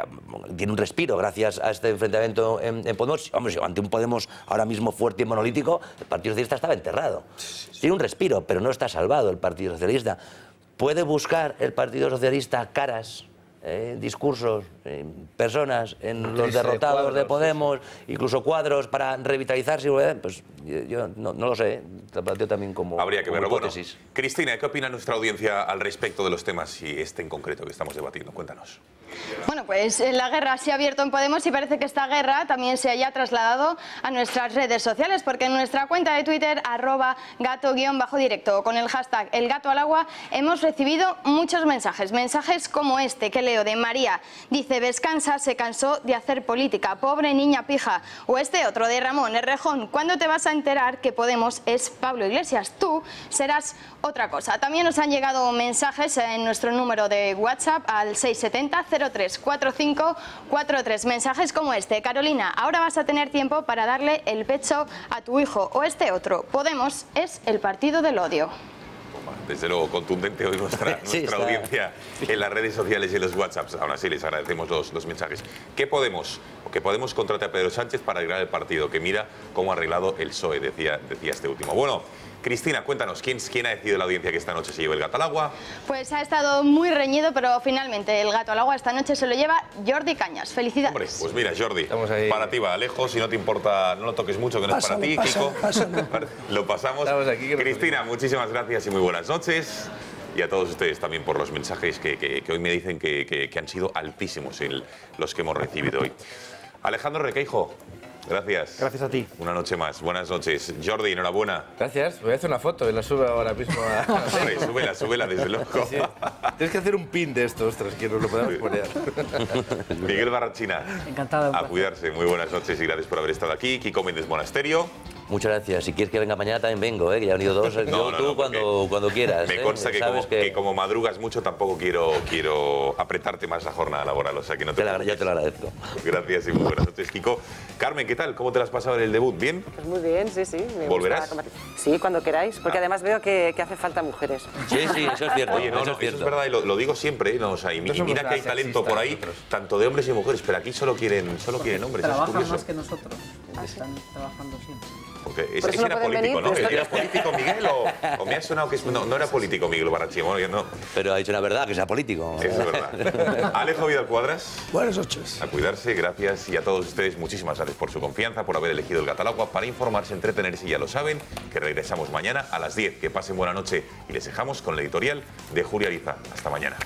tiene un respiro gracias a este enfrentamiento en Podemos, hombre, si ante un Podemos ahora mismo fuerte y monolítico, el Partido Socialista estaba enterrado. Tiene un respiro, pero no está salvado el Partido Socialista. Puede buscar el Partido Socialista caras, discursos, personas en los derrotados cuadros, de Podemos, incluso cuadros para revitalizarse. Pues yo no lo sé, te planteo también como habría que verlo. Bueno, hipótesis. Cristina, ¿qué opina nuestra audiencia al respecto de los temas y este en concreto que estamos debatiendo? Cuéntanos. Bueno, pues la guerra se ha abierto en Podemos y parece que esta guerra también se haya trasladado a nuestras redes sociales, porque en nuestra cuenta de Twitter, @gato_directo, con el hashtag #elgatoalagua, hemos recibido muchos mensajes como este que leo de María. Dice: Vescansa se cansó de hacer política, pobre niña pija. O este otro de Ramón Errejón: ¿cuándo te vas a enterar que Podemos es Pablo Iglesias? Tú serás otra cosa. También nos han llegado mensajes en nuestro número de WhatsApp al 670 034543. Mensajes como este: Carolina, ahora vas a tener tiempo para darle el pecho a tu hijo. O este otro: Podemos es el partido del odio. Desde luego, contundente hoy nuestra audiencia en las redes sociales y en los WhatsApps. Aún así, les agradecemos los mensajes. ¿Qué Podemos? Que Podemos contrate a Pedro Sánchez para arreglar el partido, que mira cómo ha arreglado el PSOE, decía este último. Bueno, Cristina, cuéntanos, ¿quién ha decidido la audiencia que esta noche se lleve el gato al agua? Pues ha estado muy reñido, pero finalmente el gato al agua esta noche se lo lleva Jordi Cañas. Felicidades. Hombre, pues mira, Jordi, para ti va, Alejo, si no te importa, no lo toques mucho, que no es para ti, Kiko. Lo pasamos. Aquí, Cristina, muchísimas gracias y muy buenas noches. Y a todos ustedes también por los mensajes que hoy me dicen que han sido altísimos los que hemos recibido hoy. Alejandro Requeijo, gracias. Gracias a ti. Una noche más. Buenas noches. Jordi, enhorabuena. Gracias. Voy a hacer una foto y la subo ahora mismo a... Hombre, súbela, desde luego. Sí. Tienes que hacer un pin de esto, ostras, que nos lo podemos poner. Miguel Barrachina. Encantado. A cuidarse. Muy buenas noches y gracias por haber estado aquí. Kiko Méndez Monasterio. Muchas gracias. Si quieres que venga mañana también vengo, que ya han ido dos. Tú cuando quieras. Me consta que como madrugas mucho tampoco quiero apretarte más la jornada laboral. O sea que no yo te lo agradezco. Gracias y muy buenas noches, Kiko. Carmen, ¿qué tal? ¿Cómo te lo has pasado en el debut? ¿Bien? Pues muy bien, sí. ¿Volverás? Sí, cuando queráis, porque además veo que hace falta mujeres. Sí, eso es cierto. Oye, eso es verdad y lo digo siempre. ¿no? O sea, y mira que hay talento por ahí, tanto de hombres y mujeres, pero aquí solo quieren hombres. Trabajan más que nosotros. Están trabajando siempre. Porque ese era político, ¿no? ¿Era político Miguel o me ha sonado que no era político Miguel Barrachina? Bueno, no. Pero ha dicho la verdad, que sea político. Eso es verdad. Alejo Vidal Cuadras. Buenas noches. A cuidarse, gracias. Y a todos ustedes, muchísimas gracias por su confianza, por haber elegido el Gato al Agua, para informarse, entretenerse, ya lo saben, que regresamos mañana a las 10. Que pasen buena noche y les dejamos con la editorial de Julia Ariza. Hasta mañana.